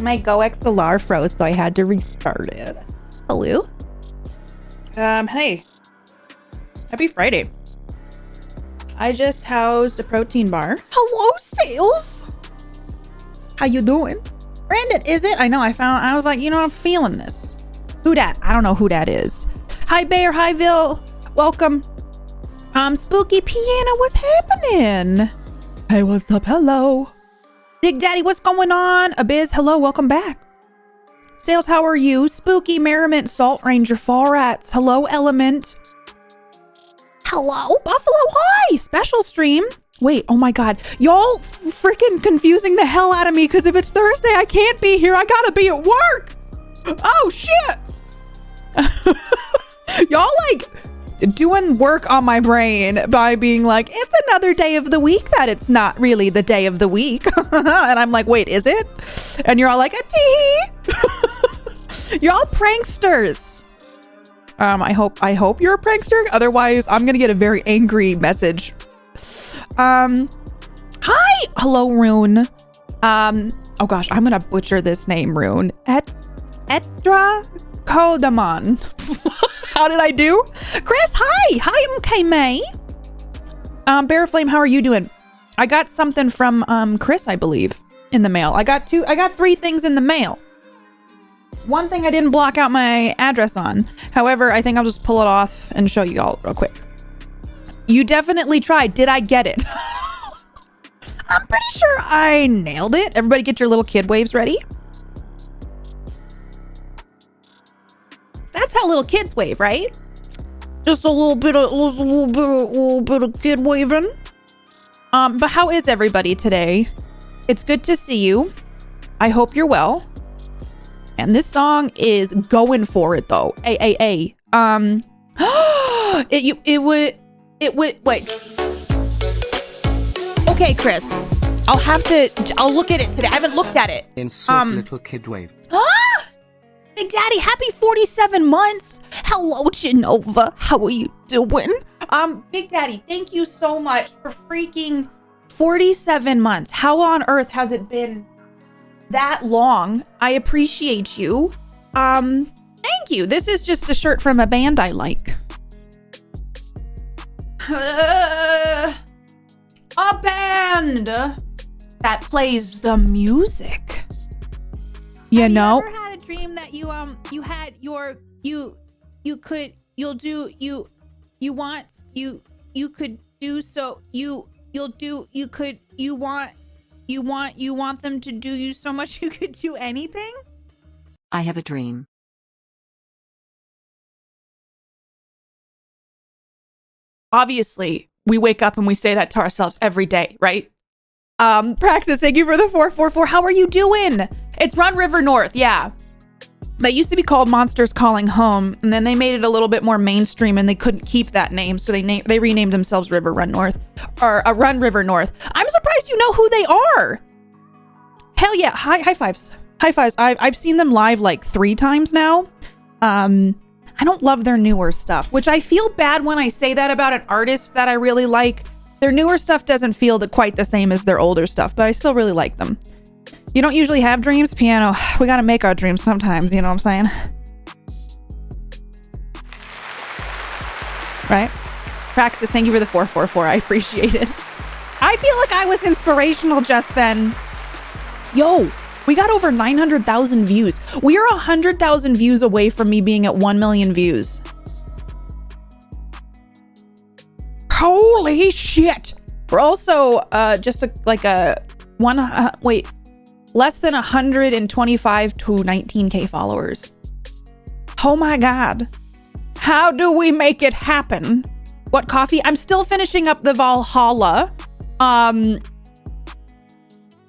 my Go XLR froze, so I had to restart it. Hello? Hey. Happy Friday. I just housed a protein bar. Hello, Sales. How you doing? Brandon, is it? I know, I was like, you know, I'm feeling this. Who dat? I don't know who that is. Hi, Bear. Hi, Bill. Welcome. Spooky Piano, what's happening? Hey, what's up? Hello. Big Daddy, what's going on? Abiz, hello, welcome back. Sales, how are you? Spooky Merriment, Salt Ranger, Fall Rats, hello, Element. Hello, Buffalo, hi, special stream. Wait, oh my God, y'all freaking confusing the hell out of me, because if it's Thursday, I can't be here. I gotta be at work. Oh, shit. Y'all like doing work on my brain by being like, it's another day of the week that it's not really the day of the week. And I'm like, wait, is it? And you're all like, a tee. You're all pranksters. I hope you're a prankster. Otherwise, I'm going to get a very angry message. Hi. Hello, Rune. Oh gosh, I'm going to butcher this name, Rune. Edra Kodamon. How did I do? Chris, hi. Hi, MK May. Bear Flame, how are you doing? I got something from Chris, I believe, in the mail. I got 3 things in the mail. One thing I didn't block out my address on. However, I think I'll just pull it off and show you all real quick. You definitely tried. Did I get it? I'm pretty sure I nailed it. Everybody get your little kid waves ready. That's how little kids wave, right? Just a little bit of kid waving. But how is everybody today? It's good to see you. I hope you're well. And this song is going for it though. It would wait. Okay, Chris. I'll look at it today. I haven't looked at it. Insert little kid wave. Big Daddy, happy 47 months. Hello, Genova. How are you doing? Big Daddy, thank you so much for freaking 47 months. How on earth has it been that long? I appreciate you. Thank you. This is just a shirt from a band I like. A band that plays the music. You know? Have you ever had a dream that you want them to do you so much you could do anything? I have a dream. Obviously, we wake up and we say that to ourselves every day, right? Praxis, thank you for the 444. How are you doing? It's Run River North, yeah. They used to be called Monsters Calling Home, and then they made it a little bit more mainstream, and they couldn't keep that name, so they renamed themselves River Run North, or Run River North. I'm surprised you know who they are. Hell yeah! High fives, high fives. I've seen them live like 3 times now. I don't love their newer stuff, which I feel bad when I say that about an artist that I really like. Their newer stuff doesn't feel quite the same as their older stuff, but I still really like them. You don't usually have dreams, Piano. We gotta make our dreams sometimes, you know what I'm saying? Right? Praxis, thank you for the 444. I appreciate it. I feel like I was inspirational just then. Yo, we got over 900,000 views. We are 100,000 views away from me being at 1 million views. Holy shit. We're also less than 125 to 19k followers. Oh my God. How do we make it happen? What coffee? I'm still finishing up the Valhalla.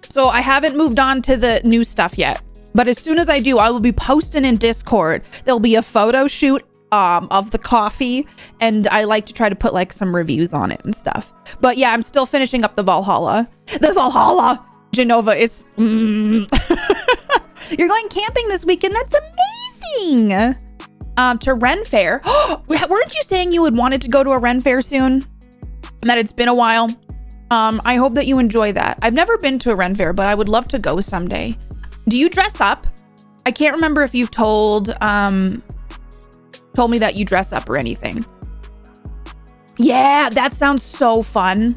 So I haven't moved on to the new stuff yet. But as soon as I do, I will be posting in Discord. There'll be a photo shoot of the coffee, and I like to try to put like some reviews on it and stuff. But yeah, I'm still finishing up the Valhalla. The Valhalla! Genova is... You're going camping this weekend? That's amazing! To Ren Fair. Weren't you saying you had wanted to go to a Ren Fair soon? And that it's been a while? I hope that you enjoy that. I've never been to a Ren Fair, but I would love to go someday. Do you dress up? I can't remember if you've told me that you dress up or anything. Yeah, that sounds so fun.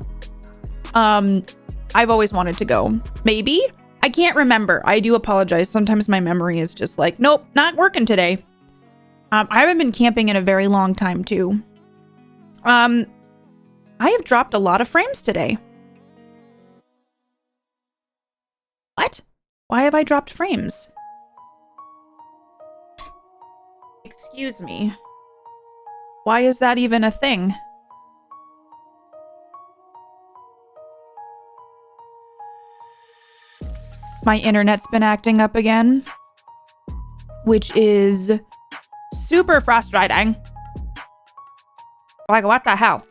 I've always wanted to go. Maybe? I can't remember. I do apologize. Sometimes my memory is just like, nope, not working today. I haven't been camping in a very long time too. I have dropped a lot of frames today. What? Why have I dropped frames? Excuse me. Why is that even a thing? My internet's been acting up again, which is super frustrating. Like, what the hell?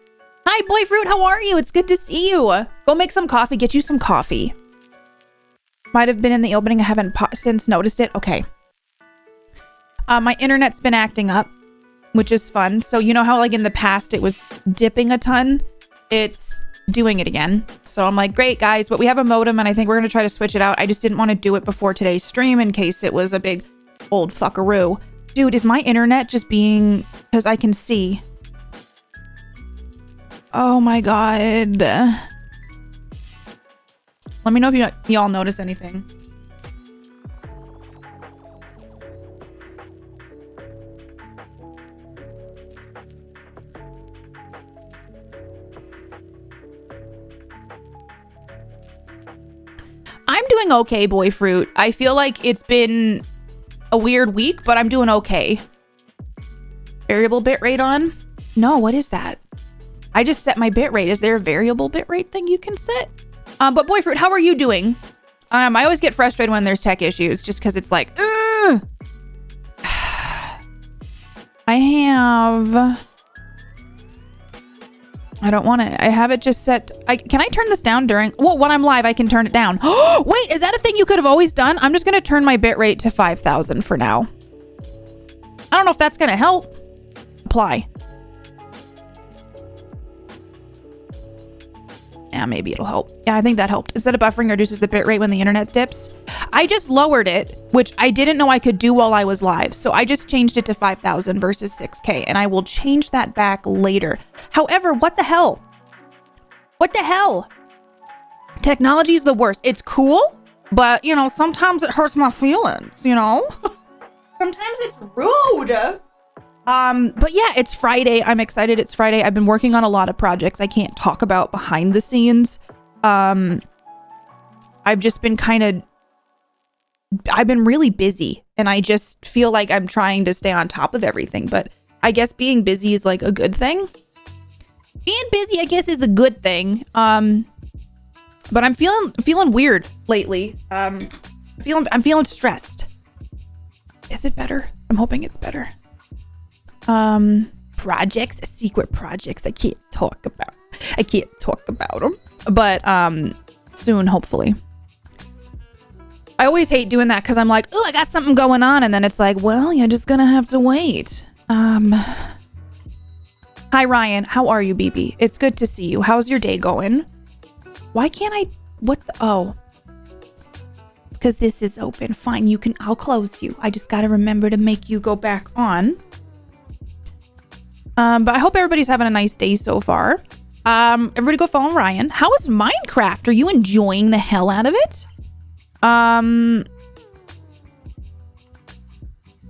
Hi, Boyfruit, how are you? It's good to see you. Go make some coffee, get you some coffee. Might have been in the opening. I haven't since noticed it. Okay. My internet's been acting up, which is fun. So you know how like in the past it was dipping a ton? It's doing it again. So I'm like, great guys, but we have a modem and I think we're going to try to switch it out. I just didn't want to do it before today's stream in case it was a big old fuckaroo. Dude, is my internet just being, because I can see. Oh my God. Let me know if y'all notice anything. I'm doing okay, Boyfruit. I feel like it's been a weird week, but I'm doing okay. Variable bitrate on? No, what is that? I just set my bitrate. Is there a variable bitrate thing you can set? But Boyfruit, how are you doing? I always get frustrated when there's tech issues just because it's like, ugh! I don't want to. I have it just set. Can I turn this down during? Well, when I'm live, I can turn it down. Wait, is that a thing you could have always done? I'm just going to turn my bitrate to 5,000 for now. I don't know if that's going to help. Apply. Yeah, maybe it'll help. Yeah, I think that helped. Instead of buffering, reduces the bitrate when the internet dips. I just lowered it, which I didn't know I could do while I was live. So I just changed it to 5,000 versus 6K, and I will change that back later. However, what the hell? What the hell? Technology is the worst. It's cool, but, you know, sometimes it hurts my feelings, you know? Sometimes it's rude. But yeah, it's Friday. I'm excited it's Friday. I've been working on a lot of projects I can't talk about behind the scenes. I've just been I've been really busy and I just feel like I'm trying to stay on top of everything, but I guess being busy is like a good thing. Being busy, I guess, is a good thing. But I'm feeling weird lately. I'm feeling stressed. Is it better? I'm hoping it's better. Projects, secret projects I can't talk about them, but soon, hopefully. I always hate doing that because I'm like, oh, I got something going on, and then it's like, well, you're just gonna have to wait. Hi Ryan, how are you, BB? It's good to see you. How's your day going? Why can't I? Oh, because this is open. Fine, I'll close you. I just gotta remember to make you go back on. But I hope everybody's having a nice day so far. Everybody go follow Ryan. How is Minecraft? Are you enjoying the hell out of it?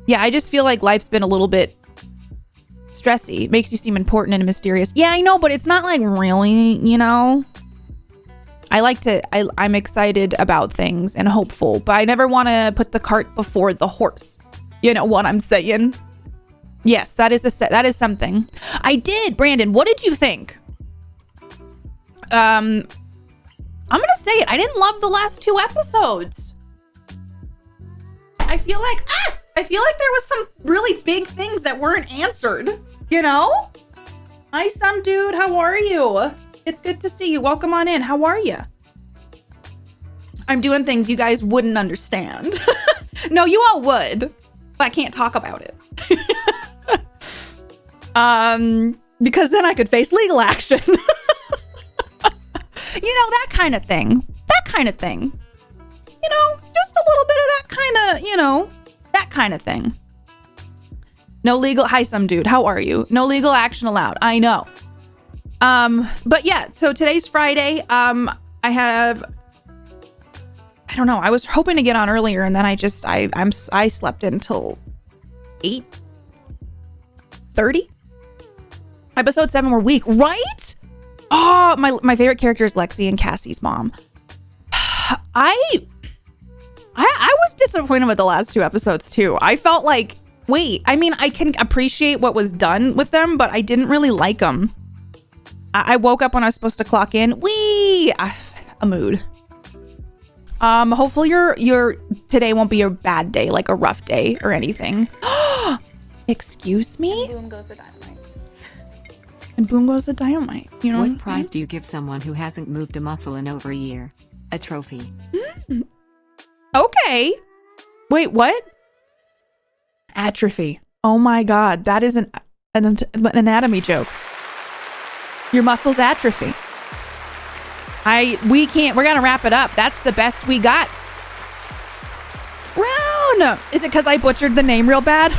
Yeah, I just feel like life's been a little bit stressy. It makes you seem important and mysterious. Yeah, I know, but it's not like really, you know? I'm excited about things and hopeful, but I never want to put the cart before the horse. You know what I'm saying? Yes, that is something. I did, Brandon. What did you think? I'm gonna say it. I didn't love the last 2 episodes. I feel like there was some really big things that weren't answered. You know? Hi, some dude. How are you? It's good to see you. Welcome on in. How are you? I'm doing things you guys wouldn't understand. No, you all would, but I can't talk about it. Because then I could face legal action. You know, that kind of thing. You know, just a little bit of that you know, that kind of thing. No legal, hi, some dude, how are you? No legal action allowed, I know. But yeah, so today's Friday. I don't know, I was hoping to get on earlier, and then I slept until 8:30. Episode 7 were weak, right? Oh, my favorite character is Lexi and Cassie's mom. I was disappointed with the last 2 episodes too. I felt like, wait, I mean, I can appreciate what was done with them, but I didn't really like them. I woke up when I was supposed to clock in. A mood. Hopefully your today won't be a bad day, like a rough day or anything. Excuse me? Boom goes the dynamite. And boom goes the dynamite. You know What prize do you give someone who hasn't moved a muscle in over a year? A trophy. Okay. Wait, what? Atrophy. Oh my God, that is an anatomy joke. Your muscles atrophy. We're gonna wrap it up. That's the best we got. Round. Is it because I butchered the name real bad?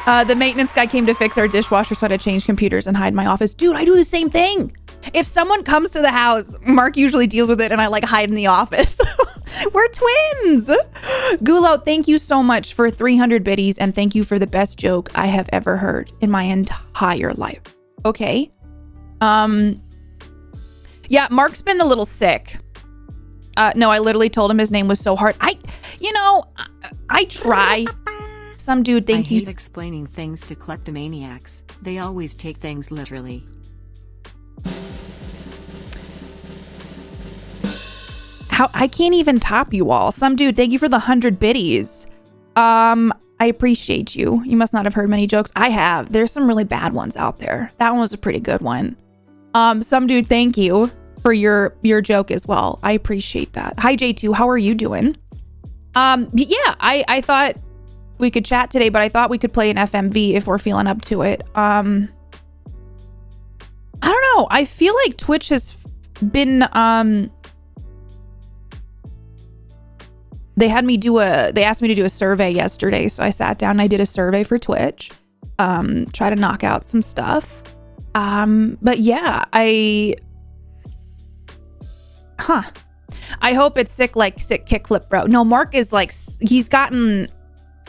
The maintenance guy came to fix our dishwasher, so I had to change computers and hide in my office. Dude, I do the same thing. If someone comes to the house, Mark usually deals with it, and I like hide in the office. We're twins. Gulo, thank you so much for 300 biddies, and thank you for the best joke I have ever heard in my entire life. Okay. Yeah, Mark's been a little sick. No, I literally told him his name was so hard. I try. Some dude, thank you. I hate explaining things to kleptomaniacs. They always take things literally. I can't even top you all. Some dude, thank you for the 100 biddies. I appreciate you. You must not have heard many jokes. I have. There's some really bad ones out there. That one was a pretty good one. Some dude, thank you for your joke as well. I appreciate that. Hi J2, how are you doing? Yeah, I thought we could chat today, but I thought we could play an FMV if we're feeling up to it. I don't know. I feel like Twitch has been they asked me to do a survey yesterday, so I sat down and I did a survey for Twitch. Try to knock out some stuff. But yeah, I hope it's sick kickflip bro. No, Mark is like, he's gotten,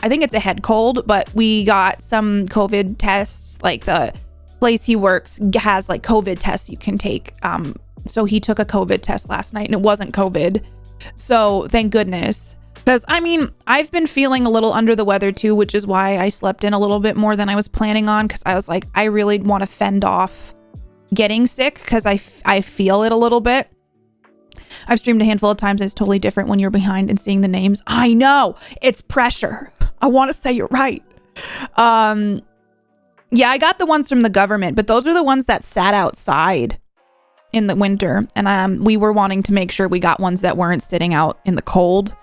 I think it's a head cold, but we got some COVID tests. Like the place he works has like COVID tests you can take. So he took a COVID test last night and it wasn't COVID. So thank goodness. Because I mean, I've been feeling a little under the weather too, which is why I slept in a little bit more than I was planning on. Because I was like, I really want to fend off getting sick because I feel it a little bit. I've streamed a handful of times and it's totally different when you're behind and seeing the names. I know, it's pressure. I want to say it right. Yeah, I got the ones from the government, but those are the ones that sat outside in the winter. And we were wanting to make sure we got ones that weren't sitting out in the cold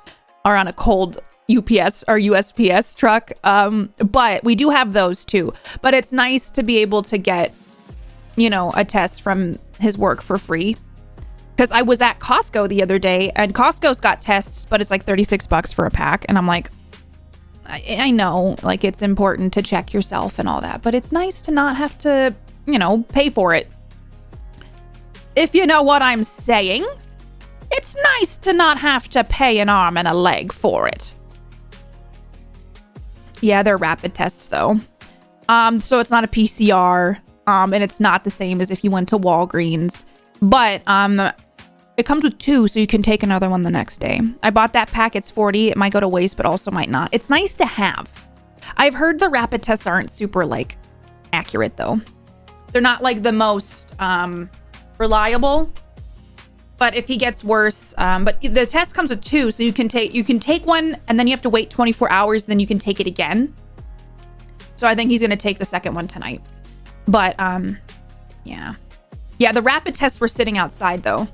or on a cold UPS or USPS truck. But we do have those too. But it's nice to be able to get, you know, a test from his work for free. Because I was at Costco the other day and Costco's got tests, but it's like $36 for a pack. And I'm like, I know, like it's important to check yourself and all that, but it's nice to not have to, you know, pay for it. If you know what I'm saying, it's nice to not have to pay an arm and a leg for it. Yeah, they're rapid tests though. So it's not a PCR, and it's not the same as if you went to Walgreens, but it comes with 2, so you can take another one the next day. I bought that pack. It's 40. It might go to waste, but also might not. It's nice to have. I've heard the rapid tests aren't super like accurate though. They're not like the most reliable. But if he gets worse, but the test comes with 2, so you can take one and then you have to wait 24 hours, then you can take it again. So I think he's gonna take the second one tonight. But yeah, the rapid tests were sitting outside though.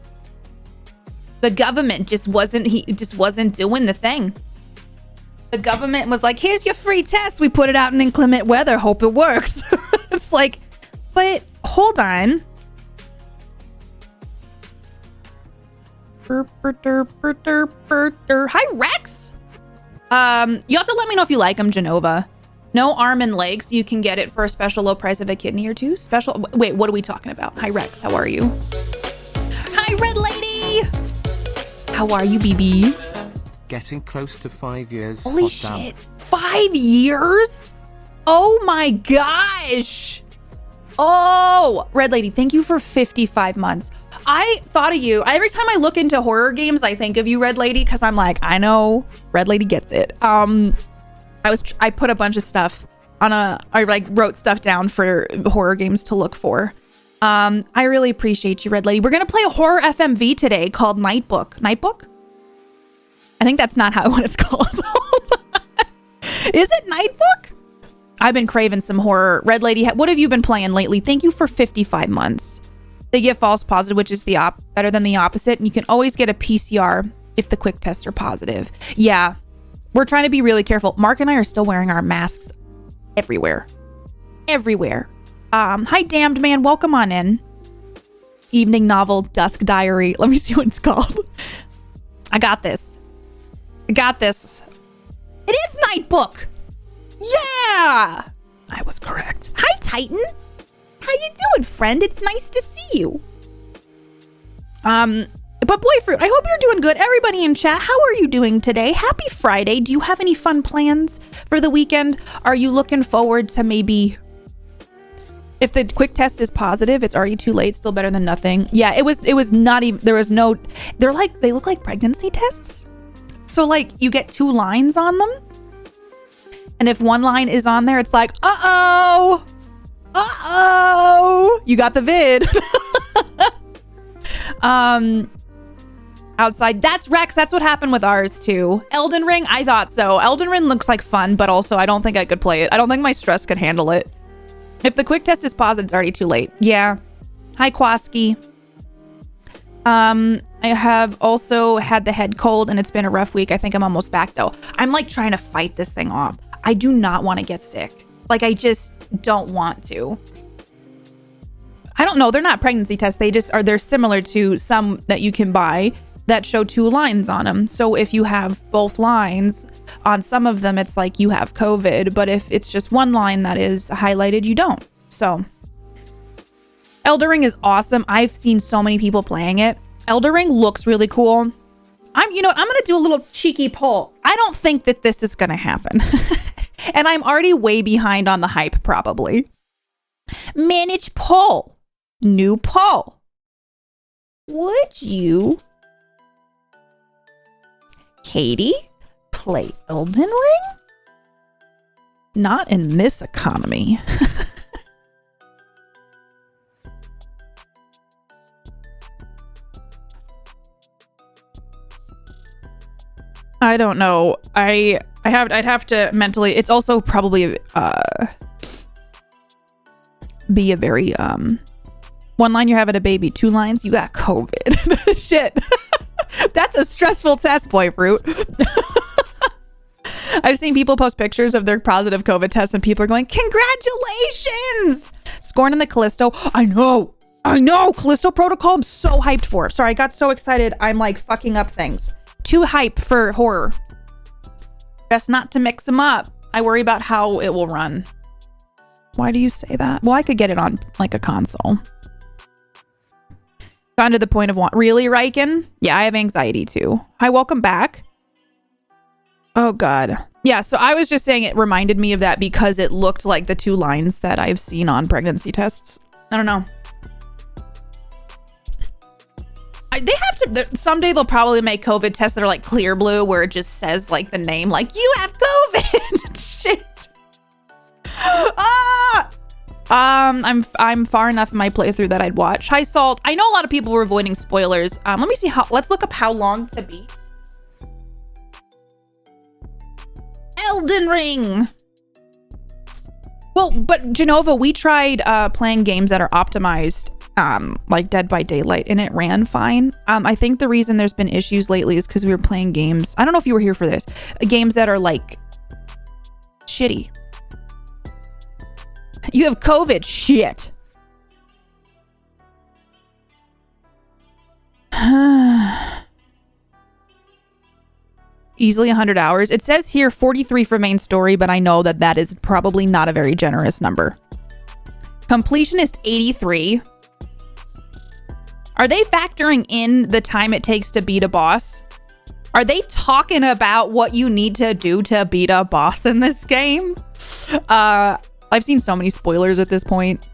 The government just wasn't doing the thing. The government was like, here's your free test. We put it out in inclement weather. Hope it works. It's like, but hold on. Hi, Rex. You have to let me know if you like them, Genova. No arm and legs. You can get it for a special low price of a kidney or two. Special. Wait, what are we talking about? Hi, Rex. How are you? Hi, Red Lady. How are you, BB? Getting close to 5 years. Holy shit. 5 years? Oh my gosh. Oh, Red Lady, thank you for 55 months. I thought of you. Every time I look into horror games, I think of you, Red Lady, because I'm like, I know Red Lady gets it. I put a bunch of stuff on I like wrote stuff down for horror games to look for. I really appreciate you, Red Lady. We're gonna play a horror FMV today called Nightbook. Nightbook? I think that's not what it's called. Is it Nightbook? I've been craving some horror. Red Lady, what have you been playing lately? Thank you for 55 months. They give false positive, which is better than the opposite. And you can always get a PCR if the quick tests are positive. Yeah, we're trying to be really careful. Mark and I are still wearing our masks everywhere. Everywhere. Hi, Damned Man. Welcome on in. Evening novel, Dusk Diary. Let me see what it's called. I got this. I got this. It is Nightbook. Yeah, I was correct. Hi, Titan. How you doing, friend? It's nice to see you. But Boyfruit, I hope you're doing good. Everybody in chat, how are you doing today? Happy Friday. Do you have any fun plans for the weekend? Are you looking forward to maybe... If the quick test is positive, it's already too late. Still better than nothing. Yeah, it was not even... There was no... They look like pregnancy tests. So like you get 2 lines on them. And if one line is on there, it's like, uh-oh, you got the vid. Outside, that's Rex. That's what happened with ours too. Elden Ring, I thought so. Elden Ring looks like fun, but also I don't think I could play it. I don't think my stress could handle it. If the quick test is positive, it's already too late. Yeah. Hi, Kwaski. I have also had the head cold and it's been a rough week. I think I'm almost back though. I'm like trying to fight this thing off. I do not want to get sick. Like I just don't want to. I don't know. They're not pregnancy tests. They're similar to some that you can buy that show 2 lines on them. So if you have both lines on some of them, it's like you have COVID, but if it's just one line that is highlighted, you don't. So Elden Ring is awesome. I've seen so many people playing it. Elden Ring looks really cool. I'm going to do a little cheeky poll. I don't think that this is going to happen. And I'm already way behind on the hype, probably. Manage poll. New poll. Would you, Katie, play Elden Ring? Not in this economy. I don't know. I'd have to mentally. It's also probably be a very one line you're having a baby, 2 lines you got COVID. Shit. That's a stressful test, Boyfruit. I've seen people post pictures of their positive COVID tests and people are going, congratulations! Scorn in the Callisto. I know. Callisto Protocol. I'm so hyped for. Sorry, I got so excited. I'm like fucking up things. Too hype for horror. Best not to mix them up. I worry about how it will run. Why do you say that? Well, I could get it on like a console. Gotten to the point of really, Riken? Yeah, I have anxiety too. Hi, welcome back. Oh God. Yeah, so I was just saying it reminded me of that because it looked like the 2 lines that I've seen on pregnancy tests. I don't know. They have to, someday they'll probably make COVID tests that are like clear blue where it just says like the name, like you have COVID. Shit. I'm far enough in my playthrough that I'd watch. Hi, Salt. I know a lot of people were avoiding spoilers. Let me see let's look up how long to beat. Elden Ring. Well, but Genova, we tried playing games that are optimized, like Dead by Daylight, and it ran fine. I think the reason there's been issues lately is because we were playing games. I don't know if you were here for this. Games that are like shitty. You have COVID. Shit. Easily 100 hours. It says here 43 for main story, but I know that that is probably not a very generous number. Completionist 83. Are they factoring in the time it takes to beat a boss? Are they talking about what you need to do to beat a boss in this game? I've seen so many spoilers at this point,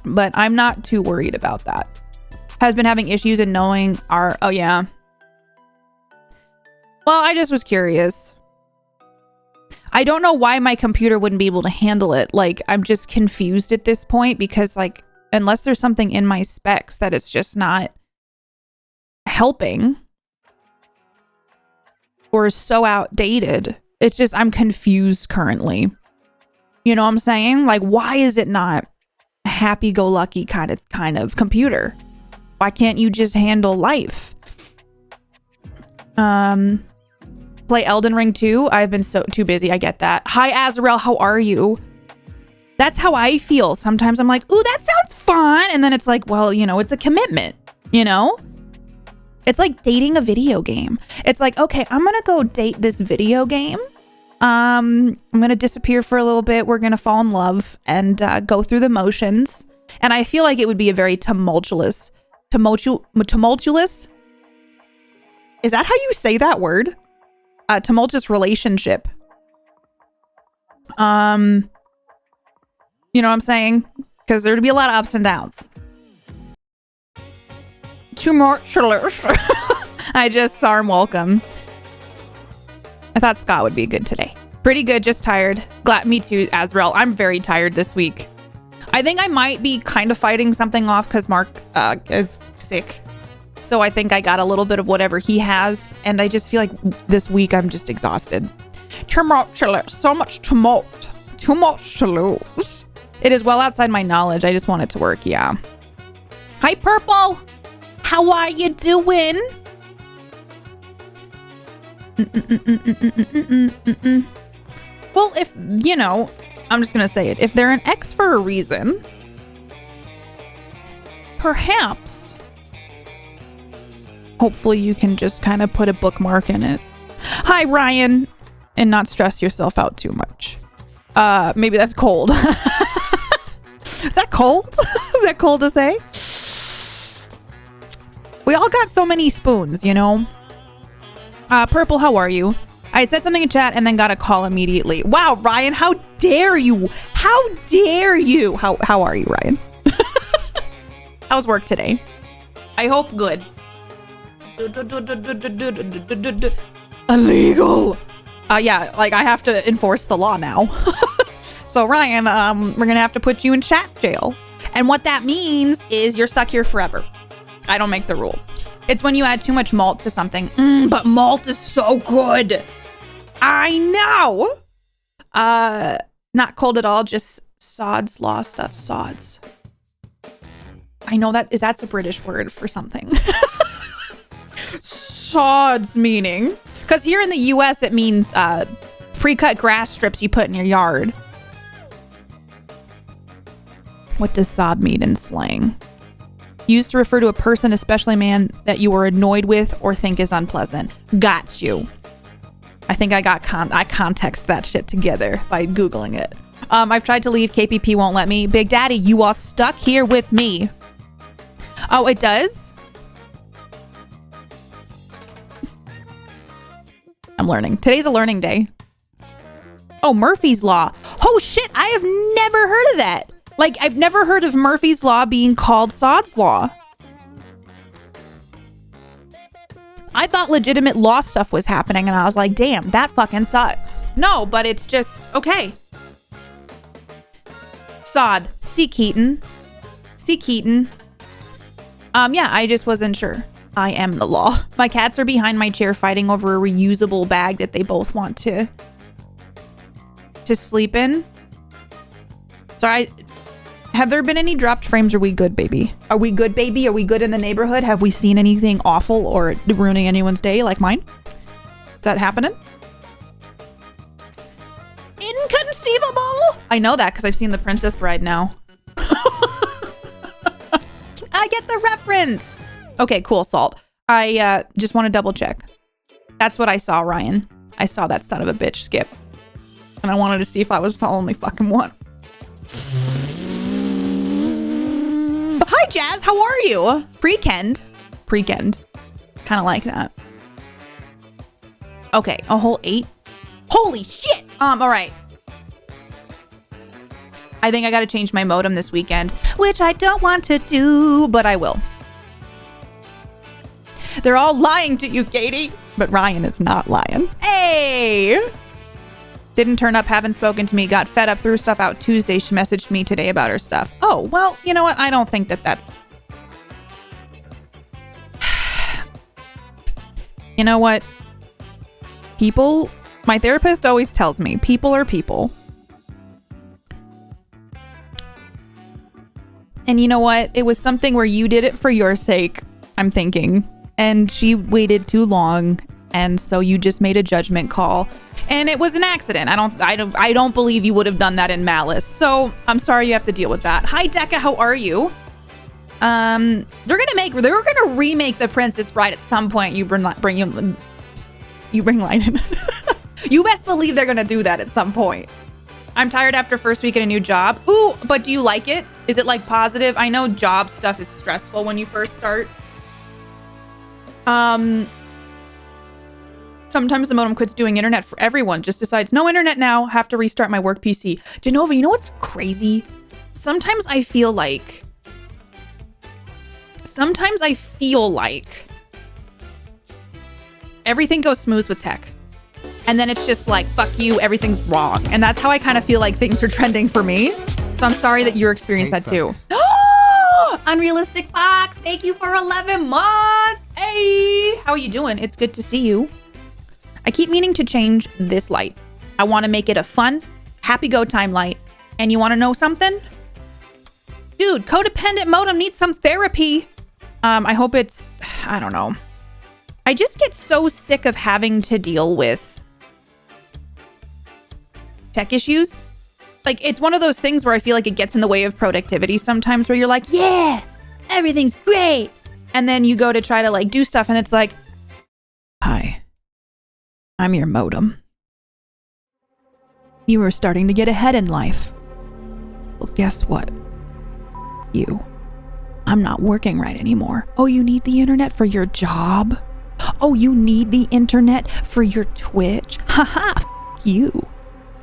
but I'm not too worried about that. Has been having issues in knowing our... Oh, yeah. Well, I just was curious. I don't know why my computer wouldn't be able to handle it. Like, I'm just confused at this point because, like, unless there's something in my specs that it's just not helping or is so outdated. It's just, I'm confused currently. You know what I'm saying? Like, why is it not a happy-go-lucky kind of computer? Why can't you just handle life? Play Elden Ring 2. I've been so too busy. I get that. Hi, Azrael. How are you? That's how I feel. Sometimes I'm like, ooh, that sounds fun. And then it's like, well, you know, it's a commitment, you know? It's like dating a video game. It's like, okay, I'm going to go date this video game. I'm going to disappear for a little bit. We're going to fall in love and go through the motions. And I feel like it would be a very tumultuous. Is that how you say that word? Tumultuous relationship. You know what I'm saying? Because there'd be a lot of ups and downs. Tumultuous. I just saw him welcome. I thought Scott would be good today. Pretty good, just tired. Glad, me too, Azrael. I'm very tired this week. I think I might be kind of fighting something off because Mark is sick. So I think I got a little bit of whatever he has. And I just feel like this week I'm just exhausted. Tumultuous. So much tumult. Too much to lose. It is well outside my knowledge. I just want it to work, yeah. Hi, Purple. How are you doing? Well, if, you know, I'm just going to say it. If they're an X for a reason, perhaps, hopefully you can just kind of put a bookmark in it. Hi, Ryan. And not stress yourself out too much. Maybe that's cold. Is that cold? Is that cold to say? We all got so many spoons, you know? Purple, how are you? I said something in chat and then got a call immediately. Wow, Ryan, how dare you? How dare you? How are you, Ryan? How's work today? I hope good. Illegal. Yeah, like I have to enforce the law now. So Ryan, we're gonna have to put you in chat jail. And what that means is you're stuck here forever. I don't make the rules. It's when you add too much malt to something. But malt is so good. I know. Not cold at all, just Sod's Law stuff. Sods. I know that's a British word for something. Sods meaning. Because here in the US it means pre-cut grass strips you put in your yard. What does sod mean in slang? Used to refer to a person, especially a man, that you were annoyed with or think is unpleasant. Got you. I think I context that shit together by Googling it. I've tried to leave. KPP won't let me. Big Daddy, you are stuck here with me. Oh, it does? I'm learning. Today's a learning day. Oh, Murphy's Law. Oh, shit. I have never heard of that. Like, I've never heard of Murphy's Law being called Sod's Law. I thought legitimate law stuff was happening, and I was like, damn, that fucking sucks. No, but it's just, okay. Sod. C. Keaton. C. Keaton. Yeah, I just wasn't sure. I am the law. My cats are behind my chair fighting over a reusable bag that they both want to sleep in. Sorry, have there been any dropped frames? Are we good, baby? Are we good, baby? Are we good in the neighborhood? Have we seen anything awful or ruining anyone's day like mine? Is that happening? Inconceivable! I know that because I've seen The Princess Bride now. I get the reference. Okay, cool, Salt. I just want to double check. That's what I saw, Ryan. I saw that son of a bitch skip. And I wanted to see if I was the only fucking one. Hi, Jazz. How are you? Pre-kend. Pre-kend. Kind of like that. Okay, a whole 8. Holy shit! All right. I think I gotta change my modem this weekend, which I don't want to do, but I will. They're all lying to you, Katie. But Ryan is not lying. Hey! Didn't turn up, haven't spoken to me, got fed up, threw stuff out Tuesday. She messaged me today about her stuff. Oh, well, you know what? I don't think that's... You know what? People... My therapist always tells me, people are people. And you know what? It was something where you did it for your sake, I'm thinking. And she waited too long, and so you just made a judgment call. And it was an accident. I don't believe you would have done that in malice. So I'm sorry you have to deal with that. Hi, Decca. How are you? They're gonna remake The Princess Bride at some point. You bring light in. You best believe they're gonna do that at some point. I'm tired after first week at a new job. Ooh, but do you like it? Is it like positive? I know job stuff is stressful when you first start. Sometimes the modem quits doing internet for everyone, just decides no internet now, have to restart my work PC. Genova, you know what's crazy? Sometimes I feel like everything goes smooth with tech. And then it's just like, fuck you, everything's wrong. And that's how I kind of feel like things are trending for me. So I'm sorry that you're experiencing that too. Unrealistic Fox, thank you for 11 months. Hey, how are you doing? It's good to see you. I keep meaning to change this light. I want to make it a fun, happy go time light. And you want to know something? Dude, codependent modem needs some therapy. I hope it's, I don't know. I just get so sick of having to deal with tech issues. Like, it's one of those things where I feel like it gets in the way of productivity sometimes, where you're like, yeah, everything's great. And then you go to try to like do stuff and it's like, hi, I'm your modem. You were starting to get ahead in life. Well, guess what? I'm not working right anymore. Oh, you need the internet for your job? Oh, you need the internet for your Twitch? Haha, you.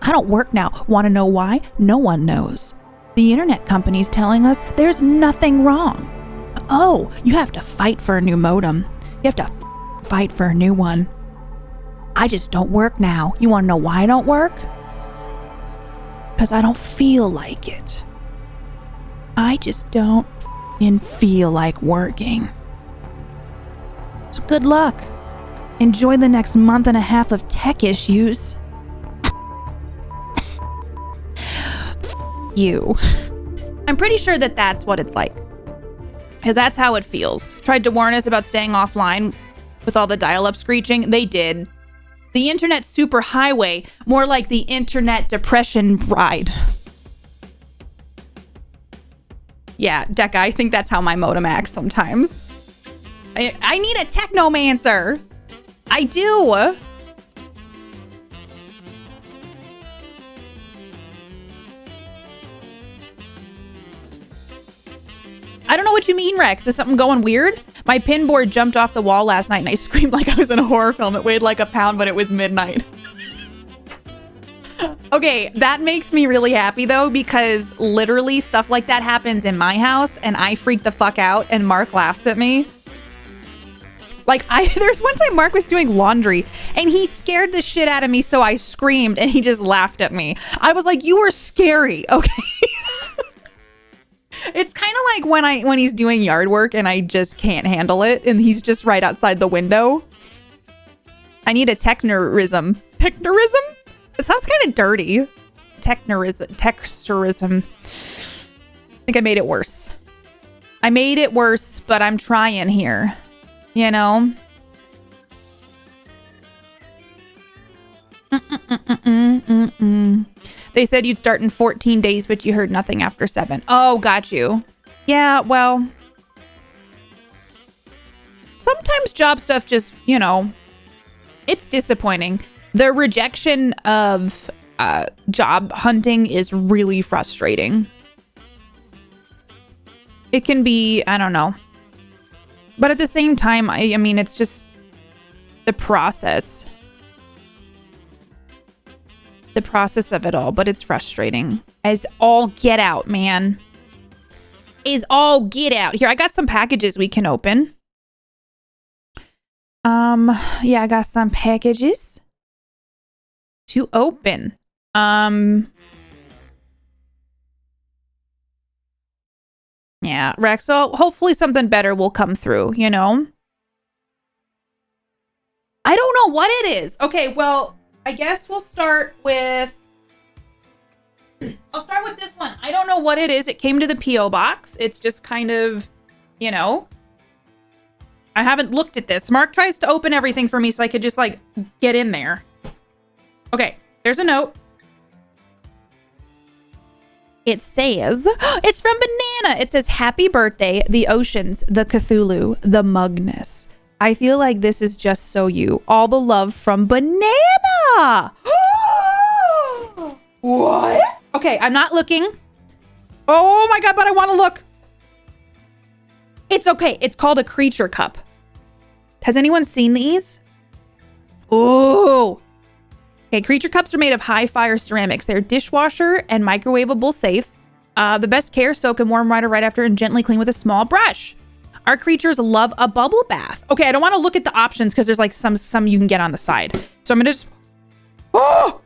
I don't work now. Want to know why? No one knows. The internet company's telling us there's nothing wrong. Oh, you have to fight for a new modem. You have to fight for a new one. I just don't work now. You want to know why I don't work? Because I don't feel like it. I just don't feel like working. So good luck. Enjoy the next month and a half of tech issues. You. I'm pretty sure that that's what it's like. Because that's how it feels. Tried to warn us about staying offline with all the dial-up screeching. They did. The internet superhighway, more like the internet depression ride. Yeah, Decca, I think that's how my modem acts sometimes. I need a technomancer. I do. I don't know what you mean, Rex. Is something going weird? My pin board jumped off the wall last night and I screamed like I was in a horror film. It weighed like a pound, but it was midnight. Okay, that makes me really happy though, because literally stuff like that happens in my house and I freak the fuck out and Mark laughs at me. Like, there's one time Mark was doing laundry and he scared the shit out of me, so I screamed and he just laughed at me. I was like, you were scary, okay? It's kind of like when he's doing yard work and I just can't handle it and he's just right outside the window. I need a technerism. Technerism? It sounds kind of dirty. Texturism. I think I made it worse. I made it worse, but I'm trying here. You know? They said you'd start in 14 days, but you heard nothing after 7. Oh, got you. Yeah, well. Sometimes job stuff just, you know, It's disappointing. The rejection of job hunting is really frustrating. It can be, I don't know. But at the same time, I mean, it's just the process. The process of it all, but it's frustrating. As all get out, man. Is all get out. Here, I got some packages we can open. Yeah, I got some packages to open. Yeah, Rex, so hopefully something better will come through, you know? I don't know what it is. Okay, well, I guess we'll start with... I'll start with this one. I don't know what it is. It came to the P.O. box. It's just kind of, you know... I haven't looked at this. Mark tries to open everything for me so I could just, like, get in there. Okay, there's a note. It says, it's from Banana. It says, happy birthday, the oceans, the Cthulhu, the Mugness. I feel like this is just so you. All the love from Banana. What? Okay, I'm not looking. Oh my God, but I want to look. It's okay. It's called a creature cup. Has anyone seen these? Oh. Okay, creature cups are made of high fire ceramics. They're dishwasher and microwavable safe. The best care, soak in warm water right after and gently clean with a small brush. Our creatures love a bubble bath. Okay, I don't want to look at the options because there's like some you can get on the side. So I'm gonna just... Oh!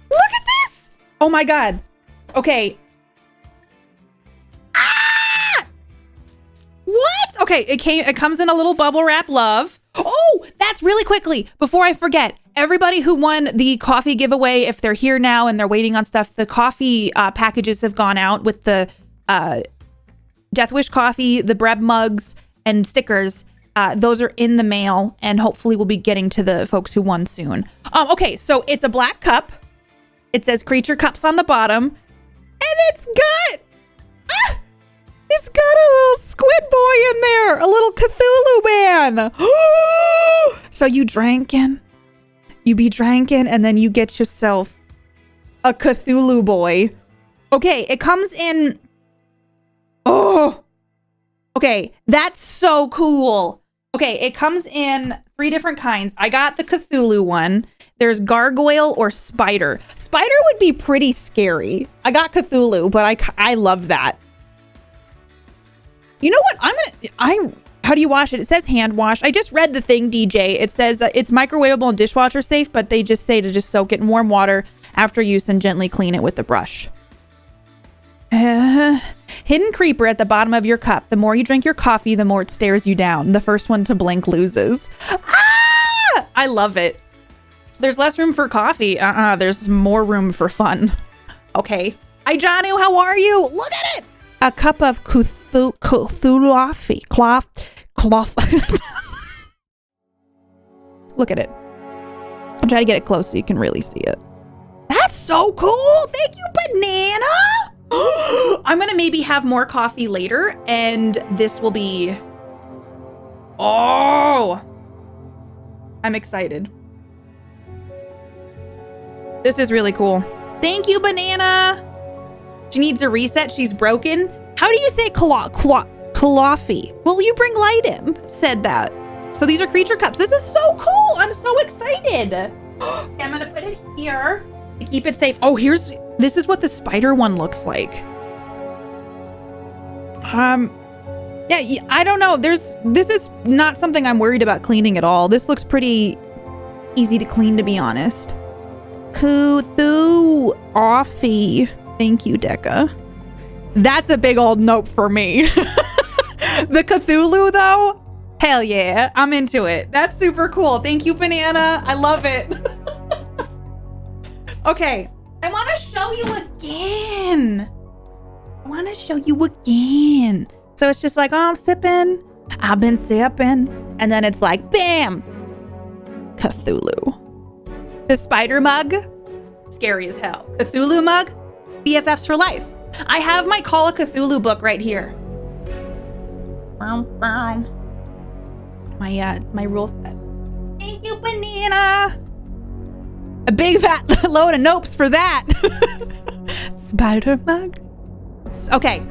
Look at this! Oh my God. Okay. Ah! What? Okay, it comes in a little bubble wrap love. Oh, that's really quickly before I forget. Everybody who won the coffee giveaway, if they're here now and they're waiting on stuff, the coffee packages have gone out with the Death Wish coffee, the bread mugs, and stickers. Those are in the mail, and hopefully we'll be getting to the folks who won soon. Okay, so it's a black cup. It says creature cups on the bottom, and it's got a little squid boy in there, a little Cthulhu man. So you be drinking, and then you get yourself a Cthulhu boy. Okay, it comes in... Oh, okay, that's so cool. Okay, it comes in 3 different kinds. I got the Cthulhu one. There's gargoyle or spider. Spider would be pretty scary. I got Cthulhu, but I love that. You know what? How do you wash it? It says hand wash. I just read the thing, DJ. It says it's microwavable and dishwasher safe, but they just say to just soak it in warm water after use and gently clean it with the brush. Hidden creeper at the bottom of your cup. The more you drink your coffee, the more it stares you down. The first one to blink loses. Ah! I love it. There's less room for coffee. There's more room for fun. Okay. Hi, Janu. How are you? Look at it. A cup of Cthulhu cloth. Look at it. I'll try to get it close so you can really see it. That's so cool. Thank you, Banana. I'm going to maybe have more coffee later, and this will be... Oh! I'm excited. This is really cool. Thank you, Banana. She needs a reset. She's broken. How do you say coffee? Well, you bring light in. Said that. So these are creature cups. This is so cool. I'm so excited. Okay, I'm going to put it here to keep it safe. Oh, this is what the spider one looks like. Yeah, I don't know. This is not something I'm worried about cleaning at all. This looks pretty easy to clean, to be honest. Cthulhu offie. Thank you, Deca. That's a big old nope for me. The Cthulhu, though, hell yeah, I'm into it. That's super cool. Thank you, Banana. I love it. Okay, I want to show you again. So it's just like, oh, I'm sipping. I've been sipping. And then it's like, bam, Cthulhu. The spider mug, scary as hell. Cthulhu mug, BFFs for life. I have my Call of Cthulhu book right here. My rule set. Thank you, banana. A big fat load of nopes for that. Spider mug. Okay.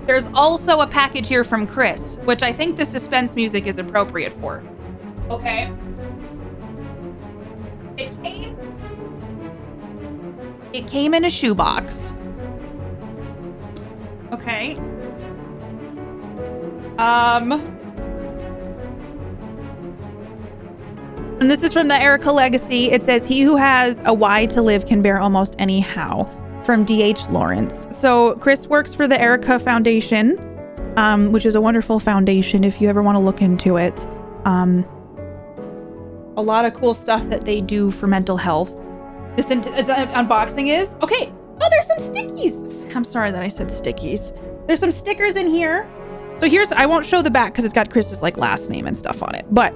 There's also a package here from Chris, which I think the suspense music is appropriate for. Okay. It came in a shoebox. Okay. And this is from the Erica Legacy. It says, "He who has a why to live can bear almost any how," from D.H. Lawrence. So Chris works for the Erica Foundation, which is a wonderful foundation if you ever want to look into it. A lot of cool stuff that they do for mental health. This unboxing is okay. Oh, there's some stickies. I'm sorry that I said stickies. There's some stickers in here. So I won't show the back because it's got Chris's like last name and stuff on it. But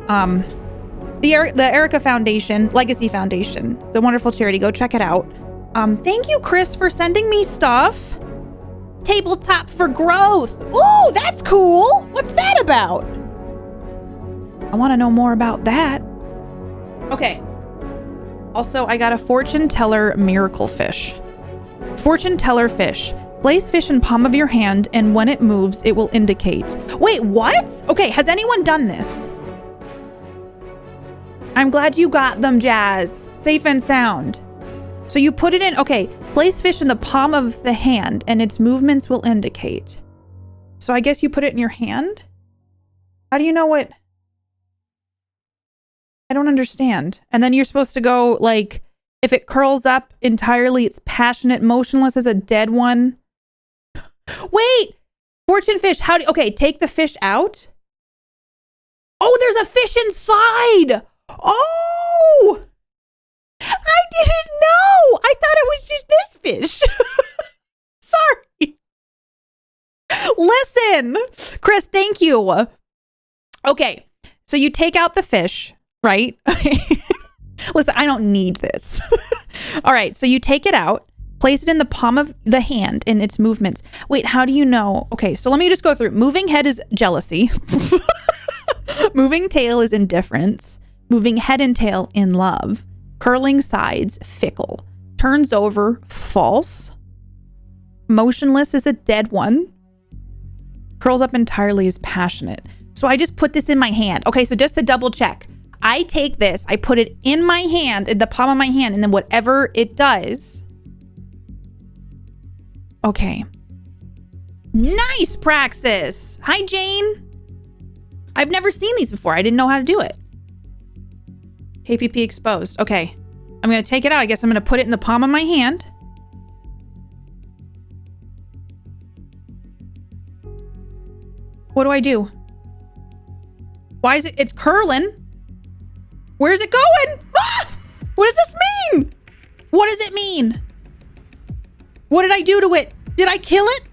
the Erica Foundation, Legacy Foundation, the wonderful charity. Go check it out. Thank you, Chris, for sending me stuff. Tabletop for Growth. Ooh, that's cool. What's that about? I want to know more about that. Okay. Also, I got a fortune teller miracle fish. Fortune teller fish. Place fish in palm of your hand, and when it moves, it will indicate. Wait, what? Okay, has anyone done this? I'm glad you got them, Jazz. Safe and sound. So you put it in, okay, place fish in the palm of the hand, and its movements will indicate. So I guess you put it in your hand? How do you know what? I don't understand. And then you're supposed to go, like, if it curls up entirely, it's passionate, motionless as a dead one. Wait! Fortune fish, okay, take the fish out. Oh, there's a fish inside! Oh! I didn't know! I thought it was just this fish. Sorry. Listen! Chris, thank you. Okay, so you take out the fish, right? Listen, I don't need this. All right, so you take it out, place it in the palm of the hand in its movements. Wait, how do you know? Okay, so let me just go through. Moving head is jealousy. Moving tail is indifference. Moving head and tail, in love. Curling sides, fickle. Turns over, false. Motionless is a dead one. Curls up entirely is passionate. So I just put this in my hand. Okay, so just to double check. I take this, I put it in my hand, in the palm of my hand, and then whatever it does. Okay. Nice, Praxis. Hi, Jane. I've never seen these before. I didn't know how to do it. KPP exposed. Okay. I'm going to take it out. I guess I'm going to put it in the palm of my hand. What do I do? Why is it? It's curling. Where's it going? Ah! What does this mean? What does it mean? What did I do to it? Did I kill it?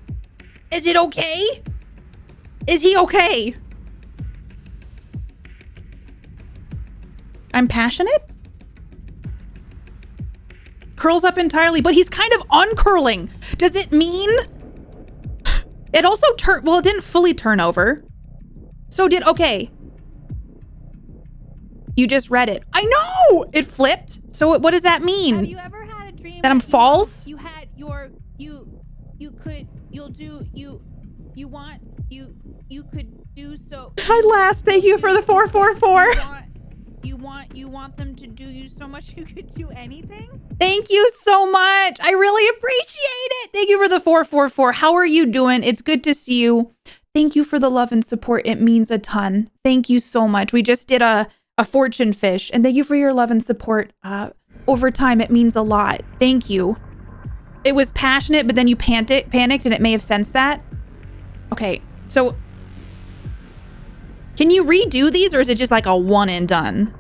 Is it okay? Is he okay? I'm passionate? Curls up entirely, but he's kind of uncurling. Does it mean? It also well, it didn't fully turn over. So okay. You just read it. I know! It flipped. So what does that mean? Have you ever had a dream that I'm false? You had you could do so. Hi, Last. Thank you for the 444. You want them to do you so much you could do anything? Thank you so much. I really appreciate it. Thank you for the 444. How are you doing? It's good to see you. Thank you for the love and support. It means a ton. Thank you so much. We just did a fortune fish, and thank you for your love and support. Over time, it means a lot. Thank you. It was passionate, but then you panicked, and it may have sensed that. Okay, so can you redo these, or is it just like a one and done?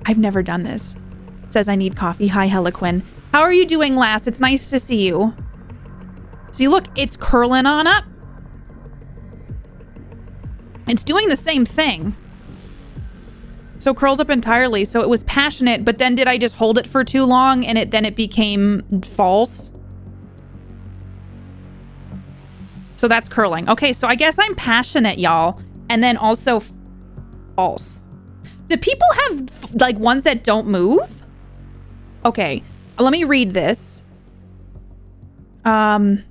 I've never done this. It says I need coffee. Hi, Heliquin. How are you doing, Lass? It's nice to see you. See, look, it's curling on up. It's doing the same thing. So curls up entirely. So it was passionate, but then did I just hold it for too long and then it became false? So that's curling. Okay, so I guess I'm passionate, y'all. And then also False. Do people have like ones that don't move? Okay, let me read this. But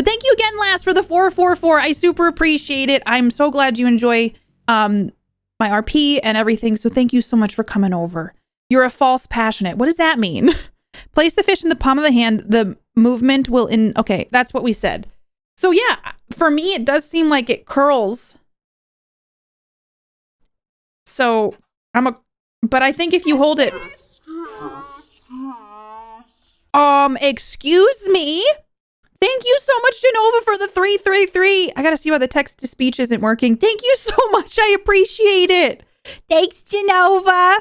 thank you again, Last, for the 444. I super appreciate it. I'm so glad you enjoy my RP and everything. So thank you so much for coming over. You're a false passionate. What does that mean? Place the fish in the palm of the hand. The movement will okay, that's what we said. So yeah, for me, it does seem like it curls. So but I think if you hold it. Excuse me? Thank you so much, Genova, for the 333. I gotta see why the text to speech isn't working. Thank you so much. I appreciate it. Thanks, Genova.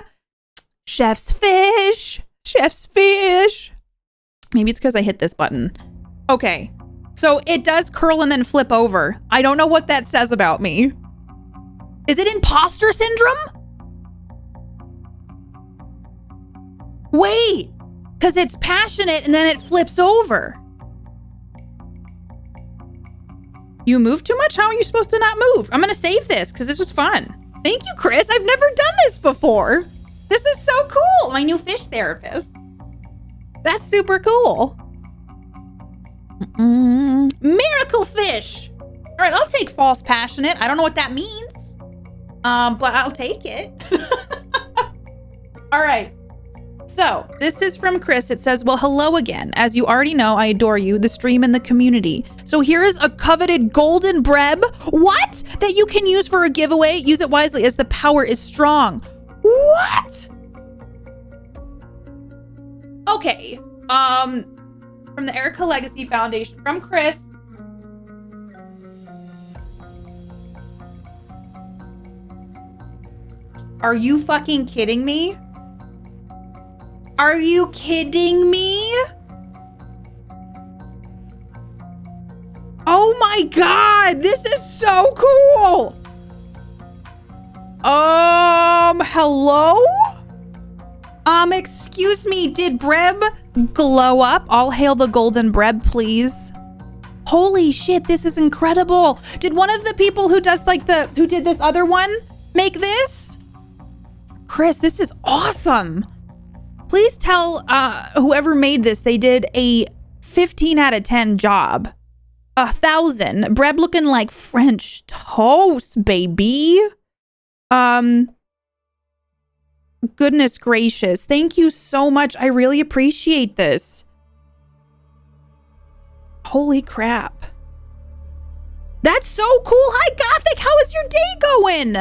Chef's fish. Chef's fish. Maybe it's because I hit this button. Okay. So it does curl and then flip over. I don't know what that says about me. Is it imposter syndrome? Wait. Because it's passionate and then it flips over. You move too much? How are you supposed to not move? I'm going to save this because this was fun. Thank you, Chris. I've never done this before. This is so cool. My new fish therapist. That's super cool. Miracle fish. All right, I'll take false passionate. I don't know what that means, but I'll take it. All right. So this is from Chris. It says, well, hello again. As you already know, I adore you, the stream, and the community. So here is a coveted golden breb. What? That you can use for a giveaway. Use it wisely as the power is strong. What? Okay. From the Erica Legacy Foundation, from Chris. Are you fucking kidding me? Are you kidding me? Oh my God, this is so cool. Hello? Excuse me, did Breb glow up? All hail the golden Breb, please. Holy shit, this is incredible. Did one of the people who does who did this other one make this? Chris, this is awesome. Please tell whoever made this they did a 15 out of 10 job. 1,000. Breb looking like French toast, baby. Goodness gracious. Thank you so much. I really appreciate this. Holy crap. That's so cool. Hi, Gothic. How is your day going?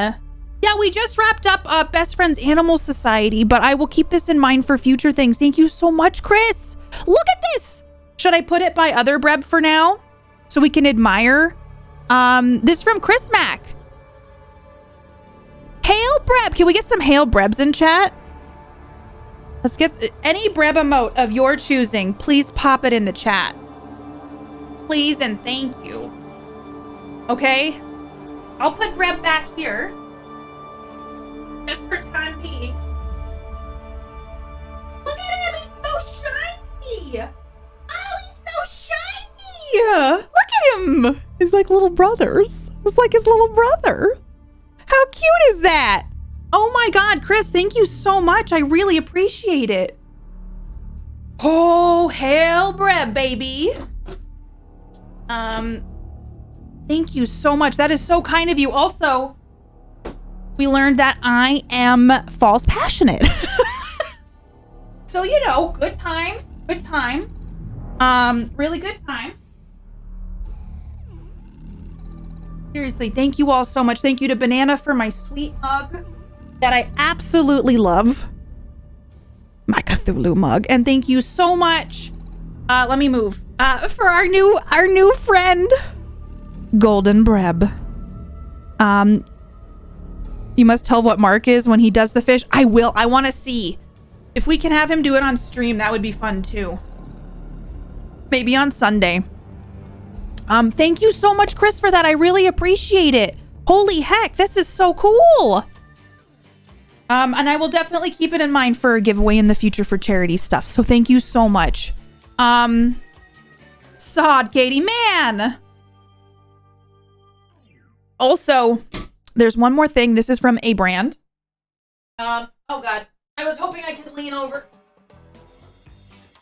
Yeah, we just wrapped up Best Friends Animal Society, but I will keep this in mind for future things. Thank you so much, Chris. Look at this. Should I put it by other Breb for now so we can admire? This is from Chris Mack. Hail Breb. Can we get some Hail Brebs in chat? Let's get any Breb emote of your choosing. Please pop it in the chat. Please and thank you. Okay. I'll put Breb back here. Just for time being. Look at him, he's so shiny! Oh, he's so shiny! Look at him! He's like little brothers. It's like his little brother. How cute is that? Oh my God, Chris, thank you so much. I really appreciate it. Oh, hail Breb, baby. Thank you so much. That is so kind of you. Also, we learned that I am false passionate. So, you know, good time. Good time. Really good time. Seriously, thank you all so much. Thank you to Banana for my sweet mug that I absolutely love. My Cthulhu mug. And thank you so much. Let me move. For our new friend, Golden Breb. You must tell what Mark is when he does the fish. I will. I want to see. If we can have him do it on stream, that would be fun too. Maybe on Sunday. Thank you so much, Chris, for that. I really appreciate it. Holy heck, this is so cool. And I will definitely keep it in mind for a giveaway in the future for charity stuff. So thank you so much. Sod, Katie, man. Also, There's one more thing. This is from a brand. Oh God. I was hoping I could lean over.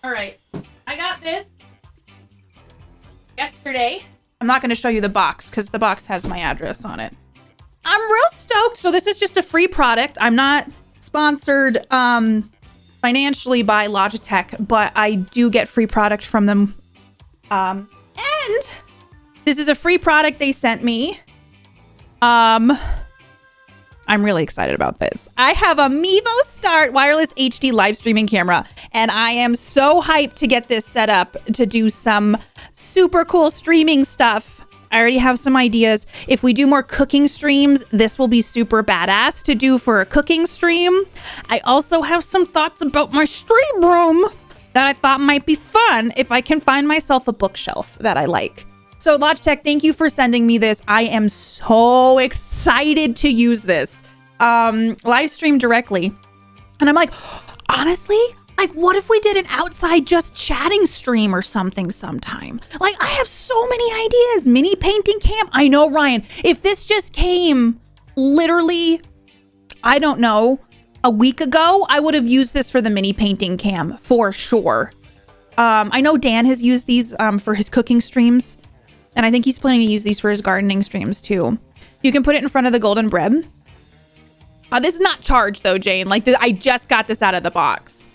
All right. I got this yesterday. I'm not going to show you the box because the box has my address on it. I'm real stoked. So this is just a free product. I'm not sponsored financially by Logitech, but I do get free product from them. And this is a free product they sent me. I'm really excited about this. I have a Mevo Start wireless HD live streaming camera, and I am so hyped to get this set up to do some super cool streaming stuff. I already have some ideas. If we do more cooking streams, this will be super badass to do for a cooking stream. I also have some thoughts about my stream room that I thought might be fun if I can find myself a bookshelf that I like. So Logitech, thank you for sending me this. I am so excited to use this. Live stream directly. And I'm like, honestly, like what if we did an outside just chatting stream or something sometime? Like I have so many ideas. Mini painting camp. I know, Ryan, if this just came literally, I don't know, a week ago, I would have used this for the mini painting cam for sure. I know Dan has used these for his cooking streams. And I think he's planning to use these for his gardening streams too. You can put it in front of the golden bread. This is not charged though, Jane. Like I just got this out of the box.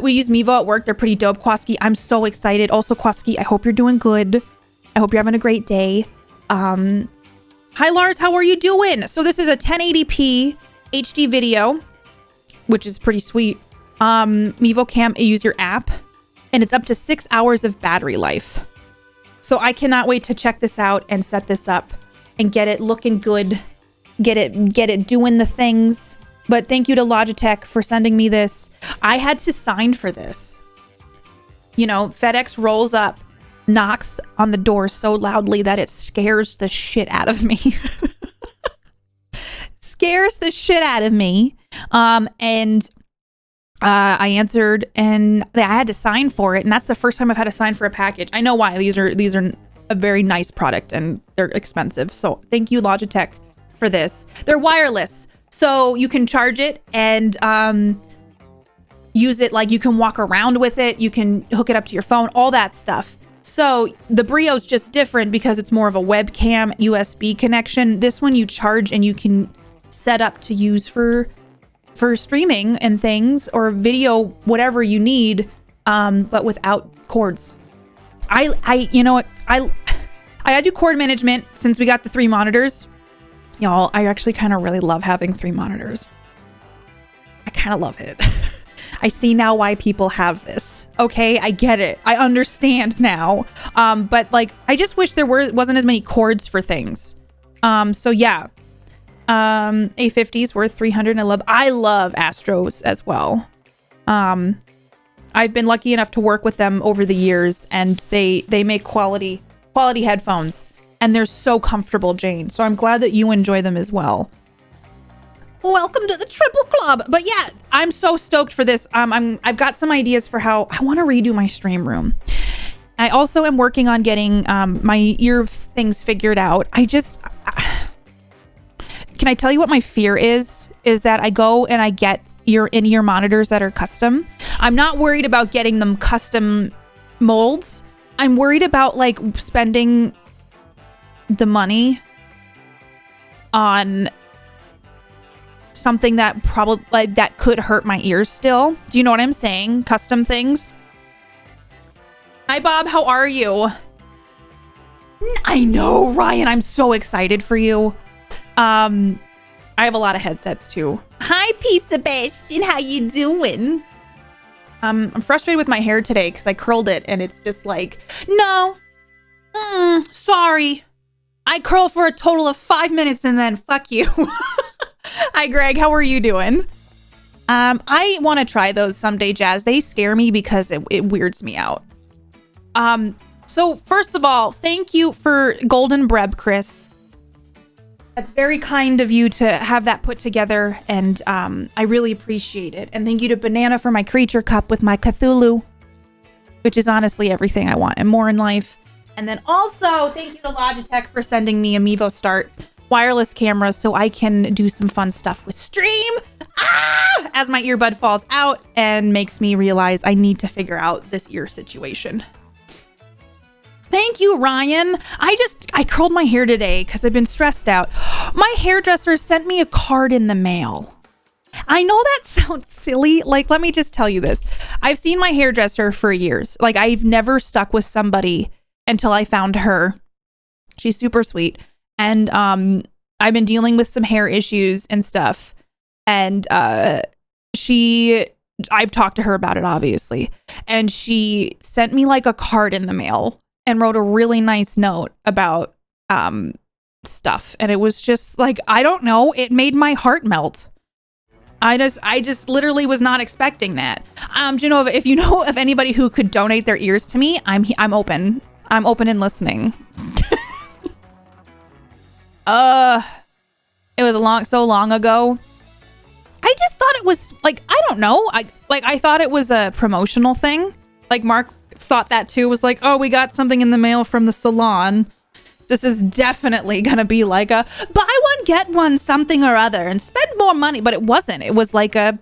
We use Mevo at work. They're pretty dope. Kwaski, I'm so excited. Also, Kwaski, I hope you're doing good. I hope you're having a great day. Hi, Lars. How are you doing? So this is a 1080p HD video, which is pretty sweet. Mevo Cam, you use your app, and it's up to 6 hours of battery life. So I cannot wait to check this out and set this up and get it looking good, get it doing the things. But thank you to Logitech for sending me this. I had to sign for this. You know, FedEx rolls up, knocks on the door so loudly that it scares the shit out of me. Scares the shit out of me. I answered and I had to sign for it, and that's the first time I've had to sign for a package. I know why. These are a very nice product and they're expensive. So thank you, Logitech, for this. They're wireless, so you can charge it and use it, like you can walk around with it, you can hook it up to your phone, all that stuff. So the Brio's just different because it's more of a webcam USB connection. This one you charge and you can set up to use for streaming and things or video, whatever you need, but without cords. You know what? I gotta do cord management since we got the 3 monitors. Y'all, I actually kind of really love having 3 monitors. I kind of love it. I see now why people have this. Okay, I get it. I understand now. But like, I just wish there wasn't as many cords for things. So yeah. A50's worth $300. I love Astros as well. I've been lucky enough to work with them over the years, and they make quality headphones, and they're so comfortable, Jane. So I'm glad that you enjoy them as well. Welcome to the Triple Club. But yeah, I'm so stoked for this. I've got some ideas for how I want to redo my stream room. I also am working on getting my ear things figured out. Can I tell you what my fear is? Is that I go and I get in-ear monitors that are custom. I'm not worried about getting them custom molds. I'm worried about like spending the money on something that probably like that could hurt my ears still. Do you know what I'm saying? Custom things. Hi, Bob. How are you? I know, Ryan. I'm so excited for you. I have a lot of headsets too. Hi, P. Sebastian. How you doing? I'm frustrated with my hair today because I curled it and it's just like, no, sorry. I curl for a total of 5 minutes and then fuck you. Hi, Greg. How are you doing? I want to try those someday, Jazz. They scare me because it weirds me out. So first of all, thank you for Golden Breb, Chris. That's very kind of you to have that put together, and I really appreciate it. And thank you to Banana for my creature cup with my Cthulhu, which is honestly everything I want and more in life. And then also thank you to Logitech for sending me a Mevo Start wireless camera so I can do some fun stuff with stream. As my earbud falls out and makes me realize I need to figure out this ear situation. Thank you, Ryan. I curled my hair today because I've been stressed out. My hairdresser sent me a card in the mail. I know that sounds silly. Like, let me just tell you this. I've seen my hairdresser for years. Like, I've never stuck with somebody until I found her. She's super sweet. And I've been dealing with some hair issues and stuff. And I've talked to her about it, obviously. And she sent me like a card in the mail and wrote a really nice note about stuff. And it was just like, I don't know, it made my heart melt. I just literally was not expecting that. Genova, if you know of anybody who could donate their ears to me, I'm open. I'm open and listening. It was so long ago. I just thought it was like, I don't know. I thought it was a promotional thing. Like Mark thought that too, was like, oh, we got something in the mail from the salon. This is definitely going to be like a buy one, get one, something or other and spend more money. But it wasn't. It was like a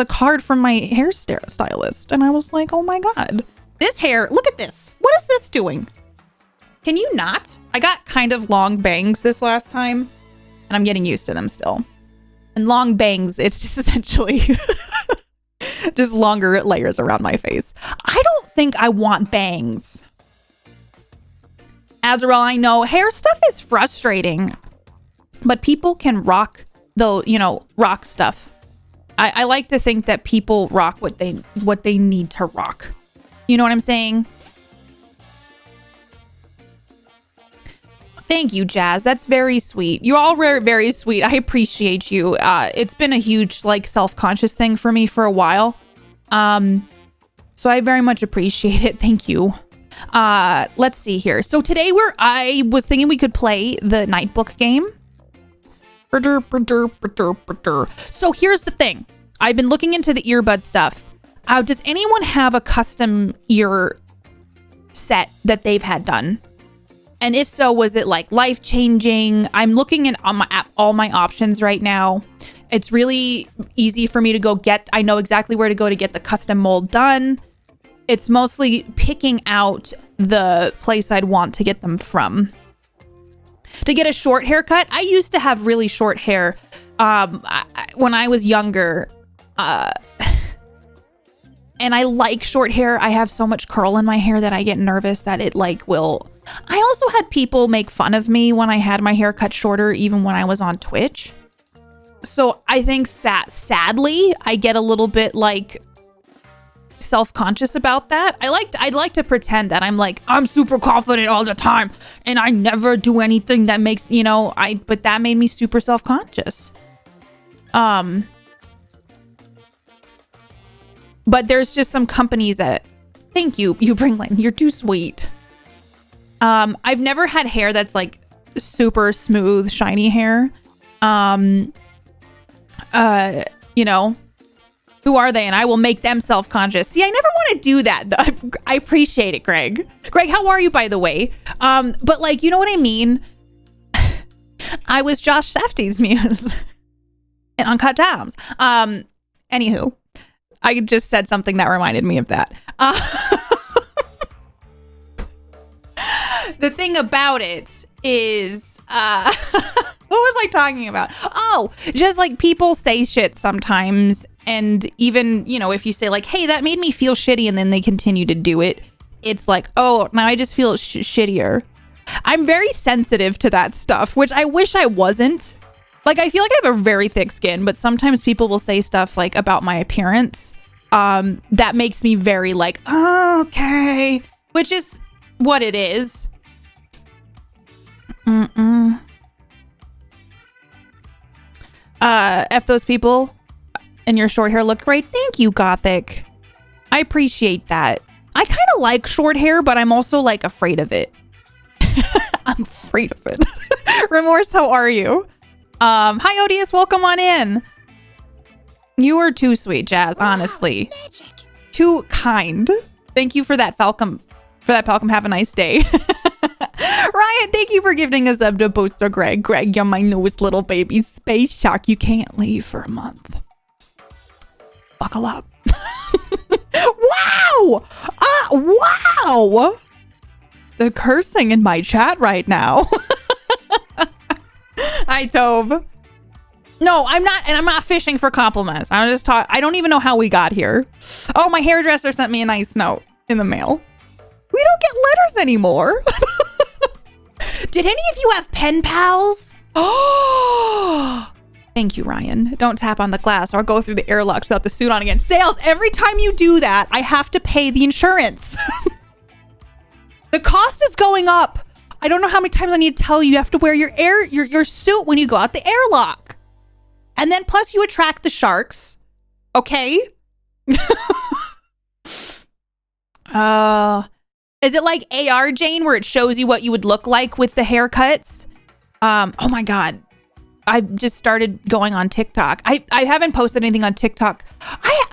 card from my hairstylist. And I was like, oh my God, this hair, look at this. What is this doing? Can you not? I got kind of long bangs this last time and I'm getting used to them still. And long bangs, it's just essentially just longer layers around my face. I don't think I want bangs. Azrael, I know hair stuff is frustrating, but people can rock rock stuff. I like to think that people rock what they need to rock. You know what I'm saying? Thank you, Jazz. That's very sweet. You all were very sweet. I appreciate you. It's been a huge like self-conscious thing for me for a while. So I very much appreciate it. Thank you. Let's see here. So today I was thinking we could play the Nightbook game. So here's the thing. I've been looking into the earbud stuff. Does anyone have a custom ear set that they've had done? And if so, was it like life-changing? I'm looking at all my options right now. It's really easy for me to I know exactly where to go to get the custom mold done. It's mostly picking out the place I'd want to get them from. To get a short haircut, I used to have really short hair when I was younger. And I like short hair. I have so much curl in my hair that I get nervous that it will... I also had people make fun of me when I had my hair cut shorter, even when I was on Twitch. So I think sadly, I get a little bit like self-conscious about that. I'd like to pretend that I'm super confident all the time and I never do anything that makes, but that made me super self-conscious. But there's just some companies that, thank you, Bringlin, you're too sweet. I've never had hair that's like super smooth, shiny hair. Who are they? And I will make them self-conscious. See, I never want to do that. I appreciate it, Greg. Greg, how are you, by the way? But you know what I mean? I was Josh Safdie's muse in Uncut Gems. Anywho, I just said something that reminded me of that. The thing about it is, what was I talking about? Oh, just people say shit sometimes. And even, if you say hey, that made me feel shitty. And then they continue to do it. It's oh, now I just feel shittier. I'm very sensitive to that stuff, which I wish I wasn't. I feel like I have a very thick skin, but sometimes people will say stuff about my appearance. That makes me very oh, okay, which is what it is. F those people and your short hair looked great. Thank you, Gothic. I appreciate that. I kind of like short hair, but I'm also afraid of it. I'm afraid of it. Remorse, how are you? Hi, Odious. Welcome on in. You are too sweet, Jazz. Honestly, too kind. Thank you for that, Falcom. Have a nice day. Ryan, thank you for gifting us up to Booster Greg. Greg, you're my newest little baby space shark. You can't leave for a month. Buckle up. Wow! Wow! The cursing in my chat right now. Hi, Tove. No, I'm not, and I'm not fishing for compliments. I'm just talking. I don't even know how we got here. Oh, my hairdresser sent me a nice note in the mail. We don't get letters anymore. Did any of you have pen pals? Oh, thank you, Ryan. Don't tap on the glass or I'll go through the airlocks without the suit on again. Sales, every time you do that, I have to pay the insurance. The cost is going up. I don't know how many times I need to tell you, you have to wear your suit when you go out the airlock. And then plus you attract the sharks. Okay? Is it like AR, Jane, where it shows you what you would look like with the haircuts? Oh my God. I just started going on TikTok. I haven't posted anything on TikTok. I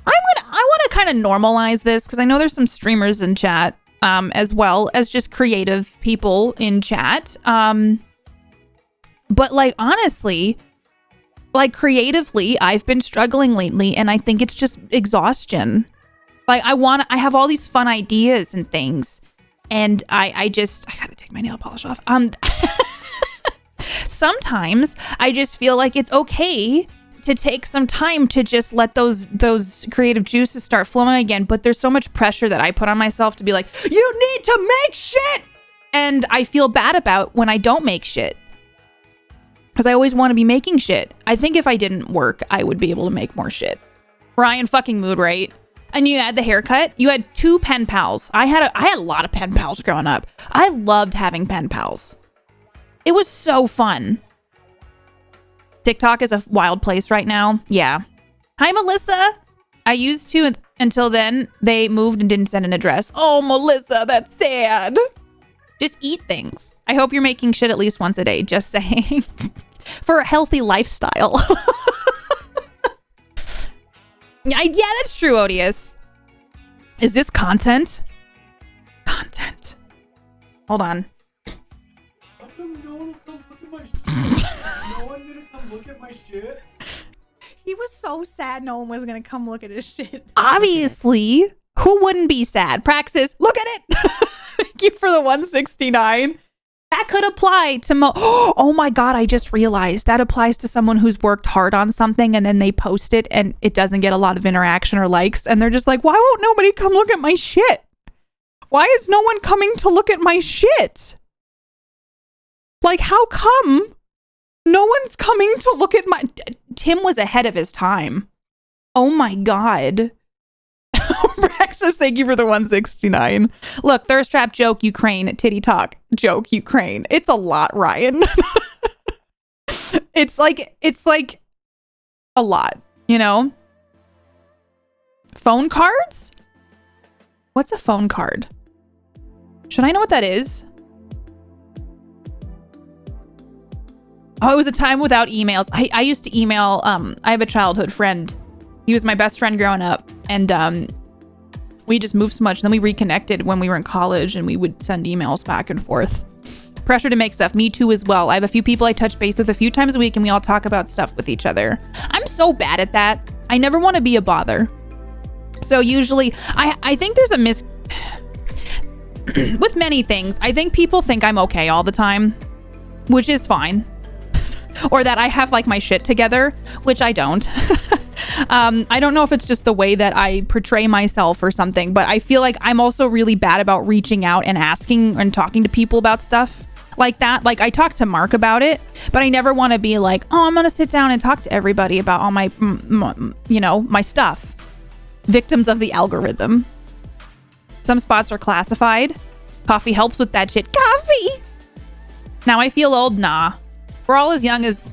want to kind of normalize this because I know there's some streamers in chat, as well as just creative people in chat. But like, honestly, like creatively, I've been struggling lately and I think it's just exhaustion. Like I have all these fun ideas and things. And I gotta take my nail polish off. Sometimes I just feel like it's okay to take some time to just let those creative juices start flowing again. But there's so much pressure that I put on myself to be like, you need to make shit. And I feel bad about when I don't make shit. Because I always want to be making shit. I think if I didn't work, I would be able to make more shit. Ryan fucking mood, right? And you had the haircut. You had 2 pen pals. I had a lot of pen pals growing up. I loved having pen pals. It was so fun. TikTok is a wild place right now. Yeah. Hi, Melissa. I used to until then. They moved and didn't send an address. Oh, Melissa, that's sad. Just eat things. I hope you're making shit at least once a day. Just saying. For a healthy lifestyle. Yeah, that's true, Odious. Is this content? Content. Hold on. How come no one will come look at my shit? No one gonna come look at my shit? He was so sad no one was gonna come look at his shit. Obviously. Who wouldn't be sad? Praxis, look at it. Thank you for the 169. That could apply to oh my God, I just realized that applies to someone who's worked hard on something and then they post it and it doesn't get a lot of interaction or likes. And they're just like, why won't nobody come look at my shit? Why is no one coming to look at my shit? Like, how come no one's coming to look at my... Tim was ahead of his time. Oh my God. Praxis, thank you for the 169. Look, thirst trap joke, Ukraine. Titty talk joke, Ukraine. It's a lot, Ryan. It's like a lot, you know? Phone cards? What's a phone card? Should I know what that is? Oh, it was a time without emails. I used to email, I have a childhood friend. He was my best friend growing up. And we just moved so much. Then we reconnected when we were in college and we would send emails back and forth. Pressure to make stuff. Me too as well. I have a few people I touch base with a few times a week and we all talk about stuff with each other. I'm so bad at that. I never want to be a bother. So usually, I think there's a with many things, I think people think I'm okay all the time, which is fine. Or that I have like my shit together, which I don't. I don't know if it's just the way that I portray myself or something, but I feel like I'm also really bad about reaching out and asking and talking to people about stuff like that. Like I talk to Mark about it, but I never want to be like, oh, I'm going to sit down and talk to everybody about all my, you know, my stuff. Victims of the algorithm. Some spots are classified. Coffee helps with that shit. Coffee! Now I feel old? Nah. We're all as young as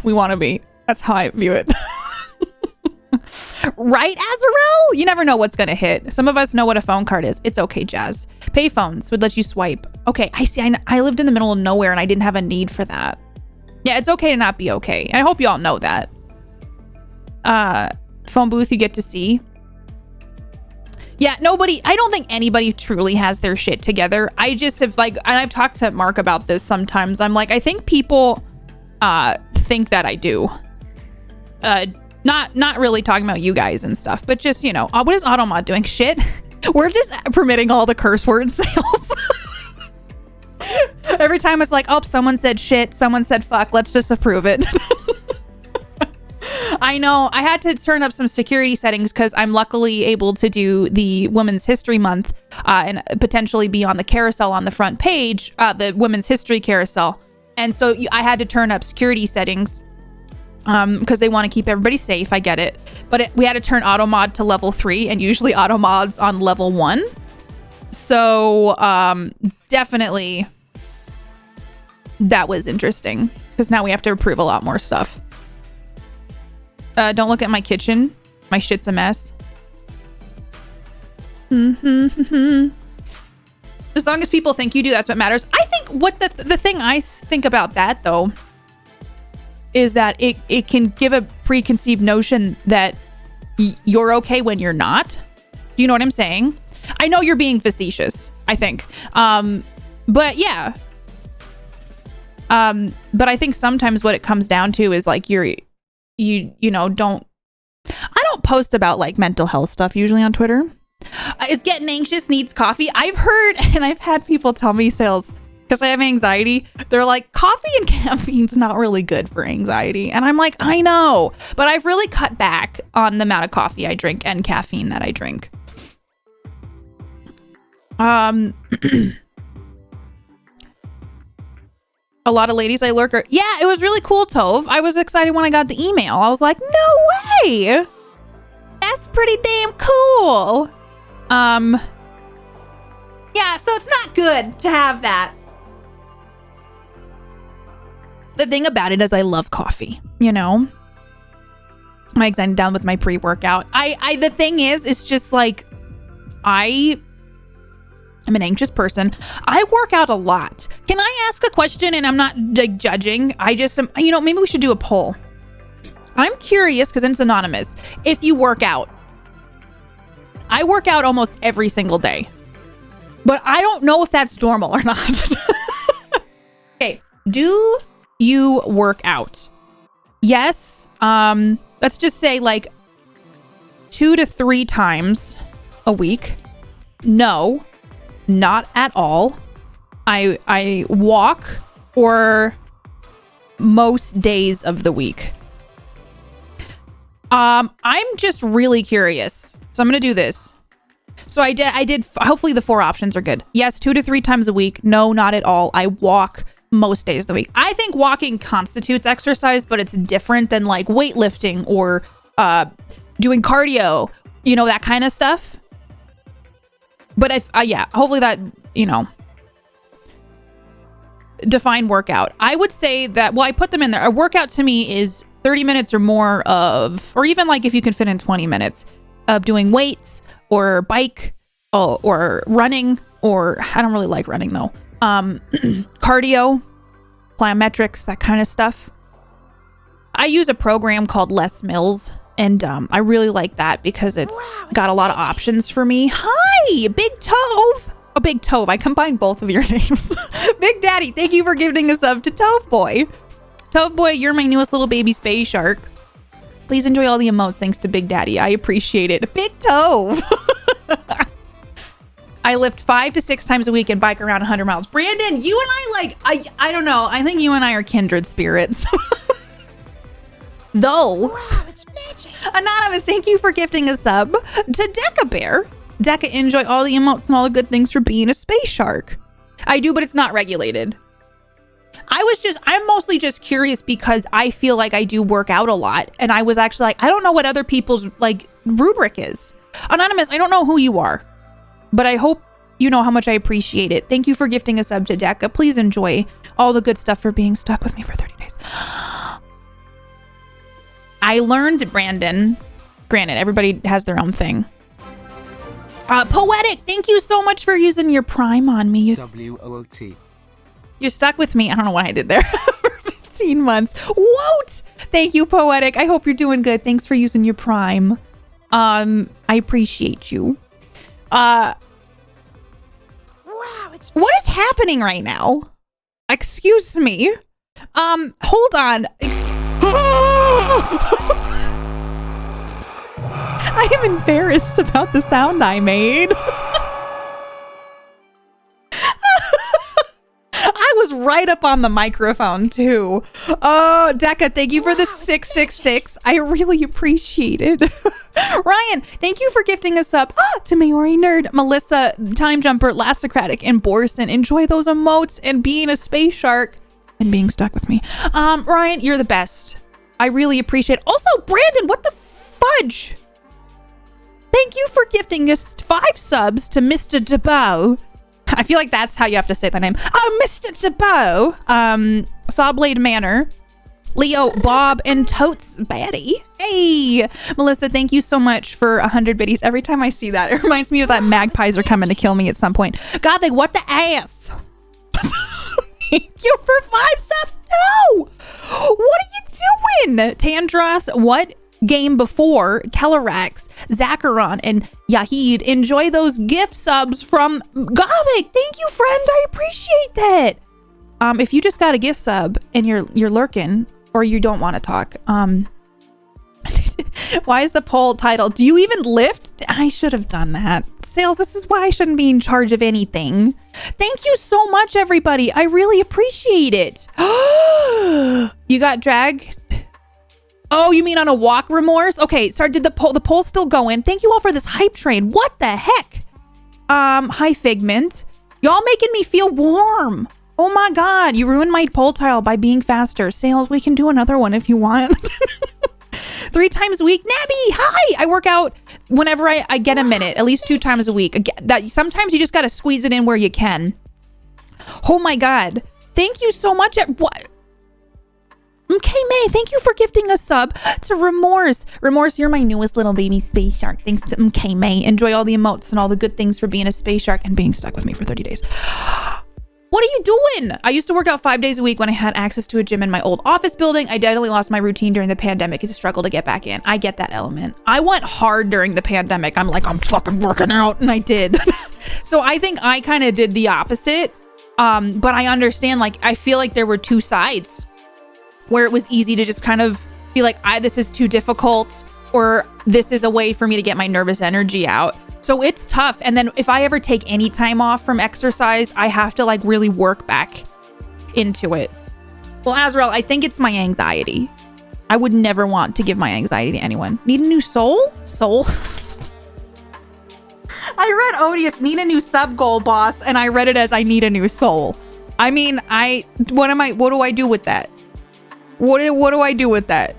we want to be. That's how I view it. Right, Azarel? You never know what's going to hit. Some of us know what a phone card is. It's okay, Jazz. Payphones would let you swipe. Okay, I see. I lived in the middle of nowhere and I didn't have a need for that. Yeah, it's okay to not be okay. I hope you all know that. Phone booth you get to see. Yeah, I don't think anybody truly has their shit together. I just have and I've talked to Mark about this sometimes. I'm like, I think people think that I do. Not really talking about you guys and stuff, but just, what is Automod doing? Shit. We're just permitting all the curse word sales. Every time it's like, oh, someone said shit, someone said fuck, let's just approve it. I know I had to turn up some security settings because I'm luckily able to do the Women's History Month and potentially be on the carousel on the front page, the Women's History carousel. And so I had to turn up security settings because they want to keep everybody safe. I get it. But we had to turn auto mod to level 3 and usually auto mod's on level 1. So definitely that was interesting because now we have to approve a lot more stuff. Don't look at my kitchen. My shit's a mess. As long as people think you do, that's what matters. I think what the thing I think about that though is that it can give a preconceived notion that you're okay when you're not. Do you know what I'm saying? I know you're being facetious, I think. But yeah. But I think sometimes what it comes down to is like I don't post about like mental health stuff usually on Twitter. Is getting anxious, needs coffee. I've heard and I've had people tell me, Sales, because I have anxiety, they're like, coffee and caffeine's not really good for anxiety. And I'm like, I know, but I've really cut back on the amount of coffee I drink and caffeine that I drink. A lot of ladies I lurk are, yeah, it was really cool, Tove. I was excited when I got the email. I was like, no way. That's pretty damn cool. Yeah, so it's not good to have that. The thing about it is I love coffee, I'm excited down with my pre-workout. The thing is, it's just like, I'm an anxious person. I work out a lot. Can I ask a question? And I'm not like judging. I just am, maybe we should do a poll. I'm curious because it's anonymous. If you work out, I work out almost every single day, but I don't know if that's normal or not. Okay. Do you work out? Yes. Let's just say like 2 to 3 times a week. No. Not at all. I walk for most days of the week. I'm just really curious. So I'm going to do this. So I did, hopefully the 4 options are good. Yes, 2 to 3 times a week. No, not at all. I walk most days of the week. I think walking constitutes exercise, but it's different than like weightlifting or doing cardio, that kind of stuff. But if, hopefully that, define workout. I would say that, I put them in there. A workout to me is 30 minutes or more of, or even like if you can fit in 20 minutes of doing weights or bike or running, or I don't really like running though. Cardio, plyometrics, that kind of stuff. I use a program called Les Mills. And I really like that because it's got a lot of options for me. Hi, Big Tove. Oh, Big Tove. I combined both of your names. Big Daddy, thank you for giving a sub to Tove Boy. Tove Boy, you're my newest little baby space shark. Please enjoy all the emotes thanks to Big Daddy. I appreciate it. Big Tove. I lift 5 to 6 times a week and bike around 100 miles. Brandon, you and I don't know. I think you and I are kindred spirits. Though, wow, it's magic. Anonymous, thank you for gifting a sub to Deca Bear. Deca, enjoy all the emotes and all the good things for being a space shark. I do, but it's not regulated. I'm mostly just curious because I feel like I do work out a lot. And I was actually like, I don't know what other people's like rubric is. Anonymous, I don't know who you are, but I hope you know how much I appreciate it. Thank you for gifting a sub to Deca. Please enjoy all the good stuff for being stuck with me for 30 days. I learned, Brandon, granted, everybody has their own thing. Poetic, thank you so much for using your Prime on me. WOOT. You're stuck with me. I don't know what I did there. For 15 months. Woot! Thank you, Poetic. I hope you're doing good. Thanks for using your Prime. I appreciate you. Wow, what is happening right now? Excuse me. Hold on. I am embarrassed about the sound I made. I was right up on the microphone too. Oh, Decca, thank you for the 666. I really appreciate it. Ryan, thank you for gifting us up to Maori Nerd, Melissa, Time Jumper, Lasticratic, and Borson. Enjoy those emotes and being a space shark and being stuck with me. Ryan, you're the best. I really appreciate it. Also, Brandon, what the fudge? Thank you for gifting us 5 subs to Mr. DeBow. I feel like that's how you have to say that name. Oh, Mr. DeBow. Sawblade Manor. Leo, Bob, and Totes Batty. Hey, Melissa, thank you so much for 100 biddies. Every time I see that, it reminds me of that magpies are coming to kill me at some point. God, they what the ass? Thank you for 5 subs. No! What are you doing? Tandros, what game before Kellerax, Zacharon, and Yahid? Enjoy those gift subs from Gothic. Thank you, friend. I appreciate that. If you just got a gift sub and you're lurking or you don't want to talk, why is the poll titled, do you even lift? I should have done that. Sales, this is why I shouldn't be in charge of anything. Thank you so much, everybody. I really appreciate it. You got dragged? Oh, you mean on a walk, Remorse? Okay, sorry, did the poll still go in? Thank you all for this hype train. What the heck? Hi, Figment. Y'all making me feel warm. Oh my God, you ruined my poll tile by being faster. Sales, we can do another one if you want. 3 times a week. Nabby, hi! I work out whenever I get a minute, at least 2 times a week. Sometimes you just gotta squeeze it in where you can. Oh my God. Thank you so much. What? Okay, May, thank you for gifting a sub to Remorse. Remorse, you're my newest little baby space shark. Thanks to MK May. Enjoy all the emotes and all the good things for being a space shark and being stuck with me for 30 days. What are you doing? I used to work out 5 days a week when I had access to a gym in my old office building. I definitely lost my routine during the pandemic. It's a struggle to get back in. I get that element. I went hard during the pandemic. I'm like, I'm fucking working out, and I did. So I think I kind of did the opposite. But I understand, like, I feel like there were 2 sides where it was easy to just kind of be like, this is too difficult, or this is a way for me to get my nervous energy out. So it's tough. And then if I ever take any time off from exercise, I have to like really work back into it. Well, Azrael, I think it's my anxiety. I would never want to give my anxiety to anyone. Need a new soul? Soul? I read Odious, need a new sub goal, boss. And I read it as I need a new soul. I mean, what do I do with that? What do I do with that?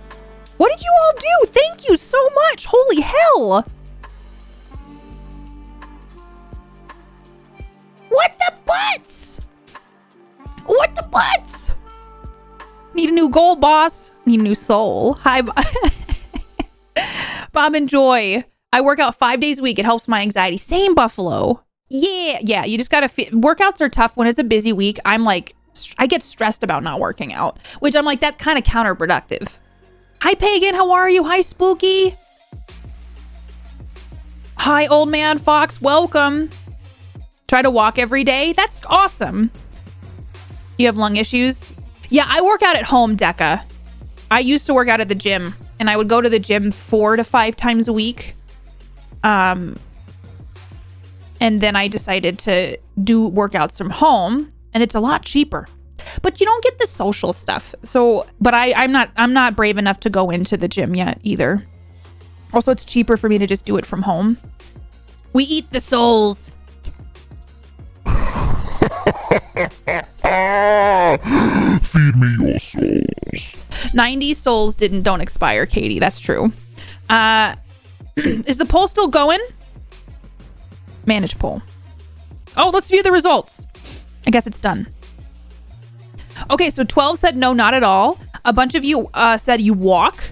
What did you all do? Thank you so much. Holy hell. What the butts? What the butts? Need a new goal, boss. Need a new soul. Hi, Bob and Joy. I work out 5 days a week. It helps my anxiety. Same, Buffalo. Yeah. You just gotta workouts are tough when it's a busy week. I'm like, I get stressed about not working out, which I'm like, that's kind of counterproductive. Hi, Pagan. How are you? Hi, Spooky. Hi, Old Man Fox. Welcome. Try to walk every day. That's awesome. You have lung issues? Yeah, I work out at home, Decca. I used to work out at the gym, and I would go to the gym 4 to 5 times a week. And then I decided to do workouts from home, and it's a lot cheaper. But you don't get the social stuff. So, but I'm not brave enough to go into the gym yet either. Also, it's cheaper for me to just do it from home. We eat the souls. Feed me your souls. 90 souls don't expire, Katie. That's true. Is the poll still going? Manage poll. Oh, let's view the results. I guess it's done. Okay, so 12 said no, not at all. A bunch of you said you walk.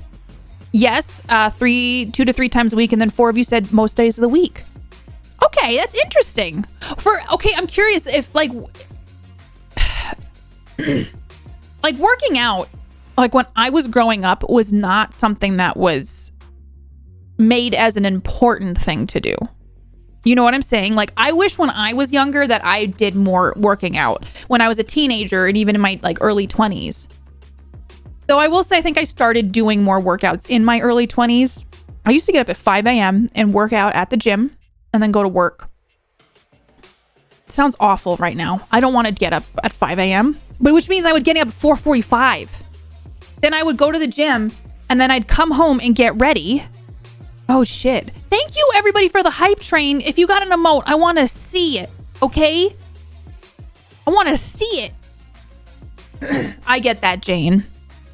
Yes, 2 to 3 times a week, and then 4 of you said most days of the week. Okay, that's interesting. I'm curious if like working out, like when I was growing up, was not something that was made as an important thing to do. You know what I'm saying? Like, I wish when I was younger that I did more working out when I was a teenager and even in my like early 20s. Though I will say, I think I started doing more workouts in my early 20s. I used to get up at 5 a.m. and work out at the gym and then go to work. It sounds awful right now. I don't want to get up at 5 a.m., but which means I would get up at 4:45. Then I would go to the gym and then I'd come home and get ready. Oh shit. Thank you everybody for the hype train. If you got an emote, I want to see it. Okay? I want to see it. I get that, Jane.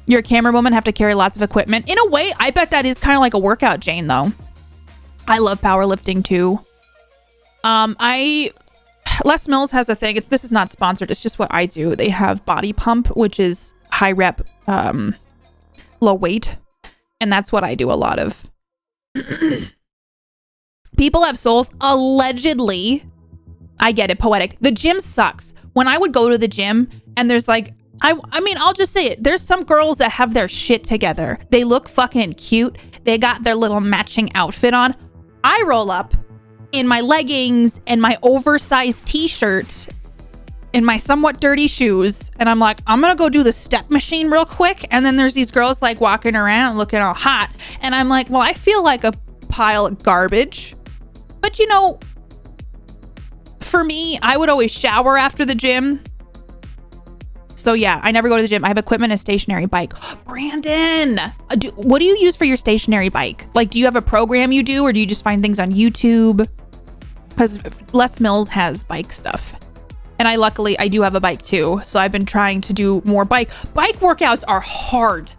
You're a camera woman, have to carry lots of equipment. In a way, I bet that is kind of like a workout, Jane, though. I love powerlifting too. Les Mills has a thing. This is not sponsored. It's just what I do. They have Body Pump, which is high rep, low weight. And that's what I do a lot of. People have souls. Allegedly. I get it. Poetic. The gym sucks. When I would go to the gym and there's like, I mean, I'll just say it. There's some girls that have their shit together. They look fucking cute. They got their little matching outfit on. I roll up in my leggings and my oversized t-shirt and my somewhat dirty shoes. And I'm like, I'm going to go do the step machine real quick. And then there's these girls like walking around looking all hot. And I'm like, well, I feel like a pile of garbage. But you know, for me, I would always shower after the gym. So yeah, I never go to the gym. I have equipment and a stationary bike. Brandon, what do you use for your stationary bike? Like, do you have a program you do, or do you just find things on YouTube? Because Les Mills has bike stuff. And I do have a bike too. So I've been trying to do more bike workouts are hard,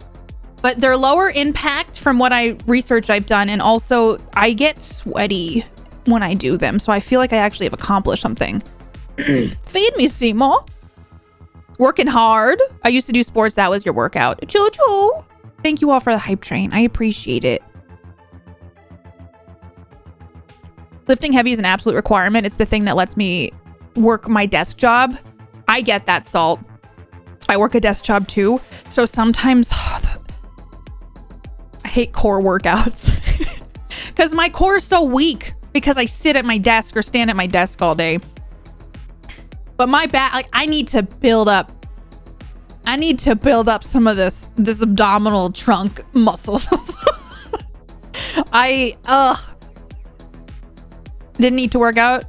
but they're lower impact from what research I've done. And also I get sweaty when I do them. So I feel like I actually have accomplished something. Feed me, Seymour. Working hard. I used to do sports. That was your workout. Choo-choo. Thank you all for the hype train. I appreciate it. Lifting heavy is an absolute requirement. It's the thing that lets me work my desk job. I get that, Salt. I work a desk job too. So sometimes I hate core workouts because my core is so weak because I sit at my desk or stand at my desk all day. But my back, like, I need to build up some of this abdominal trunk muscles. I didn't need to work out.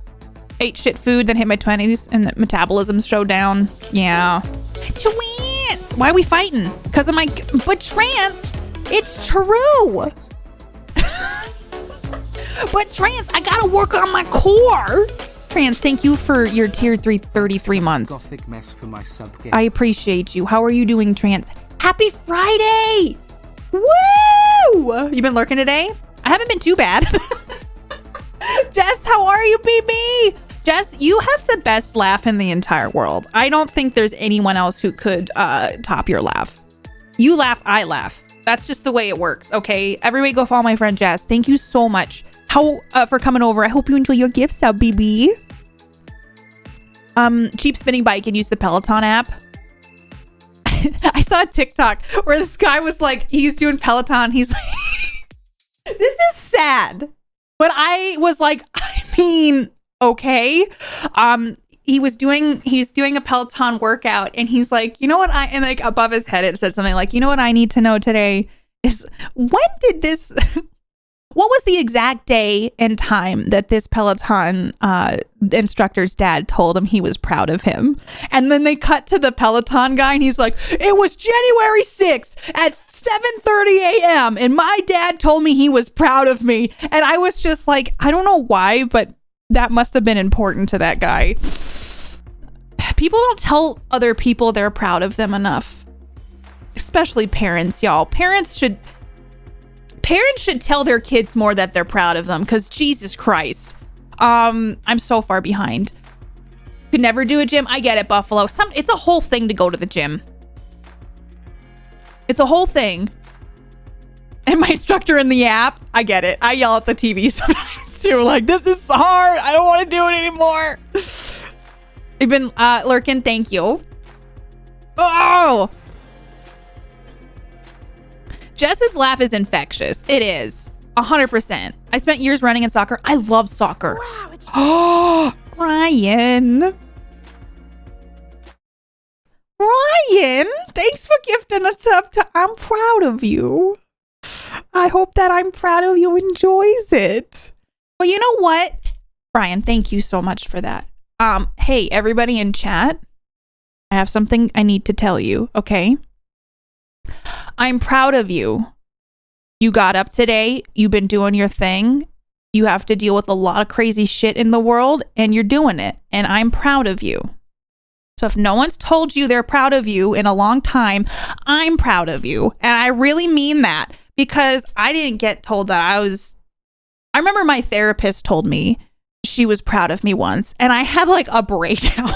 Ate shit food, then hit my 20s and the metabolism showed down. Yeah. Trance! Why are we fighting? Because of my... But Trance, it's true. But Trance, I gotta work on my core. Trance, thank you for your tier 3 33 months. Gothic mess for my sub game. I appreciate you. How are you doing, Trance? Happy Friday! Woo! You been lurking today? I haven't been too bad. Jess, how are you, BB? Jess, you have the best laugh in the entire world. I don't think there's anyone else who could top your laugh. You laugh, I laugh. That's just the way it works, okay? Everybody go follow my friend Jess. Thank you so much for coming over. I hope you enjoy your gifts out, BB. Cheap spinning bike and use the Peloton app. I saw a TikTok where this guy was like, he's doing Peloton. He's like, this is sad. But I was like, I mean, okay. He's doing a Peloton workout and he's like, you know what and like above his head it said something like, you know what I need to know today is what was the exact day and time that this Peloton instructor's dad told him he was proud of him? And then they cut to the Peloton guy and he's like, it was January 6th at 7:30 a.m. and my dad told me he was proud of me. And I was just like, I don't know why, but that must have been important to that guy. People don't tell other people they're proud of them enough. Especially parents, y'all. Parents should tell their kids more that they're proud of them, because Jesus Christ. I'm so far behind. Could never do a gym. I get it, Buffalo. It's a whole thing to go to the gym. It's a whole thing. And my instructor in the app, I get it. I yell at the TV sometimes too. Like, this is hard. I don't want to do it anymore. You've been lurking. Thank you. Oh! Jess's laugh is infectious. It is. 100%. I spent years running in soccer. I love soccer. Wow, it's Ryan. Ryan, thanks for gifting a sub to I'm proud of you. I hope that I'm proud of you enjoys it. Well, you know what? Brian, thank you so much for that. Hey, everybody in chat, I have something I need to tell you, okay? I'm proud of you. You got up today, you've been doing your thing. You have to deal with a lot of crazy shit in the world, and you're doing it, and I'm proud of you. So if no one's told you they're proud of you in a long time, I'm proud of you. And I really mean that, because I didn't get told that I remember my therapist told me she was proud of me once, and I had like a breakdown.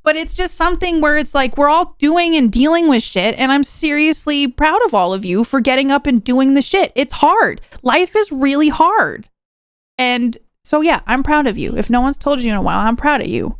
But it's just something where it's like we're all doing and dealing with shit, and I'm seriously proud of all of you for getting up and doing the shit. It's hard. Life is really hard. And so yeah, I'm proud of you. If no one's told you in a while, I'm proud of you.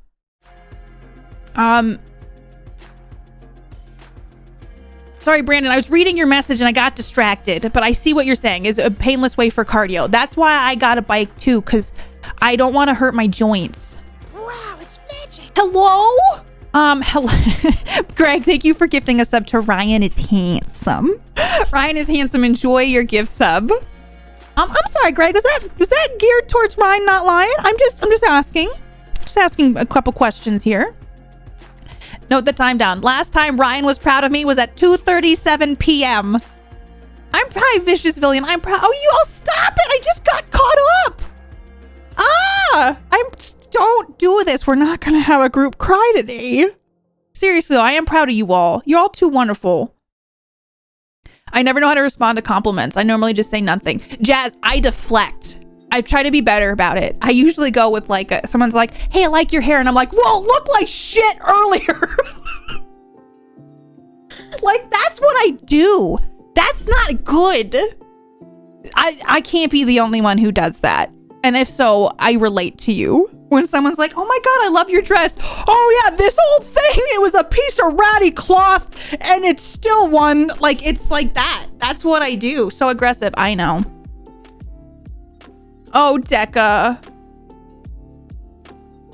Sorry, Brandon, I was reading your message and I got distracted, but I see what you're saying is a painless way for cardio. That's why I got a bike too, because I don't want to hurt my joints. wow, it's magic. Hello? Hello. Greg, thank you for gifting a sub to Ryan is handsome. Ryan is handsome. Enjoy your gift sub. I'm sorry, Greg. Was that geared towards Ryan not lying? I'm just asking. Just asking a couple questions here. Note the time down. Last time Ryan was proud of me was at 2:37 p.m. I'm proud, Vicious Villain. I'm proud. Oh, you all stop it. I just got caught up. Don't do this. We're not going to have a group cry today. Seriously, I am proud of you all. You're all too wonderful. I never know how to respond to compliments. I normally just say nothing. Jazz, I deflect. I try to be better about it. I usually go with like, someone's like, hey, I like your hair. And I'm like, whoa, look like shit earlier. Like, that's what I do. That's not good. I can't be the only one who does that. And if so, I relate to you. When someone's like, oh my God, I love your dress. Oh yeah, this whole thing, it was a piece of ratty cloth and it's still one. Like, it's like that. That's what I do. So aggressive, I know. Oh, Decca.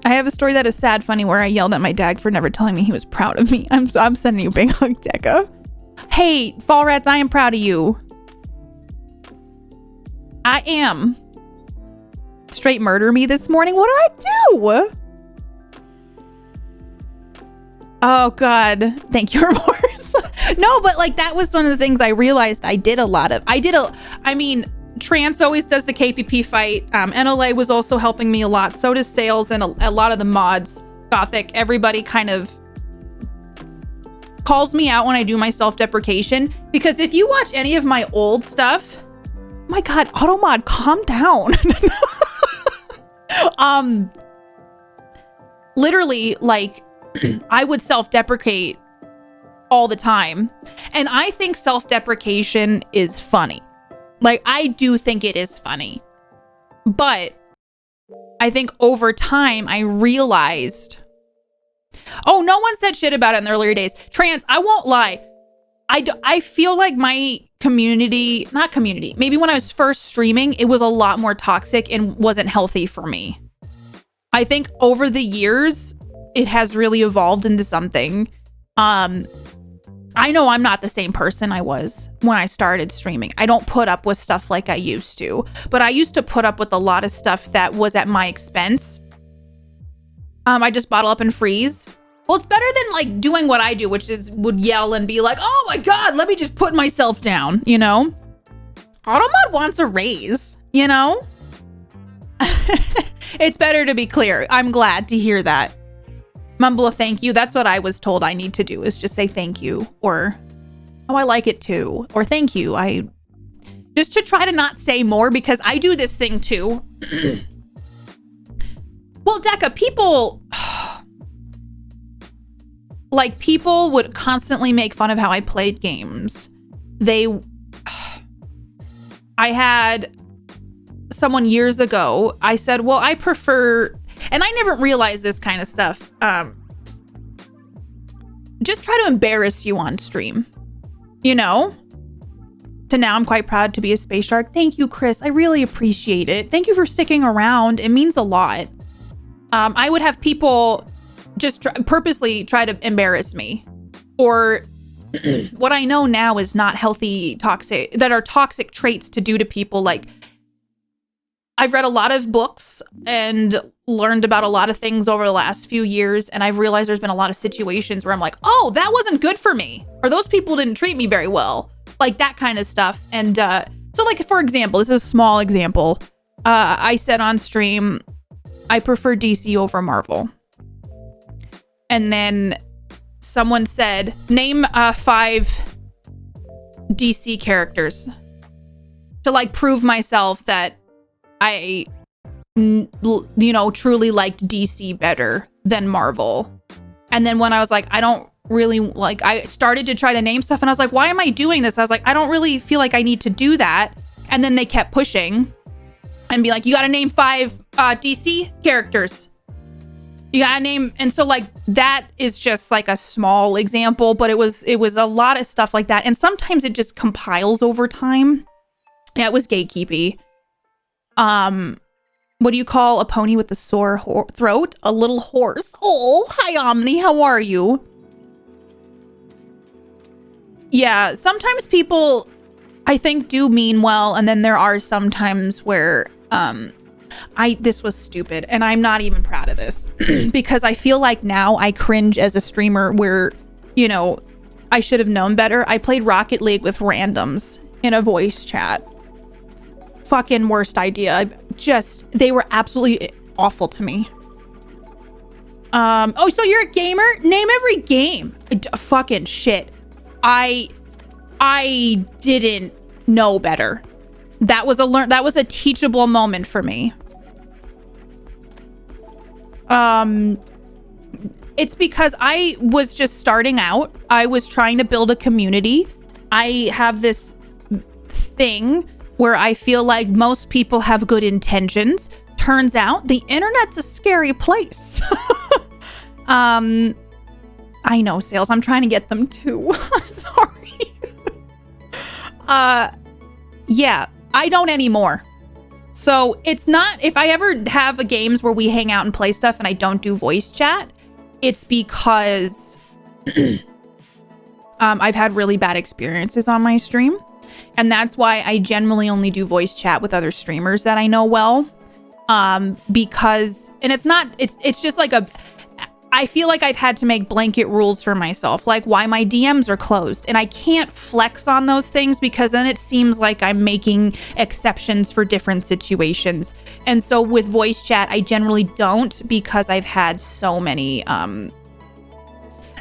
I have a story that is sad, funny, where I yelled at my dad for never telling me he was proud of me. I'm sending you a big hug, Decca. Hey, Fall Rats, I am proud of you. I am. Straight murder me this morning? What did I do? Oh God, thank you, Remorse. No, but like that was one of the things I realized I did a lot of. I mean, Trance always does the KPP fight. NLA was also helping me a lot. So does Sales and a lot of the mods. Gothic, everybody kind of calls me out when I do my self-deprecation. Because if you watch any of my old stuff, my God, Automod, calm down. Literally, like, I would self-deprecate all the time. And I think self-deprecation is funny. Like, I do think it is funny. But I think over time, I realized... Oh, no one said shit about it in the earlier days. Trans, I won't lie. I feel like my community... Not community. Maybe when I was first streaming, it was a lot more toxic and wasn't healthy for me. I think over the years, it has really evolved into something. I know I'm not the same person I was when I started streaming. I don't put up with stuff like I used to, but I used to put up with a lot of stuff that was at my expense. I just bottle up and freeze. Well, it's better than like doing what I do, which is would yell and be like, oh my God, let me just put myself down, you know? Automod wants a raise, you know? It's better to be clear. I'm glad to hear that. Mumble a thank you. That's what I was told I need to do, is just say thank you, or oh, I like it too, or thank you. Just to try to not say more, because I do this thing too. Well, Decca, people would constantly make fun of how I played games. I had someone years ago, I said, well, I prefer, and I never realized this kind of stuff, just try to embarrass you on stream, you know? to now I'm quite proud to be a space shark. Thank you, Chris. I really appreciate it. Thank you for sticking around. It means a lot. I would have people just purposely try to embarrass me, or what I know now is not healthy, toxic traits to do to people. Like, I've read a lot of books and learned about a lot of things over the last few years, and I've realized there's been a lot of situations where I'm like, oh, that wasn't good for me, or those people didn't treat me very well, like that kind of stuff. And so, like, for example, this is a small example. I said on stream, I prefer DC over Marvel. And then someone said, name 5 DC characters to, like, prove myself that I, truly liked DC better than Marvel. And then when I was like, I don't really, like, I started to try to name stuff, and I was like, why am I doing this? I was like, I don't really feel like I need to do that. And then they kept pushing and be like, you got to name 5 DC characters. You gotta name. And so, like, that is just like a small example, but it was a lot of stuff like that. And sometimes it just compiles over time. Yeah, it was gatekeepy. What do you call a pony with a sore throat? A little horse. Oh, hi, Omni. How are you? Yeah, sometimes people, I think, do mean well. And then there are some times where, this was stupid, and I'm not even proud of this because I feel like now I cringe as a streamer where, I should have known better. I played Rocket League with randoms in a voice chat. Fucking worst idea. They were absolutely awful to me. Oh, so you're a gamer? Name every game. Fucking shit. I didn't know better. That was a teachable moment for me. It's because I was just starting out. I was trying to build a community. I have this thing where I feel like most people have good intentions. Turns out the internet's a scary place. I know, Sales. I'm trying to get them too. I'm sorry. Yeah, I don't anymore. So it's not, if I ever have games where we hang out and play stuff and I don't do voice chat, it's because I've had really bad experiences on my stream. And that's why I generally only do voice chat with other streamers that I know well. Because, and it's just like I feel like I've had to make blanket rules for myself, like why my DMs are closed. And I can't flex on those things because then it seems like I'm making exceptions for different situations. And so with voice chat, I generally don't, because I've had so many,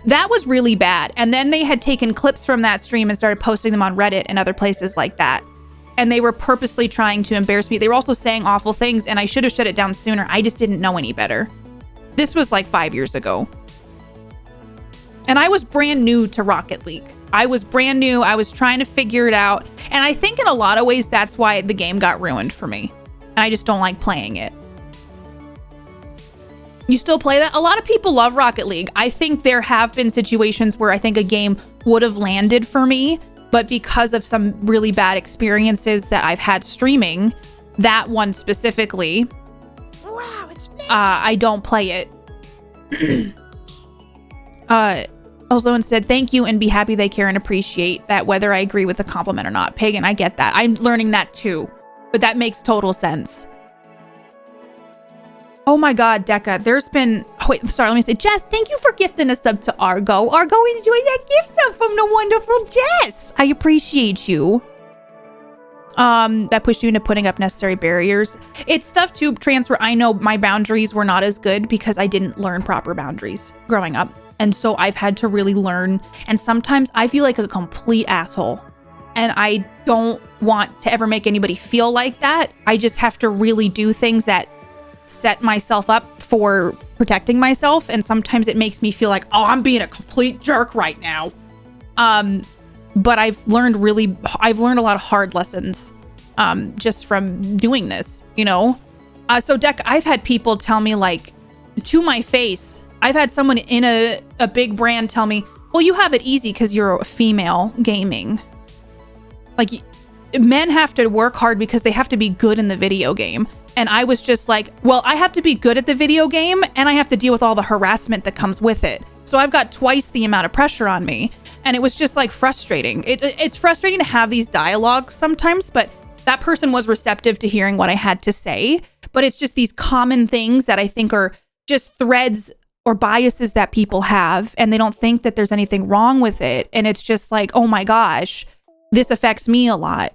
that was really bad. And then they had taken clips from that stream and started posting them on Reddit and other places like that. And they were purposely trying to embarrass me. They were also saying awful things, and I should have shut it down sooner. I just didn't know any better. This was like 5 years ago. And I was brand new to Rocket League. I was brand new. I was trying to figure it out. And I think in a lot of ways, that's why the game got ruined for me. And I just don't like playing it. You still play that? A lot of people love Rocket League. I think there have been situations where I think a game would have landed for me, but because of some really bad experiences that I've had streaming, that one specifically, wow, it's I don't play it. Also instead, thank you and be happy they care and appreciate that whether I agree with the compliment or not. Pagan, I get that. I'm learning that too, but that makes total sense. Oh my God, Deca, there's been, oh wait, sorry, let me say, Jess, thank you for gifting a sub to Argo. Argo enjoyed that gift sub from the wonderful Jess. I appreciate you. That pushed you into putting up necessary barriers. It's stuff too, Trans, where I know my boundaries were not as good because I didn't learn proper boundaries growing up. And so I've had to really learn. And sometimes I feel like a complete asshole. And I don't want to ever make anybody feel like that. I just have to really do things that set myself up for protecting myself. And sometimes it makes me feel like, oh, I'm being a complete jerk right now. But I've learned a lot of hard lessons just from doing this, you know? So Deck, I've had people tell me, like, to my face, I've had someone in a big brand tell me, well, you have it easy because you're a female gaming. Like, men have to work hard because they have to be good in the video game. And I was just like, well, I have to be good at the video game and I have to deal with all the harassment that comes with it. So I've got twice the amount of pressure on me. And it was just like frustrating. It's frustrating to have these dialogues sometimes, but that person was receptive to hearing what I had to say. But it's just these common things that I think are just threads or biases that people have, and they don't think that there's anything wrong with it. And it's just like, oh my gosh, this affects me a lot.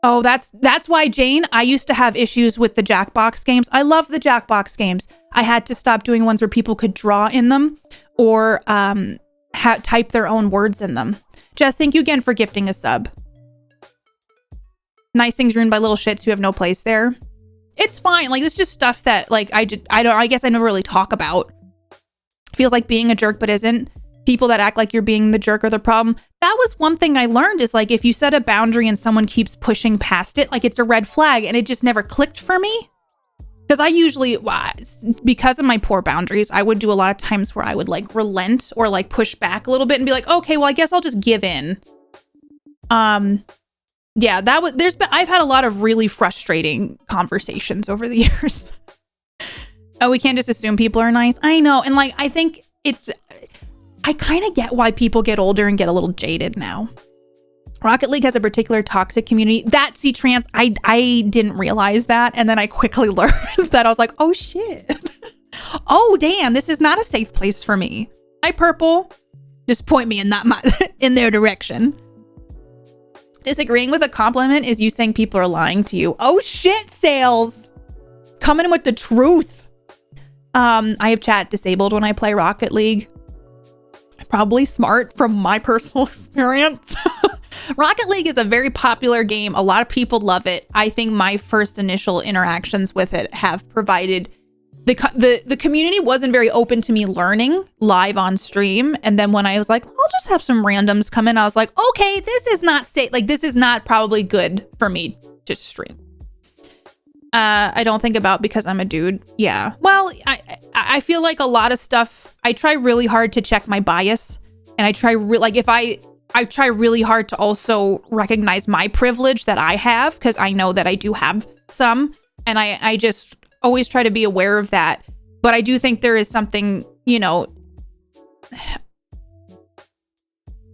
Oh, that's why, Jane, I used to have issues with the Jackbox games. I love the Jackbox games. I had to stop doing ones where people could draw in them or type their own words in them. Jess, thank you again for gifting a sub. Nice things ruined by little shits who have no place there. It's fine. Like, it's just stuff that, like, I guess I never really talk about. Feels like being a jerk, but isn't. People that act like you're being the jerk are the problem. That was one thing I learned is, like, if you set a boundary and someone keeps pushing past it, like, it's a red flag, and it just never clicked for me. Because I usually, because of my poor boundaries, I would do a lot of times where I would, like, relent or, like, push back a little bit and be like, okay, well, I guess I'll just give in. Yeah, I've had a lot of really frustrating conversations over the years. Oh, we can't just assume people are nice. I know. And, like, I think I kind of get why people get older and get a little jaded now. Rocket League has a particular toxic community. That, C-Trans, I didn't realize that. And then I quickly learned that. I was like, oh, shit. Oh, damn, this is not a safe place for me. Hi, Purple. Just point me in in their direction. Disagreeing with a compliment is you saying people are lying to you. Oh, shit, Sales. Coming in with the truth. I have chat disabled when I play Rocket League. Probably smart from my personal experience. Rocket League is a very popular game. A lot of people love it. I think my first initial interactions with it have provided the community wasn't very open to me learning live on stream. And then when I was like, I'll just have some randoms come in, I was like, okay, this is not safe. Like, this is not probably good for me to stream. I don't think about because I'm a dude. Yeah. Well, I feel like a lot of stuff, I try really hard to check my bias. And I try I try really hard to also recognize my privilege that I have, because I know that I do have some. And I just always try to be aware of that. But I do think there is something, you know,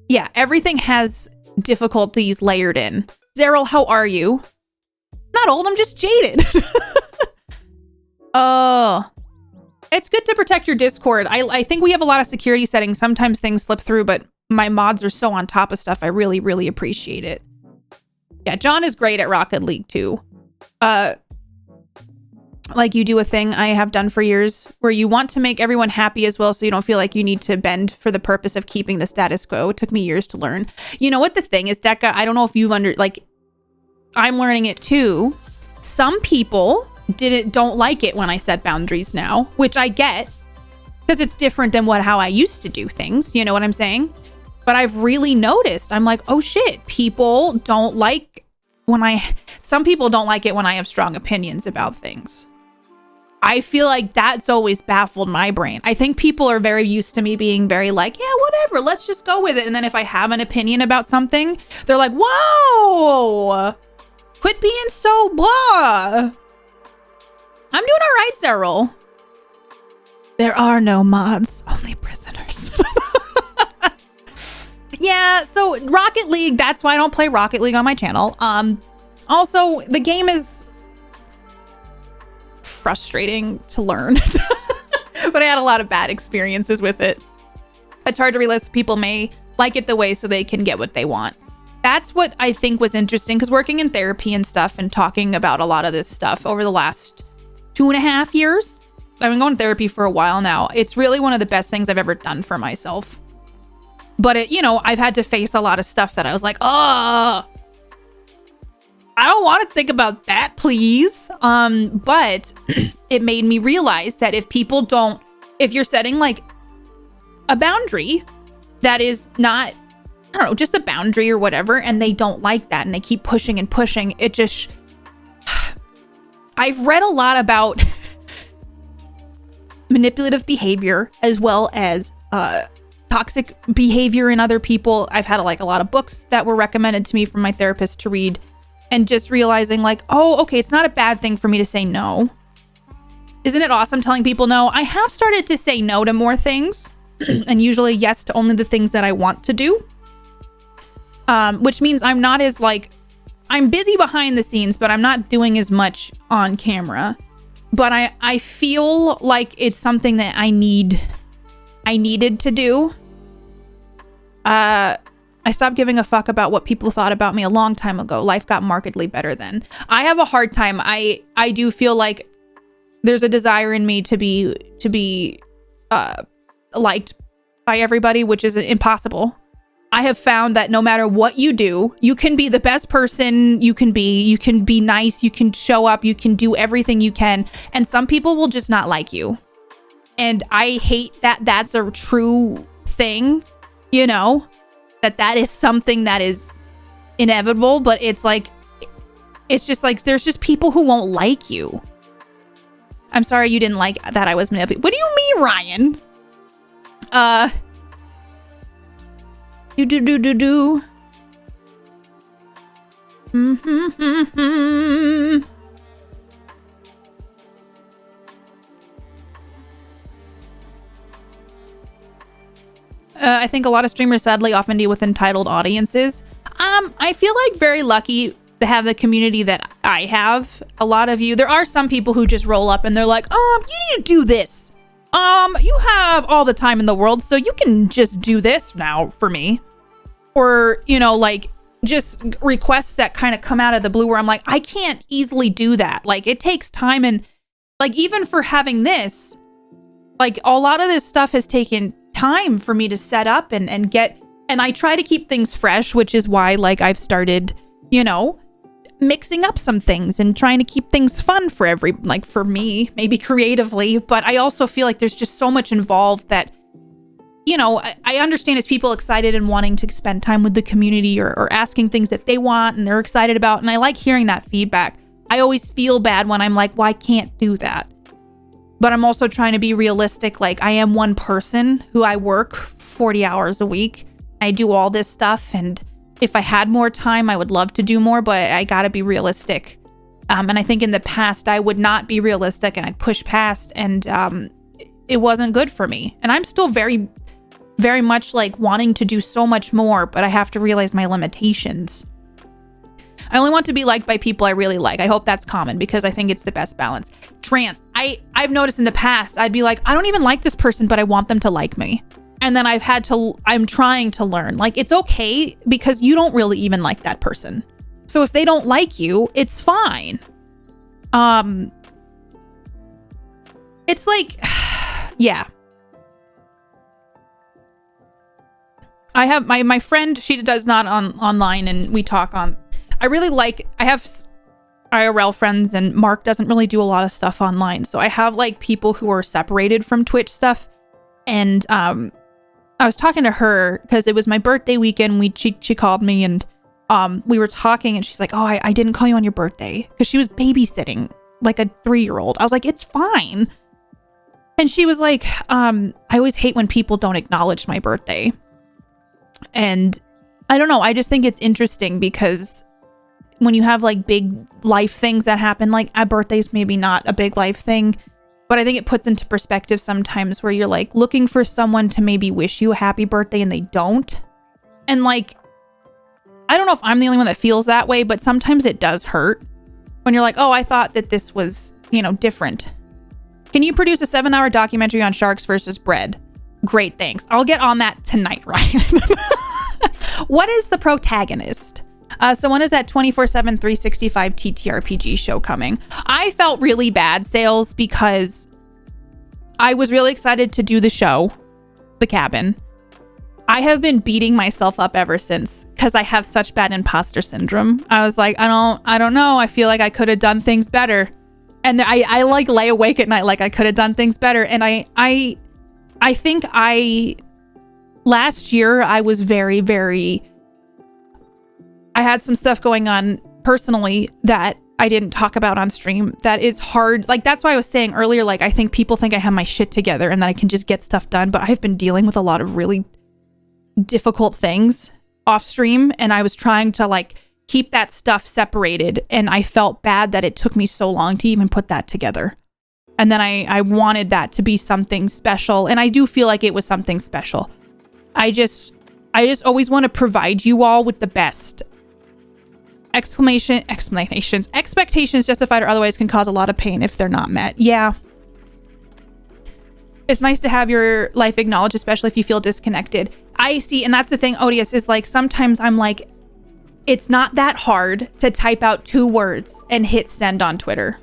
yeah, everything has difficulties layered in. Zeryl, how are you? Not old, I'm just jaded. It's good to protect your Discord. I think we have a lot of security settings. Sometimes things slip through, but my mods are so on top of stuff. I really, really appreciate it. Yeah, John is great at Rocket League too. Like, you do a thing I have done for years where you want to make everyone happy as well, so you don't feel like you need to bend for the purpose of keeping the status quo. It took me years to learn. You know what the thing is, Deca? I don't know if you've I'm learning it too. Some people don't like it when I set boundaries now, which I get, because it's different than how I used to do things. You know what I'm saying? But I've really noticed, I'm like, oh shit, people don't like some people don't like it when I have strong opinions about things. I feel like that's always baffled my brain. I think people are very used to me being very like, yeah, whatever, let's just go with it. And then if I have an opinion about something, they're like, whoa, quit being so blah. I'm doing all right, Zeryl. There are no mods, only prisoners. Yeah, so Rocket League, that's why I don't play Rocket League on my channel. Also, the game is frustrating to learn, but I had a lot of bad experiences with it. It's hard to realize people may like it the way so they can get what they want. That's what I think was interesting, because working in therapy and stuff and talking about a lot of this stuff over the last 2.5 years, I've been going to therapy for a while now. It's really one of the best things I've ever done for myself. But I've had to face a lot of stuff that I was like, oh, I don't want to think about that, please. But it made me realize that if you're setting like a boundary that is not, I don't know, just a boundary or whatever, and they don't like that and they keep pushing and pushing, it just, I've read a lot about manipulative behavior as well as toxic behavior in other people. I've had like a lot of books that were recommended to me from my therapist to read, and just realizing like, oh, okay, it's not a bad thing for me to say no. Isn't it awesome telling people no? I have started to say no to more things and usually yes to only the things that I want to do. Which means I'm not as like, I'm busy behind the scenes, but I'm not doing as much on camera. But I feel like it's something that I needed to do. I stopped giving a fuck about what people thought about me a long time ago. Life got markedly better then. I have a hard time. I do feel like there's a desire in me to be liked by everybody, which is impossible. I have found that no matter what you do, you can be the best person you can be nice, you can show up, you can do everything you can, and some people will just not like you. And I hate that that's a true thing, you know, that is something that is inevitable, but it's just like, there's just people who won't like you. I'm sorry you didn't like that I was manipulated. What do you mean, Ryan? Do. I think a lot of streamers sadly often deal with entitled audiences. I feel like very lucky to have the community that I have. A lot of you, there are some people who just roll up and they're like, you need to do this. You have all the time in the world, so you can just do this now for me. Or, you know, like just requests that kind of come out of the blue where I'm like, I can't easily do that. Like it takes time, and like even for having this, like a lot of this stuff has taken time for me to set up and get, and I try to keep things fresh, which is why like I've started, you know, mixing up some things and trying to keep things fun for for me, maybe creatively, but I also feel like there's just so much involved that, you know, I understand as people excited and wanting to spend time with the community or asking things that they want and they're excited about. And I like hearing that feedback. I always feel bad when I'm like, well, I can't do that. But I'm also trying to be realistic. Like I am one person who I work 40 hours a week. I do all this stuff. And if I had more time, I would love to do more, but I got to be realistic. And I think in the past, I would not be realistic and I'd push past, and it wasn't good for me. And I'm still very, very much like wanting to do so much more, but I have to realize my limitations. I only want to be liked by people I really like. I hope that's common because I think it's the best balance. Trans. I've noticed in the past, I'd be like, I don't even like this person, but I want them to like me. And then I'm trying to learn. Like, it's okay because you don't really even like that person. So if they don't like you, it's fine. It's like, yeah. I have my friend, she does not online, and we talk on, I have IRL friends, and Mark doesn't really do a lot of stuff online. So I have like people who are separated from Twitch stuff. And I was talking to her because it was my birthday weekend. She called me, and we were talking, and she's like, oh, I didn't call you on your birthday because she was babysitting like a 3-year-old. I was like, it's fine. And she was like, I always hate when people don't acknowledge my birthday. And I don't know, I just think it's interesting because when you have like big life things that happen, like a birthday's maybe not a big life thing, but I think it puts into perspective sometimes where you're like looking for someone to maybe wish you a happy birthday and they don't. And like, I don't know if I'm the only one that feels that way, but sometimes it does hurt when you're like, oh, I thought that this was, you know, different. Can you produce a 7-hour documentary on sharks versus bread? Great, thanks. I'll get on that tonight, Ryan. What is the protagonist? So when is that 24/7 365 TTRPG show coming? I felt really bad, Sales, because I was really excited to do the show, The Cabin. I have been beating myself up ever since because I have such bad imposter syndrome. I was like, I don't know. I feel like I could have done things better. And I like lay awake at night like I could have done things better. And I think last year I was very, very, I had some stuff going on personally that I didn't talk about on stream. That is hard. Like, that's why I was saying earlier, like, I think people think I have my shit together and that I can just get stuff done. But I've been dealing with a lot of really difficult things off stream, and I was trying to like keep that stuff separated, and I felt bad that it took me so long to even put that together. And then I wanted that to be something special, and I do feel like it was something special. I just always want to provide you all with the best. Expectations justified or otherwise can cause a lot of pain if they're not met. Yeah. It's nice to have your life acknowledged, especially if you feel disconnected. I see, and that's the thing, Odious, is like sometimes I'm like, it's not that hard to type out 2 words and hit send on Twitter.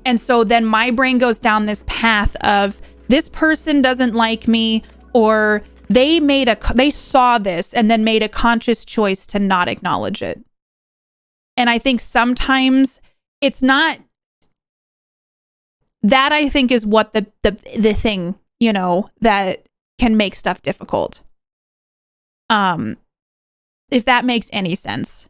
And so then my brain goes down this path of this person doesn't like me, or they saw this and then made a conscious choice to not acknowledge it. And I think sometimes it's not that, I think, is what the thing, you know, that can make stuff difficult. If that makes any sense.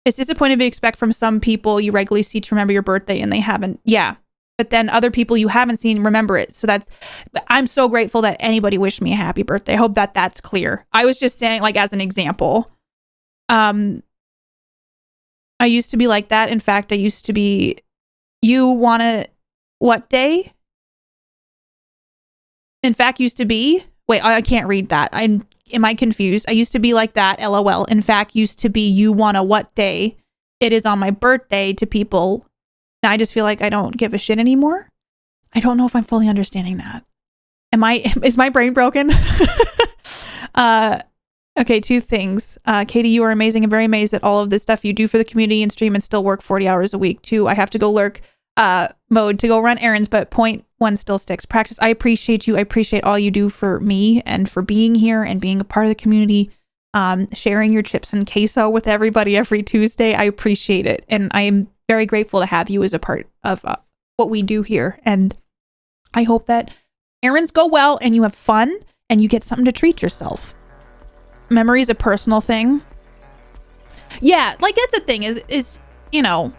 It's disappointing to expect from some people you regularly see to remember your birthday and they haven't. Yeah. But then other people you haven't seen remember it. So I'm so grateful that anybody wished me a happy birthday. I hope that that's clear. I was just saying, like, as an example, I used to be like that. In fact, I used to be, you want to, what day? In fact, used to be, wait, I can't read that. Am I confused? I used to be like that, LOL. In fact, used to be, you want to what day? It is on my birthday to people. Now I just feel like I don't give a shit anymore. I don't know if I'm fully understanding that. Is my brain broken? Okay, 2 things. Katie, you are amazing and very amazed at all of this stuff you do for the community and stream and still work 40 hours a week. 2, I have to go lurk mode to go run errands, but point 1 still sticks. Practice. I appreciate you. I appreciate all you do for me and for being here and being a part of the community, sharing your chips and queso with everybody every Tuesday. I appreciate it. And I am very grateful to have you as a part of what we do here. And I hope that errands go well and you have fun and you get something to treat yourself. Memory is a personal thing. Yeah, like that's the thing is you know,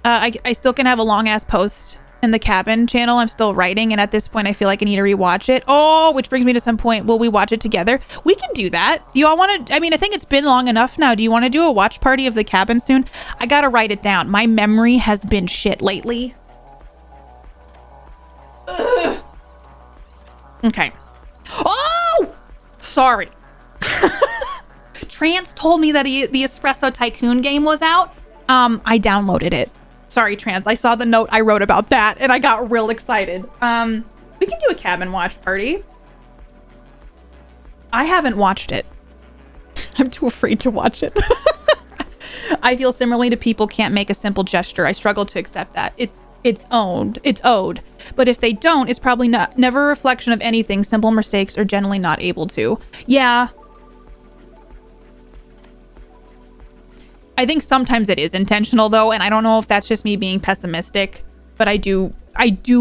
I still can have a long ass post in the cabin channel. I'm still writing, and at this point I feel like I need to rewatch it. Oh, which brings me to some point. Will we watch it together? We can do that. Do you all want to? I mean, I think it's been long enough now. Do you want to do a watch party of the cabin soon? I gotta write it down. My memory has been shit lately. Ugh. Okay. Oh! Sorry. Trance told me that the Espresso Tycoon game was out. I downloaded it. Sorry, Trance. I saw the note I wrote about that and I got real excited. We can do a cabin watch party. I haven't watched it. I'm too afraid to watch it. I feel similarly to people can't make a simple gesture. I struggle to accept that. It's owed. But if they don't, it's probably never a reflection of anything. Simple mistakes are generally not able to. Yeah. I think sometimes it is intentional though, and I don't know if that's just me being pessimistic, but I do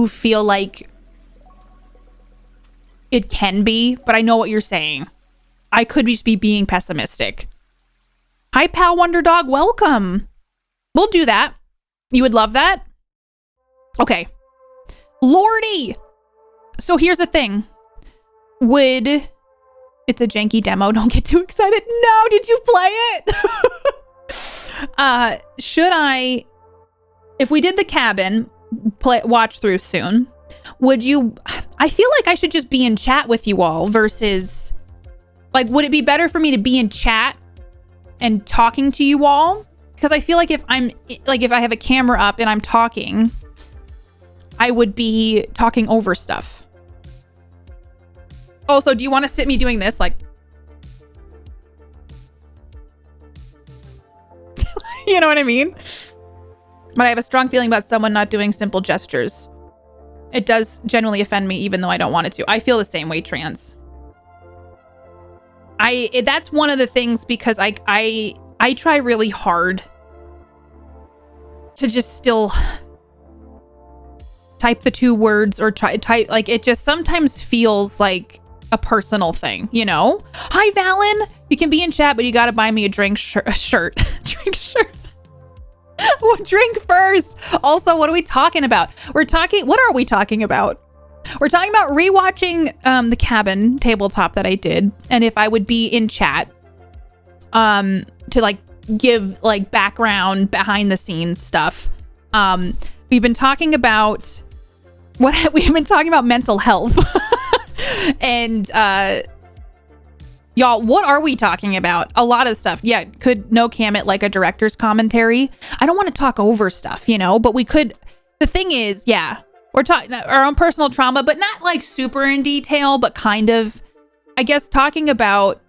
feel like it can be, but I know what you're saying. I could just be being pessimistic. Hi, pal Wonder Dog, welcome. We'll do that. You would love that? Okay. Lordy! So here's the thing. It's a janky demo, don't get too excited. No, did you play it? Should I, if we did the cabin watch through soon, I feel like I should just be in chat with you all versus, like, would it be better for me to be in chat and talking to you all? Because I feel like if I have a camera up and I'm talking, I would be talking over stuff. Also, do you want to sit me doing this? Like, you know what I mean? But I have a strong feeling about someone not doing simple gestures. It does genuinely offend me, even though I don't want it to. I feel the same way, Trans. That's one of the things, because I try really hard to just still type the 2 words or type, like, it just sometimes feels like a personal thing, you know? Hi, Valen. You can be in chat, but you gotta buy me a drink shirt. Drink shirt. Well, drink first. Also, what are we talking about? What are we talking about? We're talking about rewatching the Cabin tabletop that I did, and if I would be in chat to like give like background behind the scenes stuff. We've been talking about mental health. And y'all, what are we talking about? A lot of stuff. Yeah, could no cam it like a director's commentary. I don't want to talk over stuff, but we could. The thing is, yeah, we're talking our own personal trauma, but not like super in detail, but kind of, I guess, talking about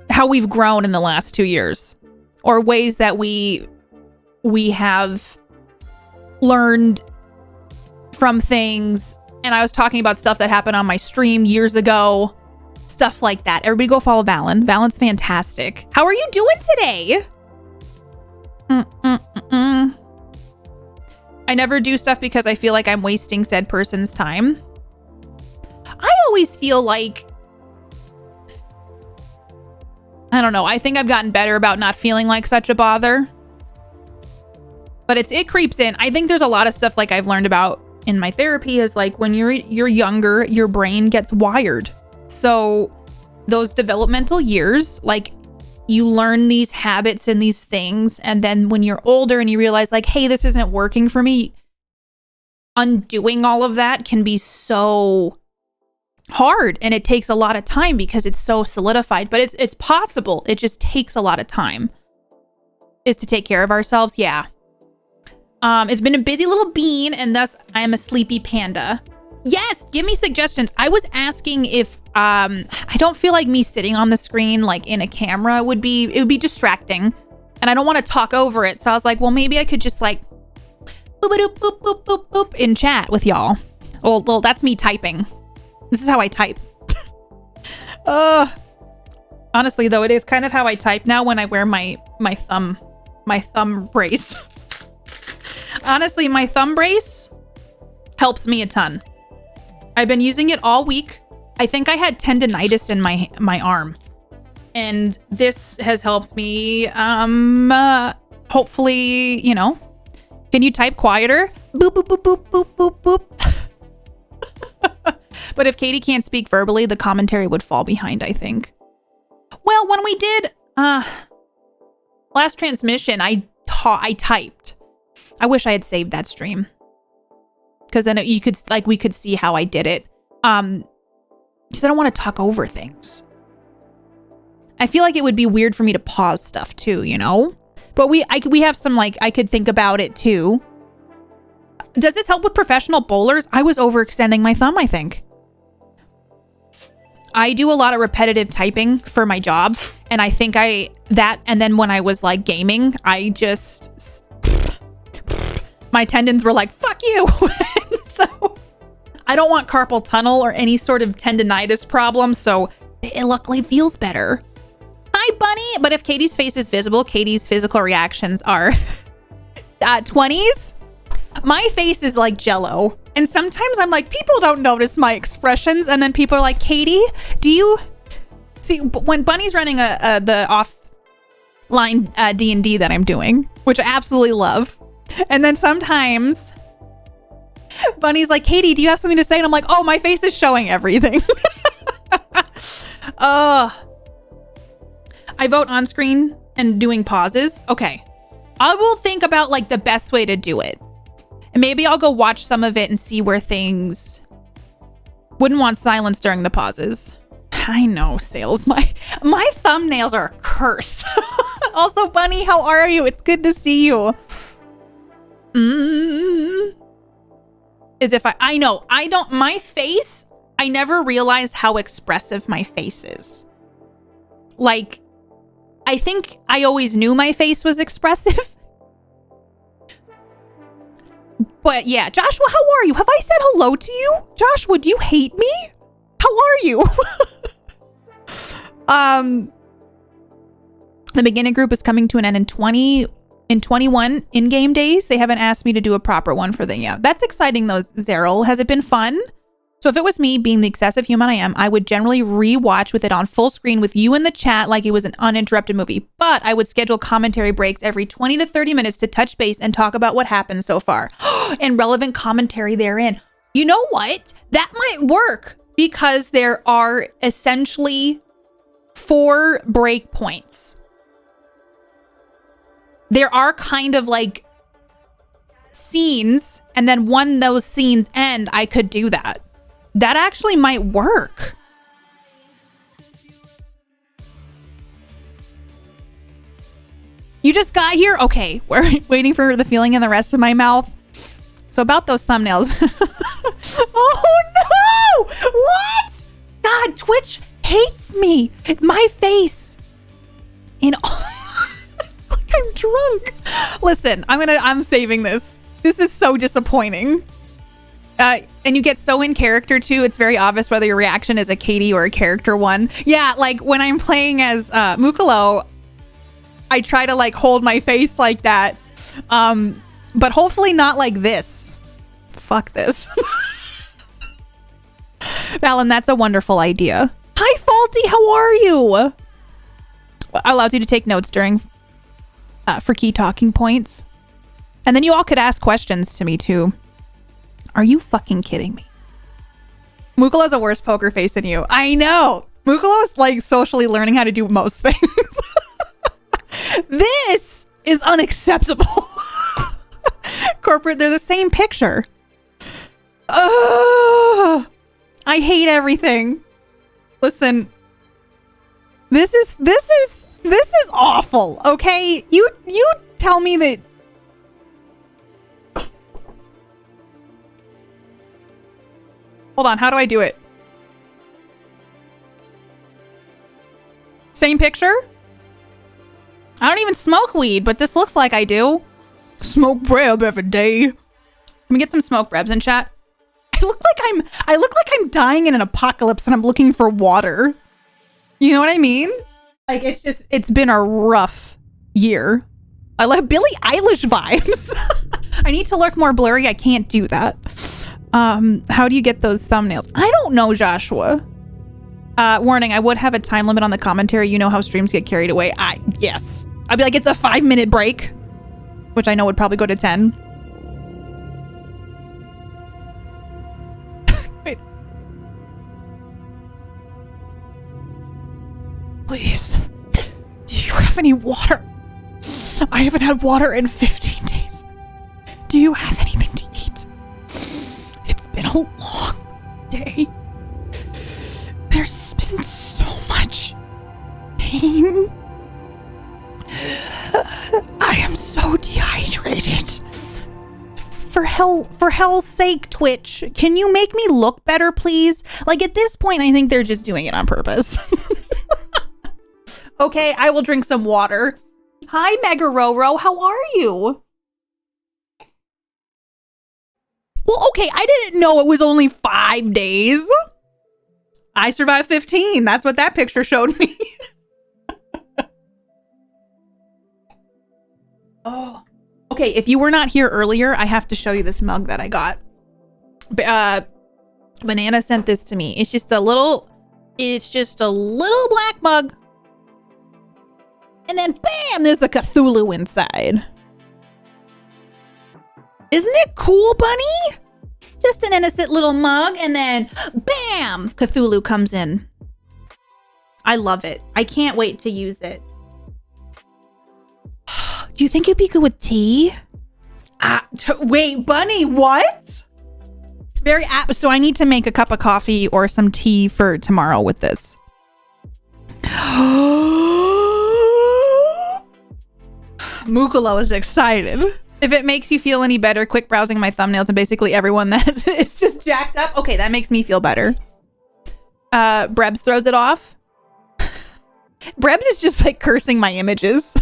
how we've grown in the last 2 years, or ways that we have learned from things. And I was talking about stuff that happened on my stream years ago, stuff like that. Everybody go follow Valen. Valen's fantastic. How are you doing today? I never do stuff because I feel like I'm wasting said person's time. I always feel like, I don't know. I think I've gotten better about not feeling like such a bother. But it creeps in. I think there's a lot of stuff like I've learned about in my therapy is like when you're younger, your brain gets wired. So those developmental years, like you learn these habits and these things. And then when you're older and you realize like, hey, this isn't working for me, undoing all of that can be so hard, and it takes a lot of time because it's so solidified, but it's possible. It just takes a lot of time is to take care of ourselves. Yeah. It's been a busy little bean, and thus I am a sleepy panda. Yes, give me suggestions. I was asking if I don't feel like me sitting on the screen like in a camera would be distracting, and I don't want to talk over it. So I was like, well, maybe I could just like boop boop boop boop boop boop in chat with y'all. Well, that's me typing. This is how I type. Honestly, though, it is kind of how I type now when I wear my thumb brace. Honestly, my thumb brace helps me a ton. I've been using it all week. I think I had tendinitis in my arm, and this has helped me. Hopefully, Can you type quieter? Boop boop boop boop boop boop boop. But if Katie can't speak verbally, the commentary would fall behind, I think. Well, when we did last transmission, I typed. I wish I had saved that stream, because then we could see how I did it. Because I don't want to talk over things. I feel like it would be weird for me to pause stuff too, But we have some I could think about it too. Does this help with professional bowlers? I was overextending my thumb, I think. I do a lot of repetitive typing for my job, and I think and then when I was like gaming, I just my tendons were like, fuck you. So I don't want carpal tunnel or any sort of tendinitis problem, so it luckily feels better. Hi, Bunny. But if Katie's face is visible, Katie's physical reactions are 20s. My face is like Jello. And sometimes I'm like, people don't notice my expressions. And then people are like, Katie, do you see when Bunny's running the offline D&D that I'm doing, which I absolutely love. And then sometimes Bunny's like, Katie, do you have something to say? And I'm like, oh, my face is showing everything. I vote on screen and doing pauses. Okay. I will think about like the best way to do it. And maybe I'll go watch some of it and see where things wouldn't want silence during the pauses. I know, Sales. My thumbnails are a curse. Also, Bunny, how are you? It's good to see you. As if I know. My face, I never realized how expressive my face is. Like, I think I always knew my face was expressive. But yeah, Joshua, how are you? Have I said hello to you? Joshua, do you hate me? How are you? The beginning group is coming to an end in 21 in-game days. They haven't asked me to do a proper one for them yet. That's exciting though, Zeril. Has it been fun? So if it was me, being the excessive human I am, I would generally rewatch with it on full screen with you in the chat like it was an uninterrupted movie. But I would schedule commentary breaks every 20 to 30 minutes to touch base and talk about what happened so far and relevant commentary therein. You know what? That might work because there are essentially 4 break points. There are kind of like scenes, and then when those scenes end, I could do that. That actually might work. You just got here? Okay, we're waiting for the feeling in the rest of my mouth. So about those thumbnails. Oh no! What? God, Twitch hates me. My face. Like I'm drunk. Listen, I'm saving this. This is so disappointing. And you get so in character too. It's very obvious whether your reaction is a Katie or a character one. Yeah, like when I'm playing as Mukalo, I try to like hold my face like that. But hopefully not like this. Fuck this. Valen, that's a wonderful idea. Hi, Faulty. How are you? Allows you to take notes during for key talking points. And then you all could ask questions to me too. Are you fucking kidding me? Mukalo has a worse poker face than you. I know. Mukalo is like socially learning how to do most things. This is unacceptable. Corporate, they're the same picture. I hate everything. Listen, this is awful. Okay, you tell me that. Hold on, how do I do it? Same picture? I don't even smoke weed, but this looks like I do. Smoke breb every day. Let me get some smoke brebs in chat. I look like I'm dying in an apocalypse and I'm looking for water. You know what I mean? Like it's been a rough year. I like Billie Eilish vibes. I need to look more blurry. I can't do that. How do you get those thumbnails? I don't know, Joshua. Warning, I would have a time limit on the commentary. You know how streams get carried away. Yes. I'd be like, it's a 5-minute break, which I know would probably go to 10. Wait. Please. Do you have any water? I haven't had water in 15 days. Do you have anything to eat? It's been a long day. There's been so much pain. I am so dehydrated. For hell's sake, Twitch, can you make me look better, please? Like at this point, I think they're just doing it on purpose. Okay, I will drink some water. Hi, Mega Roro, how are you? Well, okay, I didn't know it was only 5 days. I survived 15. That's what that picture showed me. Oh, okay. If you were not here earlier, I have to show you this mug that I got. Banana sent this to me. It's just a little black mug. And then bam, there's a Cthulhu inside. Isn't it cool, Bunny? Just an innocent little mug, and then bam, Cthulhu comes in. I love it. I can't wait to use it. Do you think it'd be good with tea? Wait, Bunny, what? Very apt. So I need to make a cup of coffee or some tea for tomorrow with this. Mukalo is excited. If it makes you feel any better, quick browsing my thumbnails and basically everyone that is just jacked up. Okay, that makes me feel better. Brebs throws it off. Brebs is just like cursing my images.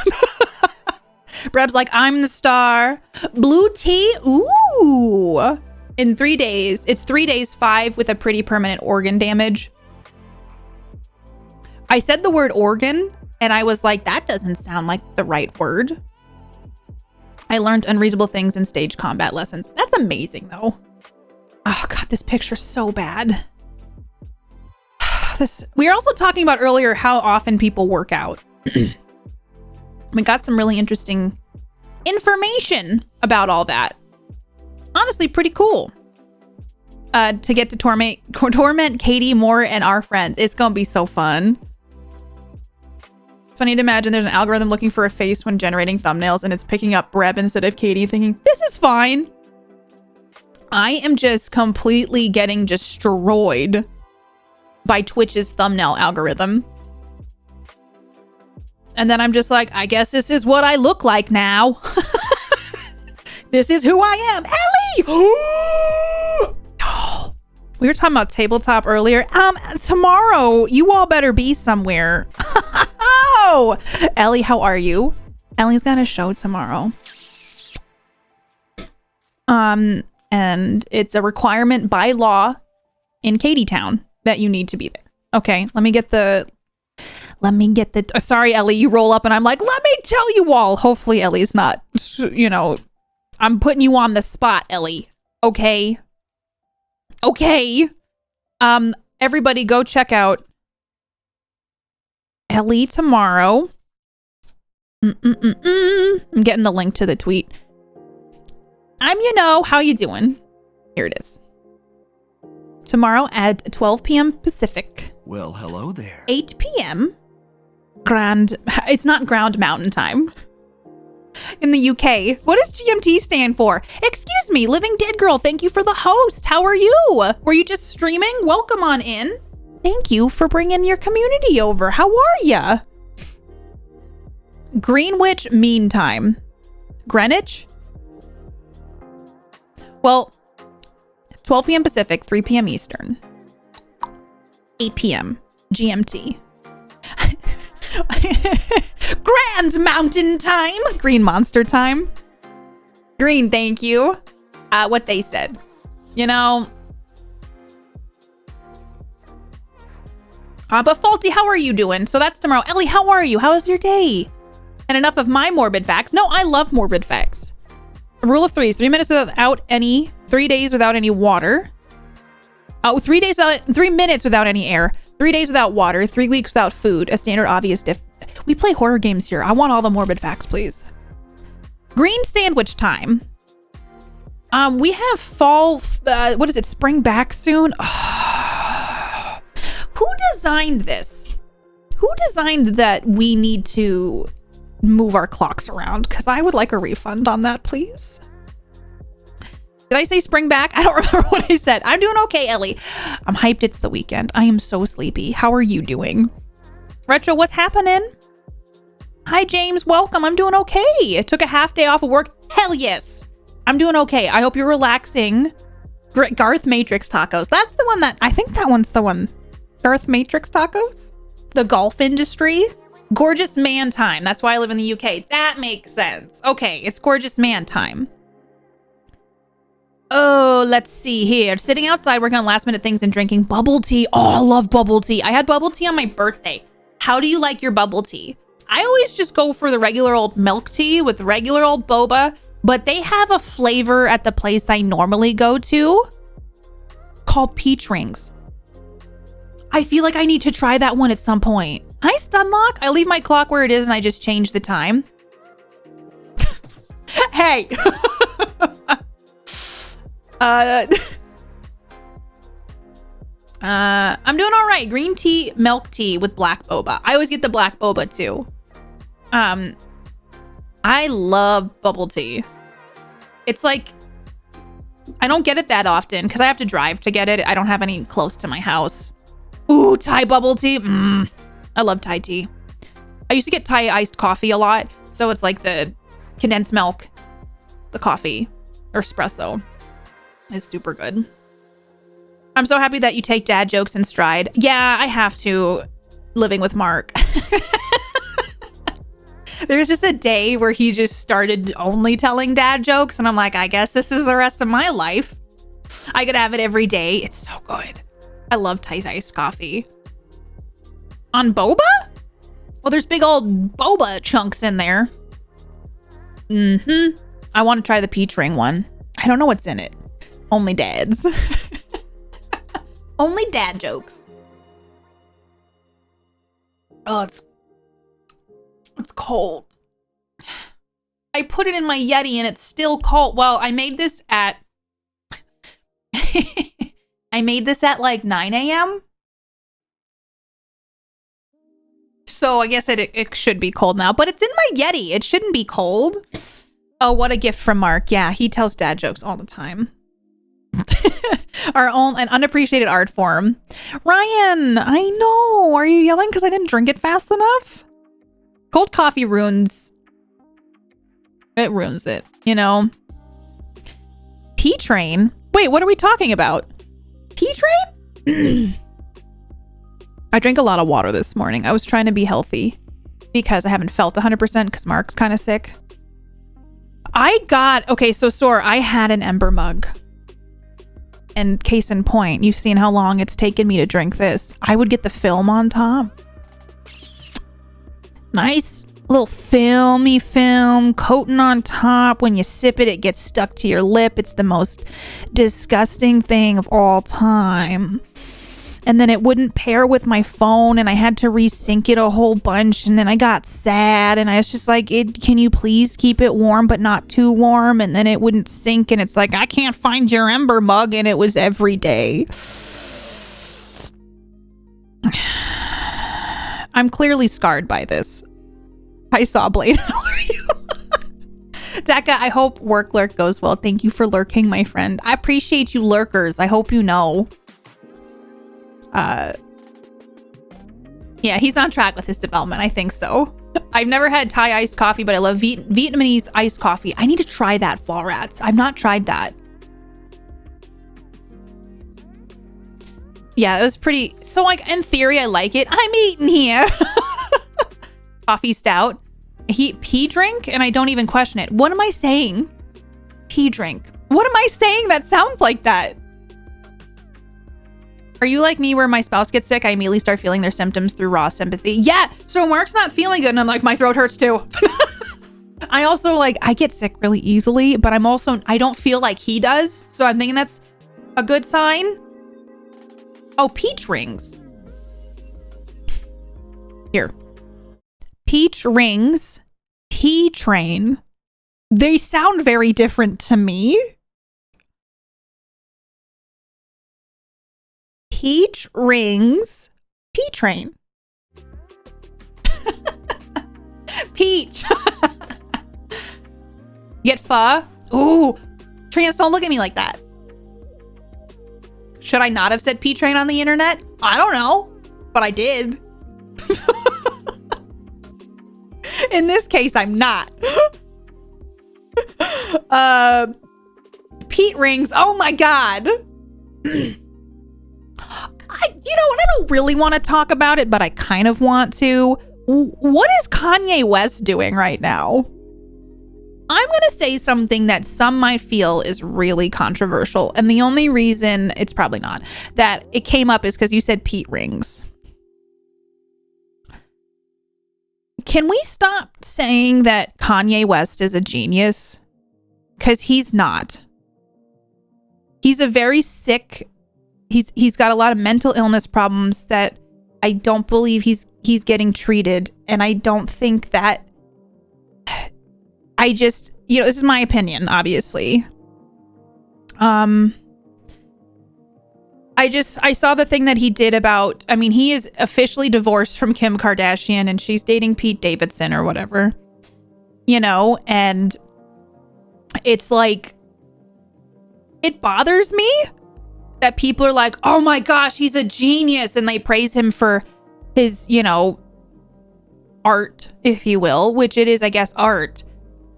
Brebs like, I'm the star. Blue tea? Ooh. In 3 days. It's 3 days, 5 with a pretty permanent organ damage. I said the word organ and I was like, that doesn't sound like the right word. I learned unreasonable things in stage combat lessons. That's amazing though. Oh God, this picture's so bad. We were also talking about earlier how often people work out. We got some really interesting information about all that. Honestly, pretty cool. To get to torment Katie more and our friends. It's gonna be so fun. Funny to imagine there's an algorithm looking for a face when generating thumbnails and it's picking up Breb instead of Katie, thinking, this is fine. I am just completely getting destroyed by Twitch's thumbnail algorithm. And then I'm just like, I guess this is what I look like now. This is who I am. Ellie! We were talking about tabletop earlier. Tomorrow, you all better be somewhere. Oh, Ellie, how are you? Ellie's got a show tomorrow. And it's a requirement by law in Katytown that you need to be there. Okay, let me get the sorry, Ellie, you roll up and I'm like, let me tell you all. Hopefully Ellie's not, you know, I'm putting you on the spot, Ellie. Okay. Okay. Everybody go check out Ellie tomorrow. I'm getting the link to the tweet. How you doing? Here it is. Tomorrow at 12 p.m. Pacific. Well, hello there. 8 p.m. It's not Ground Mountain Time. In the UK. What does GMT stand for? Excuse me, Living Dead Girl, thank you for the host. How are you? Were you just streaming? Welcome on in. Thank you for bringing your community over. How are ya? Greenwich Mean Time. Greenwich? Well, 12 p.m. Pacific, 3 p.m. Eastern. 8 p.m. GMT. Grand Mountain Time. Green Monster Time. Green, thank you. What they said. But Faulty, how are you doing? So that's tomorrow. Ellie, how are you? How's your day? And enough of my morbid facts. No, I love morbid facts. The rule of threes. 3 minutes without any. 3 days without any water. 3 minutes without any air. 3 days without water. 3 weeks without food. A standard obvious diff. We play horror games here. I want all the morbid facts, please. Green sandwich time. We have fall. What is it? Spring back soon. Who designed this? Who designed that we need to move our clocks around? Because I would like a refund on that, please. Did I say spring back? I don't remember what I said. I'm doing okay, Ellie. I'm hyped. It's the weekend. I am so sleepy. How are you doing? Retro, what's happening? Hi, James. Welcome. I'm doing okay. I took a half day off of work. Hell yes. I'm doing okay. I hope you're relaxing. Garth Matrix tacos. That's the one I think that one's the one. Garth Matrix tacos? The golf industry? Gorgeous man time. That's why I live in the UK. That makes sense. Okay, it's gorgeous man time. Oh, let's see here. Sitting outside, working on last minute things and drinking bubble tea. Oh, I love bubble tea. I had bubble tea on my birthday. How do you like your bubble tea? I always just go for the regular old milk tea with regular old boba, but they have a flavor at the place I normally go to called peach rings. I feel like I need to try that one at some point. Hi, Stunlock. I leave my clock where it is and I just change the time. Hey. I'm doing all right. Green tea, milk tea with black boba. I always get the black boba too. I love bubble tea. It's like, I don't get it that often because I have to drive to get it. I don't have any close to my house. Ooh, Thai bubble tea. I love Thai tea. I used to get Thai iced coffee a lot. So it's like the condensed milk, the coffee, or espresso. It's super good. I'm so happy that you take dad jokes in stride. Yeah, I have to, living with Mark. There's just a day where he just started only telling dad jokes. And I'm like, I guess this is the rest of my life. I could have it every day. It's so good. I love Thai iced coffee. On boba? Well, there's big old boba chunks in there. I want to try the peach ring one. I don't know what's in it. Only dads. Only dad jokes. Oh, it's cold. I put it in my Yeti and it's still cold. Well, I made this at I made this at like 9 a.m. So I guess it should be cold now, but it's in my Yeti. It shouldn't be cold. Oh, what a gift from Mark. Yeah, he tells dad jokes all the time. Our own an unappreciated art form. Ryan, I know. Are you yelling because I didn't drink it fast enough? Cold coffee ruins. It ruins it, you know. P-Train? Wait, what are we talking about? P-Train? I drank a lot of water this morning. I was trying to be healthy because I haven't felt 100% because Mark's kind of sick. Okay, so Sore, I had an Ember mug. And case in point, you've seen how long it's taken me to drink this. I would get the film on top. Nice little filmy film coating on top. When you sip it, it gets stuck to your lip. It's the most disgusting thing of all time. And then it wouldn't pair with my phone, and I had to resync it a whole bunch, and then I got sad, and I was just like, can you please keep it warm but not too warm? And then it wouldn't sync, and it's like, I can't find your Ember mug, and it was every day. I'm clearly scarred by this. I saw Blade. How are you? Daka, I hope work lurk goes well. Thank you for lurking, my friend. I appreciate you lurkers. I hope you know. Yeah, he's on track with his development. I think so. I've never had Thai iced coffee, but I love Vietnamese iced coffee. I need to try that, Fall Rats. I've not tried that. Yeah, it was pretty. So, like, in theory, I like it. I'm eating here. Coffee stout. Pea drink, and I don't even question it. What am I saying? Pea drink. What am I saying that sounds like that? Are you like me where my spouse gets sick? I immediately start feeling their symptoms through raw sympathy. Yeah, so Mark's not feeling good and I'm like, my throat hurts too. I also like, I get sick really easily, but I don't feel like he does. So I'm thinking that's a good sign. Oh, peach rings. Here. Peach rings, P-Train. They sound very different to me. Peach rings, P-Train. Peach. Get pho? Ooh. Trans, don't look at me like that. Should I not have said P-Train on the internet? I don't know, but I did. In this case, I'm not. Pete rings. Oh my God. You know what? I don't really want to talk about it, but I kind of want to. What is Kanye West doing right now? I'm going to say something that some might feel is really controversial. And the only reason it's probably not that it came up is because you said Pete rings. Can we stop saying that Kanye West is a genius? Because he's not. He's a very sick. He's got a lot of mental illness problems that I don't believe he's getting treated, and I don't think that. I just, this is my opinion, obviously. I saw the thing that he did about, he is officially divorced from Kim Kardashian and she's dating Pete Davidson or whatever, and it's like, it bothers me that people are like, oh my gosh, he's a genius. And they praise him for his, art, if you will, which it is, I guess, art.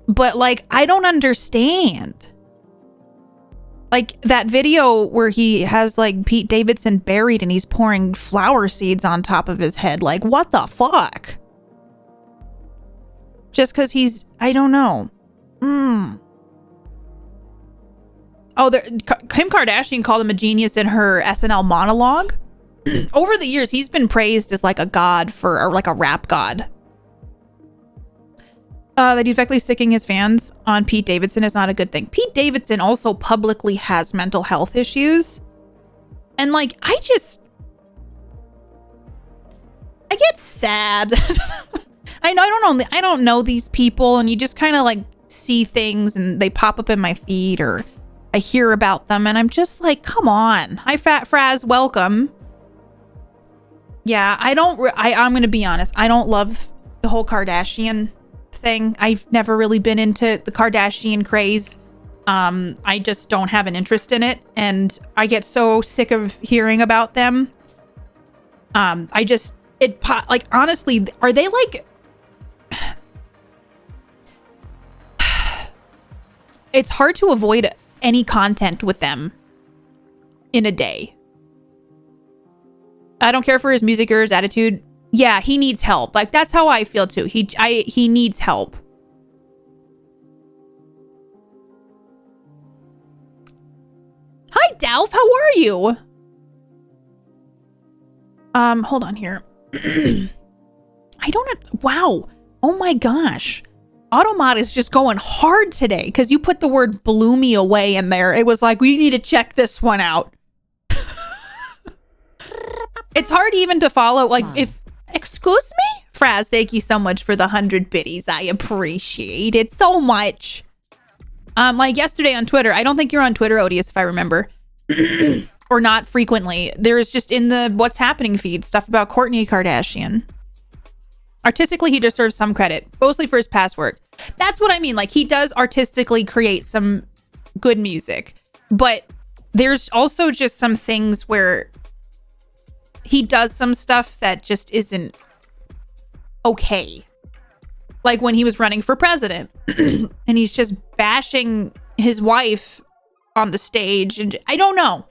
But like, I don't understand. Like that video where he has like Pete Davidson buried and he's pouring flower seeds on top of his head. Like, what the fuck? Just because I don't know. Oh, Kim Kardashian called him a genius in her SNL monologue. Over the years, he's been praised as like a god or like a rap god. That he's effectively sicking his fans on Pete Davidson is not a good thing. Pete Davidson also publicly has mental health issues. And like, I get sad. I don't know these people, and you just kind of like see things and they pop up in my feed or I hear about them and I'm just like, come on. Hi, Fat Fraz, welcome. Yeah, I'm gonna be honest. I don't love the whole Kardashian thing. I've never really been into the Kardashian craze. I just don't have an interest in it, and I get so sick of hearing about them. Like, honestly, are they like... It's hard to avoid any content with them in a day. I don't care for his music or his attitude. Yeah, he needs help. Like, that's how I feel too. He needs help. Hi, Dalf. How are you? Hold on here. Wow. Oh my gosh. Automod is just going hard today because you put the word blew me away in there. It was like, we need to check this one out. It's hard even to follow. Like, if... Excuse me? Fraz, thank you so much for the 100 biddies. I appreciate it so much. Like yesterday on Twitter, I don't think you're on Twitter, Odious, if I remember. Or not frequently. There's just in the What's Happening feed stuff about Kourtney Kardashian. Artistically, he deserves some credit, mostly for his past work. That's what I mean. Like, he does artistically create some good music. But there's also just some things where he does some stuff that just isn't okay. Like when he was running for president and he's just bashing his wife on the stage. And I don't know.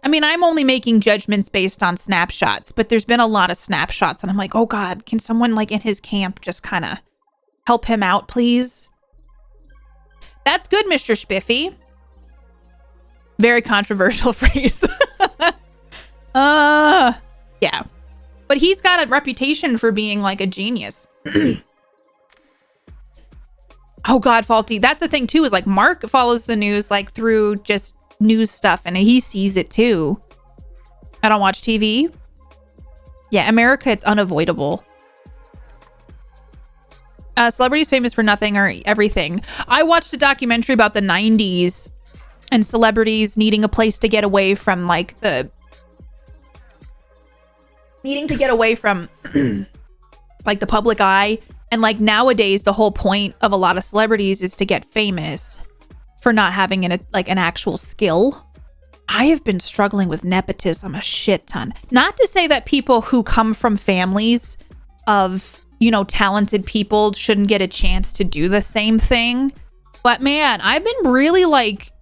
I mean, I'm only making judgments based on snapshots, but there's been a lot of snapshots and I'm like, oh God, can someone like in his camp just kind of help him out, please? That's good, Mr. Spiffy. Very controversial phrase. Yeah. But he's got a reputation for being like a genius. Oh God, Faulty. That's the thing too, is like Mark follows the news like through just news stuff and he sees it too. I don't watch TV. Yeah, America, it's unavoidable. Celebrities famous for nothing or everything. I watched a documentary about the 90s and celebrities needing a place to get away from like the... Needing to get away from like the public eye. And like nowadays, the whole point of a lot of celebrities is to get famous for not having an actual skill. I have been struggling with nepotism a shit ton. Not to say that people who come from families of, you know, talented people shouldn't get a chance to do the same thing. But man, I've been really like,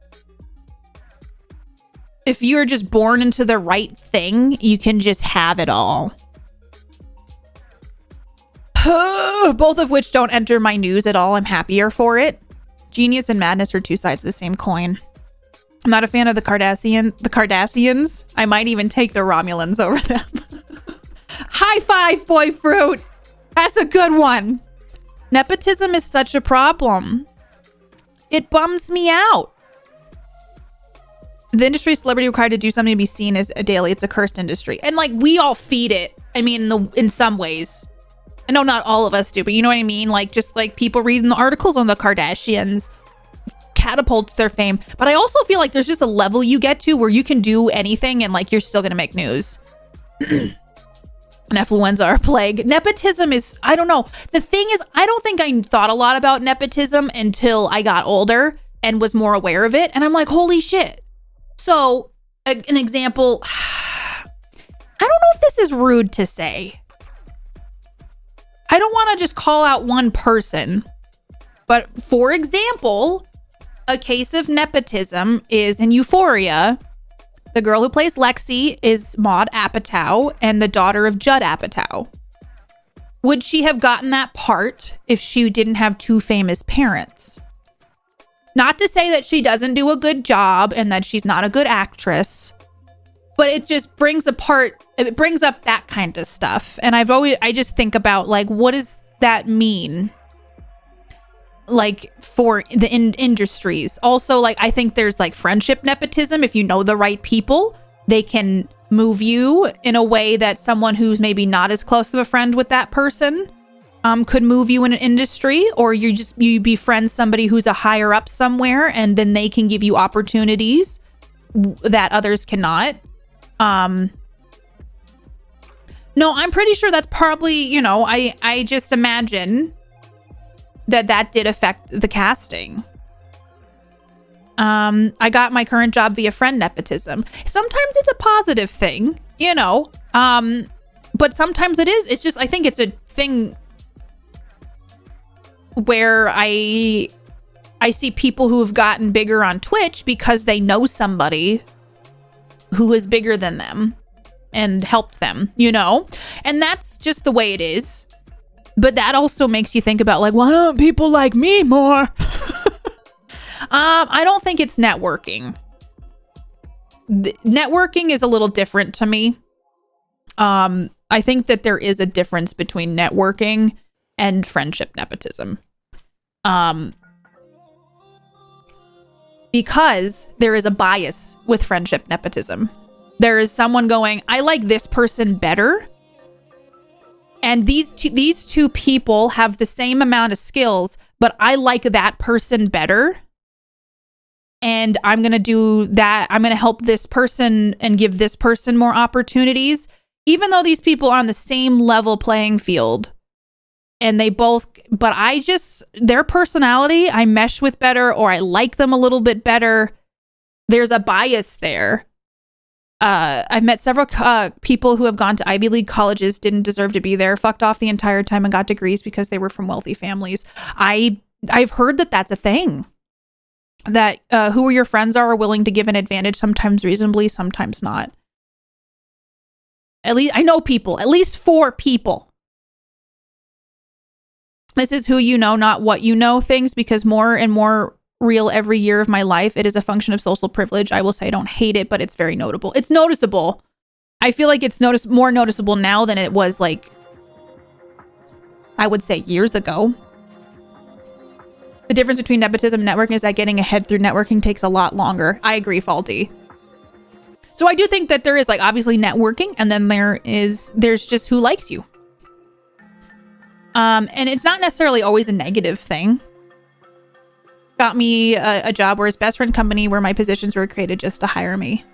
if you're just born into the right thing, you can just have it all. Both of which don't enter my news at all. I'm happier for it. Genius and madness are two sides of the same coin. I'm not a fan of the Kardashians. I might even take the Romulans over them. High five, boy fruit. That's a good one. Nepotism is such a problem. It bums me out. The industry celebrity required to do something to be seen as a daily. It's a cursed industry. And like, we all feed it. I mean, in some ways. I know not all of us do, but you know what I mean? Like, just like people reading the articles on the Kardashians catapults their fame. But I also feel like there's just a level you get to where you can do anything and like, you're still going to make news. Influenza are a plague. Nepotism is, I don't know. The thing is, I don't think I thought a lot about nepotism until I got older and was more aware of it. And I'm like, holy shit. So, an example, I don't know if this is rude to say. I don't want to just call out one person, but for example, a case of nepotism is in Euphoria. The girl who plays Lexi is Maude Apatow and the daughter of Judd Apatow. Would she have gotten that part if she didn't have two famous parents? Not to say that she doesn't do a good job and that she's not a good actress, but it just brings up that kind of stuff. And I just think about like, what does that mean? like for the industries. Also, like I think there's like friendship nepotism. If you know the right people, they can move you in a way that someone who's maybe not as close of a friend with that person could move you in an industry, or you befriend somebody who's a higher up somewhere, and then they can give you opportunities that others cannot. No, I'm pretty sure that's probably, you know, I just imagine that did affect the casting. I got my current job via friend nepotism. Sometimes it's a positive thing, you know, but sometimes it's just, I think it's a thing where I see people who have gotten bigger on Twitch because they know somebody who is bigger than them and helped them, you know? And that's just the way it is. But that also makes you think about, like, why don't people like me more? I don't think it's networking. Networking is a little different to me. I think that there is a difference between networking and friendship nepotism. Because there is a bias with friendship nepotism. There is someone going, I like this person better. And these two people have the same amount of skills, but I like that person better. And I'm going to do that. I'm going to help this person and give this person more opportunities, even though these people are on the same level playing field. And they both, but their personality, I mesh with better, or I like them a little bit better. There's a bias there. I've met several people who have gone to Ivy League colleges, didn't deserve to be there, fucked off the entire time and got degrees because they were from wealthy families. I've heard that that's a thing. That who your friends are willing to give an advantage, sometimes reasonably, sometimes not. At least I know people, at least 4 people. This is who you know, not what you know things, because more and more real every year of my life. It is a function of social privilege. I will say I don't hate it, but it's very notable. It's noticeable. I feel like it's more noticeable now than it was, like, I would say years ago. The difference between nepotism and networking is that getting ahead through networking takes a lot longer. I agree, Faulty. So I do think that there is, like, obviously networking, and then there's just who likes you. And it's not necessarily always a negative thing. Got me a job where his best friend company, where my positions were created just to hire me.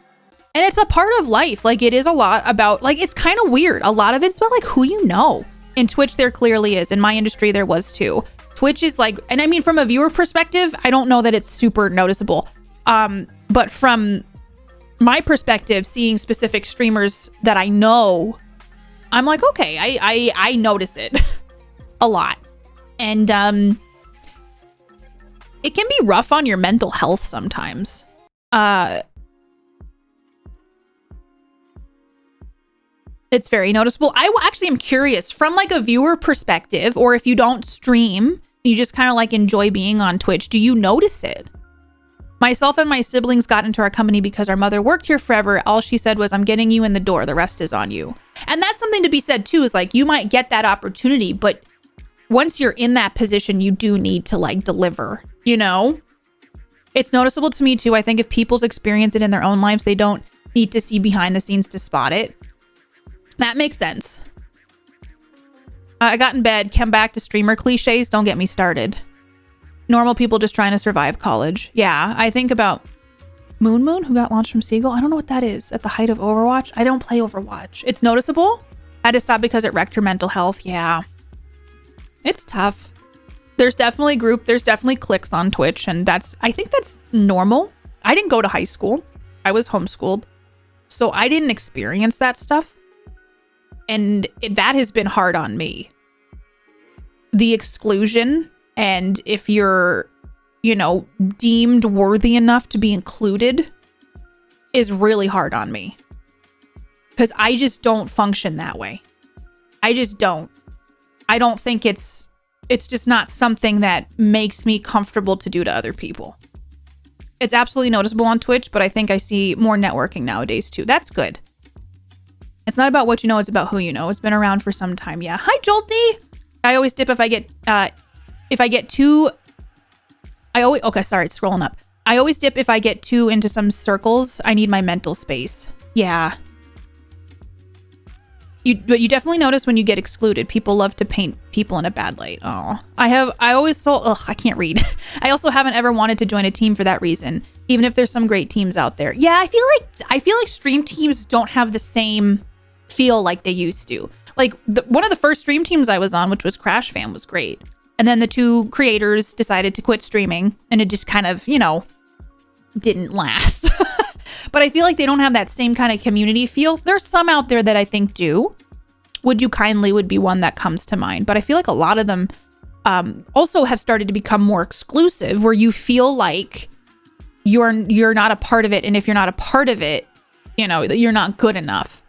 And it's a part of life. Like, it is a lot about, like, it's kind of weird. A lot of it's about, like, who you know. In Twitch, there clearly is. In my industry, there was too. Twitch is like, and I mean, from a viewer perspective, I don't know that it's super noticeable. But from my perspective, seeing specific streamers that I know, I'm like, okay, I notice it a lot. And it can be rough on your mental health sometimes. It's very noticeable. I actually am curious from, like, a viewer perspective, or if you don't stream, you just kind of, like, enjoy being on Twitch, do you notice it? Myself and my siblings got into our company because our mother worked here forever. All she said was, I'm getting you in the door. The rest is on you. And that's something to be said too, is, like, you might get that opportunity, but once you're in that position, you do need to, like, deliver, you know? It's noticeable to me too. I think if people's experience it in their own lives, they don't need to see behind the scenes to spot it. That makes sense. I got in bed, came back to streamer cliches. Don't get me started. Normal people just trying to survive college. Yeah, I think about Moon, who got launched from Seagull. I don't know what that is. At the height of Overwatch. I don't play Overwatch. It's noticeable. I had to stop because it wrecked her mental health. Yeah. It's tough. There's definitely cliques on Twitch, and I think that's normal. I didn't go to high school. I was homeschooled. So I didn't experience that stuff. And that has been hard on me. The exclusion, and if you're, you know, deemed worthy enough to be included, is really hard on me. Because I just don't function that way. I just don't. I don't think it's just not something that makes me comfortable to do to other people. It's absolutely noticeable on Twitch, but I think I see more networking nowadays too. That's good. It's not about what you know, it's about who you know. It's been around for some time. Yeah. Hi, Jolty. I always dip if I get too Okay, sorry, it's scrolling up. I always dip if I get too into some circles. I need my mental space. Yeah. But you definitely notice when you get excluded. People love to paint people in a bad light. Oh, I can't read. I also haven't ever wanted to join a team for that reason, even if there's some great teams out there. Yeah, I feel like stream teams don't have the same feel like they used to. Like one of the first stream teams I was on, which was Crash Fam, was great. And then the two creators decided to quit streaming, and it just kind of, didn't last. But I feel like they don't have that same kind of community feel. There's some out there that I think do. Would You Kindly would be one that comes to mind. But I feel like a lot of them also have started to become more exclusive, where you feel like you're not a part of it. And if you're not a part of it, you're not good enough.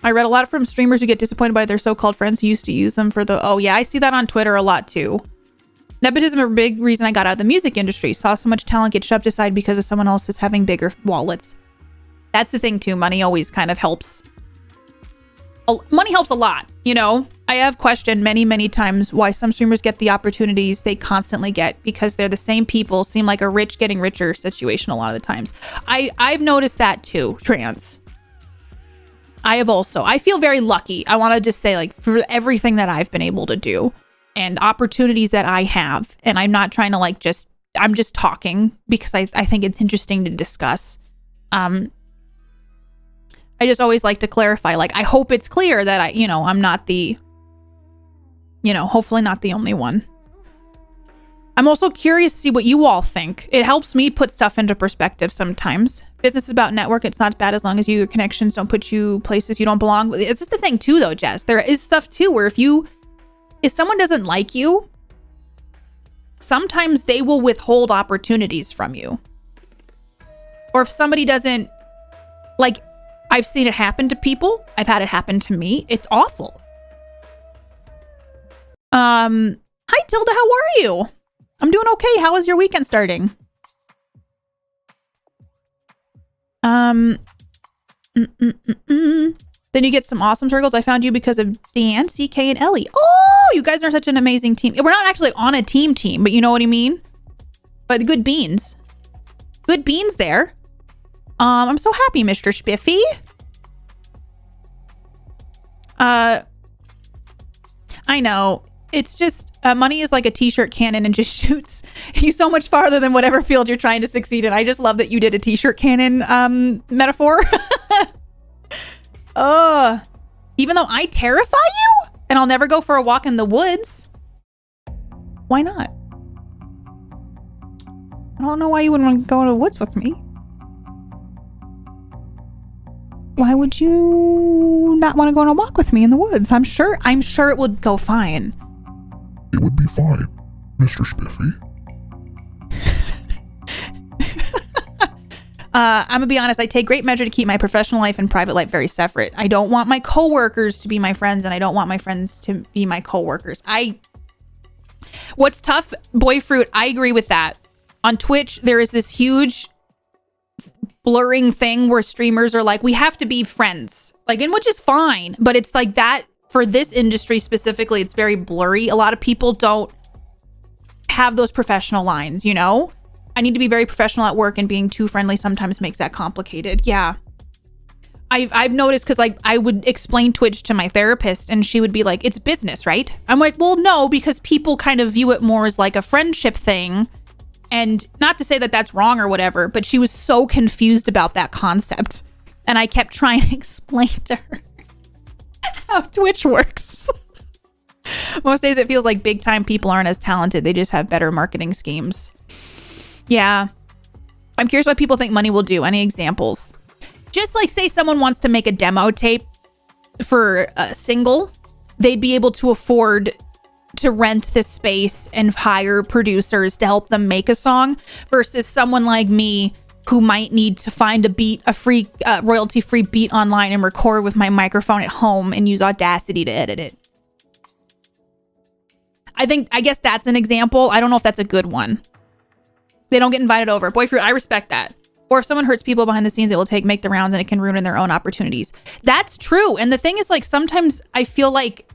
I read a lot from streamers who get disappointed by their so-called friends who used to use them for oh yeah, I see that on Twitter a lot too. Nepotism is a big reason I got out of the music industry. Saw so much talent get shoved aside because of someone else is having bigger wallets. That's the thing too. Money always kind of helps. Money helps a lot, I have questioned many, many times why some streamers get the opportunities they constantly get, because they're the same people, seem like a rich getting richer situation a lot of the times. I've noticed that too, trans. I feel very lucky. I want to just say, like, for everything that I've been able to do and opportunities that I have, and I'm not trying to I'm just talking because I think it's interesting to discuss. I just always like to clarify, I hope it's clear that I'm not the, hopefully not the only one. I'm also curious to see what you all think. It helps me put stuff into perspective sometimes. Business is about network. It's not bad as long as your connections don't put you places you don't belong. It's just the thing too, though, Jess. There is stuff too where if someone doesn't like you, sometimes they will withhold opportunities from you. Or if somebody doesn't, I've seen it happen to people. I've had it happen to me. It's awful. Hi, Tilda. How are you? I'm doing okay. How is your weekend starting? Then you get some awesome circles. I found you because of Dan, CK, and Ellie. Oh, you guys are such an amazing team. We're not actually on a team, but you know what I mean? But good beans. Good beans there. I'm so happy, Mr. Spiffy. I know. It's just money is like a t-shirt cannon and just shoots you so much farther than whatever field you're trying to succeed in. I just love that you did a t-shirt cannon metaphor. Even though I terrify you and I'll never go for a walk in the woods. Why not? I don't know why you wouldn't want to go to the woods with me. Why would you not want to go on a walk with me in the woods? I'm sure it would go fine. It would be fine, Mr. Spiffy. I'm gonna be honest, I take great measure to keep my professional life and private life very separate. I don't want my coworkers to be my friends, and I don't want my friends to be my coworkers. What's tough, Boyfruit, I agree with that. On Twitch, there is this huge blurring thing where streamers are like, we have to be friends. And which is fine, but it's like that for this industry specifically, it's very blurry. A lot of people don't have those professional lines, I need to be very professional at work, and being too friendly sometimes makes that complicated. Yeah. I've noticed, because I would explain Twitch to my therapist and she would be like, it's business, right? I'm like, well, no, because people kind of view it more as like a friendship thing. And not to say that that's wrong or whatever, but she was so confused about that concept. And I kept trying to explain to her how Twitch works. Most days it feels like big time people aren't as talented. They just have better marketing schemes. Yeah. I'm curious what people think money will do. Any examples? Just say someone wants to make a demo tape for a single. They'd be able to afford to rent the space and hire producers to help them make a song, versus someone like me who might need to find a free royalty-free beat online and record with my microphone at home and use Audacity to edit it. I guess that's an example. I don't know if that's a good one. They don't get invited over. Boyfruit, I respect that. Or if someone hurts people behind the scenes, it will make the rounds and it can ruin their own opportunities. That's true. And the thing is, sometimes I feel like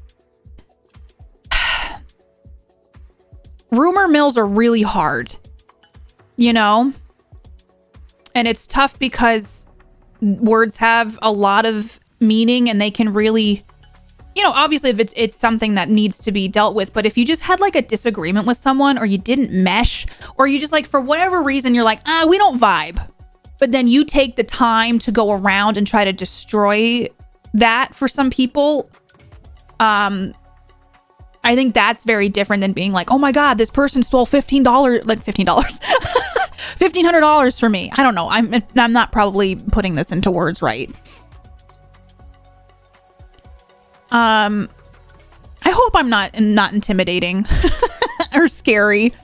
rumor mills are really hard. you know? And it's tough because words have a lot of meaning and they can really, you know, obviously if it's something that needs to be dealt with, but if you just had like a disagreement with someone or you didn't mesh or you just like for whatever reason you're like, we don't vibe. But then you take the time to go around and try to destroy that for some people. I think that's very different than being like, oh my God, this person stole $15, like $15, $1,500 for me. I don't know. I'm not probably putting this into words right. I hope I'm not intimidating or scary.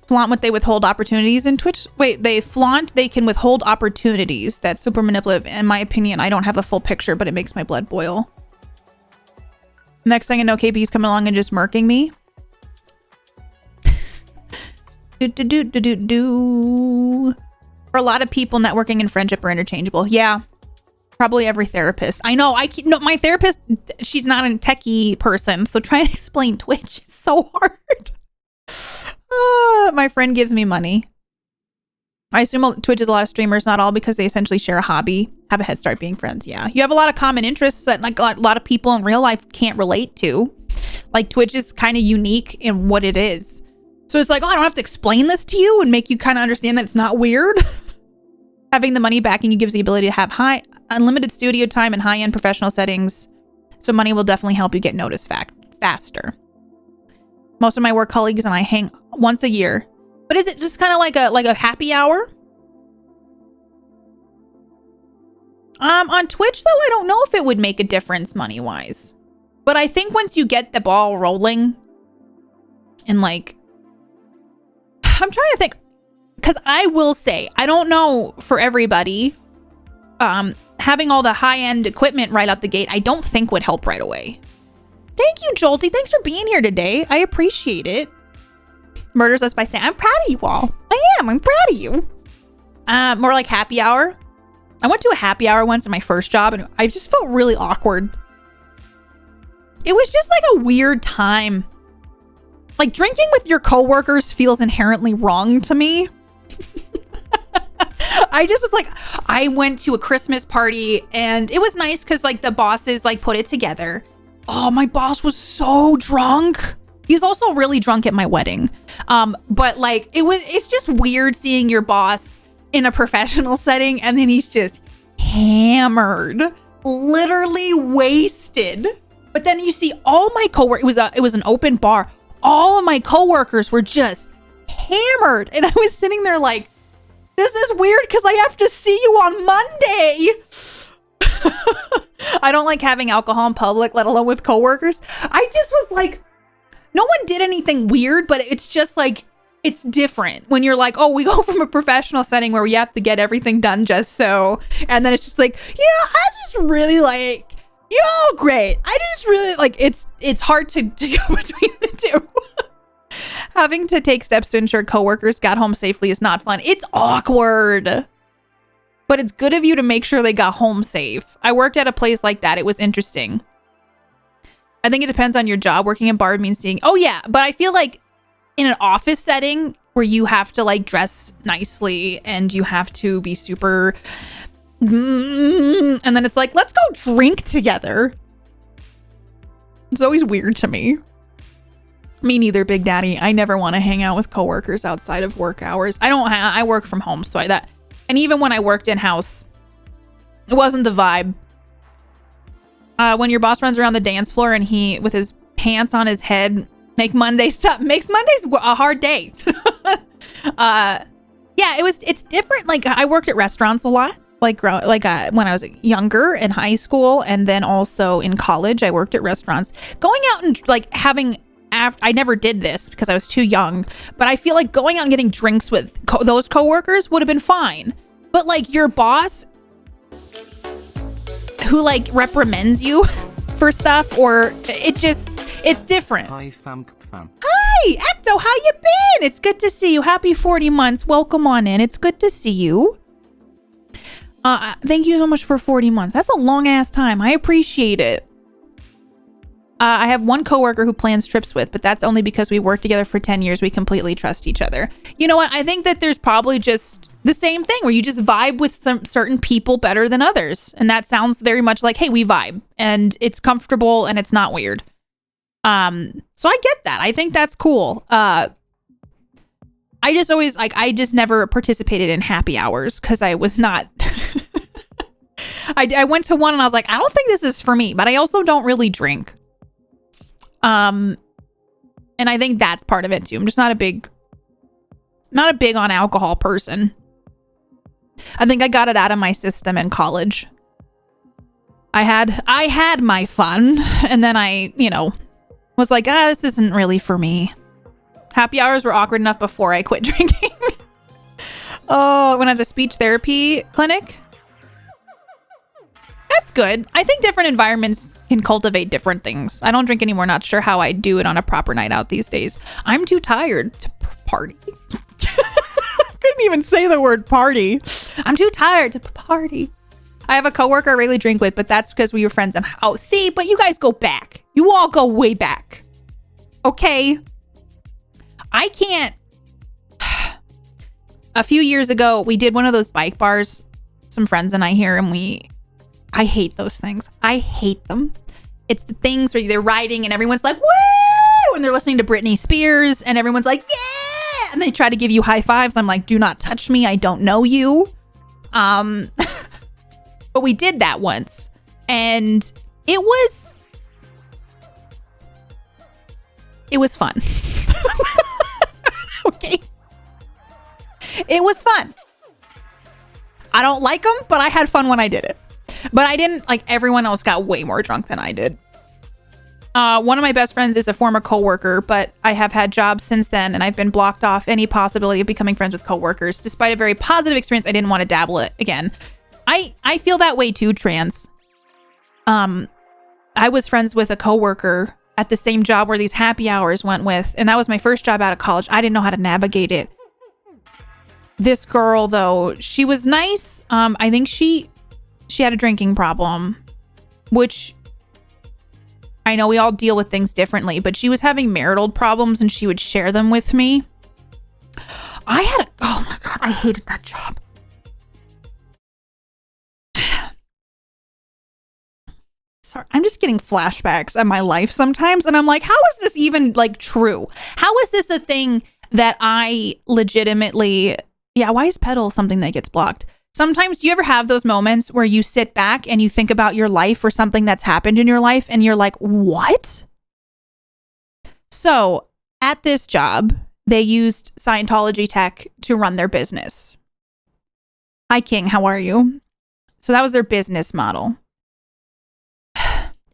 Flaunt what they withhold opportunities in Twitch. Wait, they flaunt they can withhold opportunities. That's super manipulative. In my opinion, I don't have a full picture, but it makes my blood boil. Next thing I know, KP's coming along and just murking me. For a lot of people, networking and friendship are interchangeable. Yeah, probably every therapist. I know. No, my therapist, she's not a techie person, so trying to explain Twitch is so hard. My friend gives me money. I assume Twitch is a lot of streamers, not all, because they essentially share a hobby, have a head start being friends. Yeah, you have a lot of common interests that like a lot of people in real life can't relate to. Like Twitch is kind of unique in what it is. So it's like, oh, I don't have to explain this to you and make you kind of understand that it's not weird. Having the money backing you gives the ability to have unlimited studio time and high-end professional settings. So money will definitely help you get noticed faster. Most of my work colleagues and I hang once a year. But is it just kind of like a happy hour? On Twitch though, I don't know if it would make a difference money-wise. But I think once you get the ball rolling and like I'm trying to think, because I will say, I don't know for everybody, having all the high-end equipment right out the gate, I don't think would help right away. Thank you, Jolty. Thanks for being here today. I appreciate it. Murders us by saying, I'm proud of you all. I'm proud of you. More like happy hour. I went to a happy hour once in my first job and I just felt really awkward. It was just like a weird time. Like drinking with your coworkers feels inherently wrong to me. I just was like, I went to a Christmas party and it was nice because like the bosses like put it together. Oh, my boss was so drunk. He's also really drunk at my wedding. But like it's just weird seeing your boss in a professional setting and then he's just hammered, literally wasted. But then you see all my coworkers, it was an open bar. All of my coworkers were just hammered. And I was sitting there like, this is weird because I have to see you on Monday. I don't like having alcohol in public, let alone with coworkers. I just was like, no one did anything weird, but it's just like, it's different when you're like, oh, we go from a professional setting where we have to get everything done just so. And then it's just like, I just really like, great. I just really like, it's hard to go between the two. Having to take steps to ensure coworkers got home safely is not fun. It's awkward. But it's good of you to make sure they got home safe. I worked at a place like that. It was interesting. I think it depends on your job. Working in bar means seeing. Oh, yeah. But I feel like in an office setting where you have to like dress nicely and you have to be super. And then it's like, let's go drink together. It's always weird to me. Me neither, Big Daddy. I never want to hang out with coworkers outside of work hours. I work from home, so and even when I worked in-house, it wasn't the vibe. When your boss runs around the dance floor and he, with his pants on his head, makes Mondays a hard day. Yeah, it's different. Like I worked at restaurants a lot, when I was younger in high school, and then also in college, I worked at restaurants. Going out and like having. I never did this because I was too young, but I feel like going out and getting drinks with those coworkers would have been fine. But like your boss who like reprimands you for stuff, or it's different. Hi, fam. Hi, Ecto, how you been? It's good to see you. Happy 40 months. Welcome on in. It's good to see you. Thank you so much for 40 months. That's a long ass time. I appreciate it. I have one coworker who plans trips with, but that's only because we worked together for 10 years. We completely trust each other. You know what? I think that there's probably just the same thing where you just vibe with some certain people better than others. And that sounds very much like, hey, we vibe and it's comfortable and it's not weird. So I get that. I think that's cool. I just never participated in happy hours because I was not. I went to one and I was like, I don't think this is for me, but I also don't really drink. And I think that's part of it too. I'm just not a big on alcohol person. I think I got it out of my system in college. I had my fun, and then I, was like, this isn't really for me. Happy hours were awkward enough before I quit drinking. Oh, when I was a speech therapy clinic. That's good. I think different environments can cultivate different things. I don't drink anymore. Not sure how I do it on a proper night out these days. I'm too tired to party. Couldn't even say the word party. I'm too tired to party. I have a coworker I really drink with, but that's because we were friends. And see, but you guys go back. You all go way back. Okay. I can't. A few years ago, we did one of those bike bars. Some friends and I here, and I hate those things. I hate them. It's the things where they're riding and everyone's like, woo! And they're listening to Britney Spears and everyone's like, yeah! And they try to give you high fives. I'm like, do not touch me. I don't know you. But we did that once. And it was fun. Okay. It was fun. I don't like them, but I had fun when I did it. But I didn't, everyone else got way more drunk than I did. One of my best friends is a former coworker, but I have had jobs since then, and I've been blocked off any possibility of becoming friends with coworkers. Despite a very positive experience, I didn't want to dabble it again. I feel that way too, trans. I was friends with a coworker at the same job where these happy hours went with, and that was my first job out of college. I didn't know how to navigate it. This girl, though, she was nice. I think she had a drinking problem, which I know we all deal with things differently, but she was having marital problems and she would share them with me. Oh my God, I hated that job. Sorry, I'm just getting flashbacks of my life sometimes. And I'm like, how is this even true? How is this a thing that I legitimately, why is pedal something that gets blocked? Sometimes, do you ever have those moments where you sit back and you think about your life or something that's happened in your life and you're like, what? So at this job, they used Scientology tech to run their business. Hi, King. How are you? So that was their business model.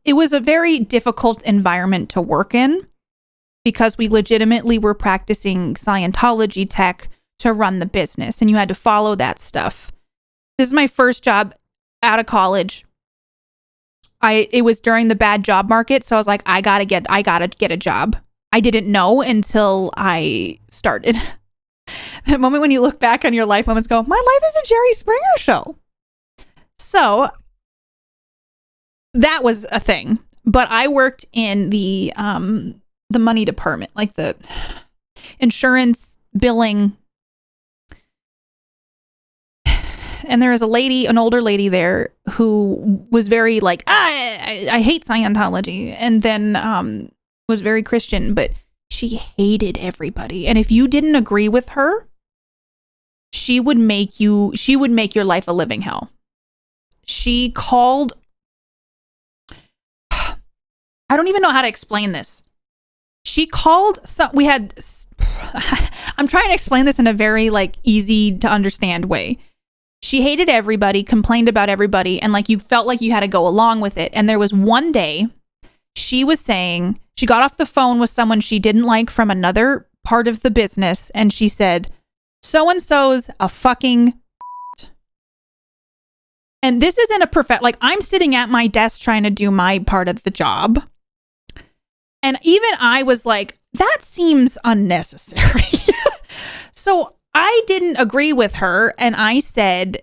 It was a very difficult environment to work in because we legitimately were practicing Scientology tech to run the business, and you had to follow that stuff. This is my first job out of college. It was during the bad job market, so I was like, I gotta get a job. I didn't know until I started. That moment when you look back on your life, moments go, my life is a Jerry Springer show. So that was a thing. But I worked in the money department, like the insurance billing. And there was an older lady there who was very I hate Scientology, and then was very Christian, but she hated everybody. And if you didn't agree with her, she would make your life a living hell. She called, I don't even know how to explain this. She called I'm trying to explain this in a very easy to understand way. She hated everybody, complained about everybody, and you felt like you had to go along with it. And there was one day she was saying, she got off the phone with someone she didn't like from another part of the business, and she said, so-and-so's a fucking and this isn't a I'm sitting at my desk trying to do my part of the job. And even I was like, that seems unnecessary. So I didn't agree with her, and I said,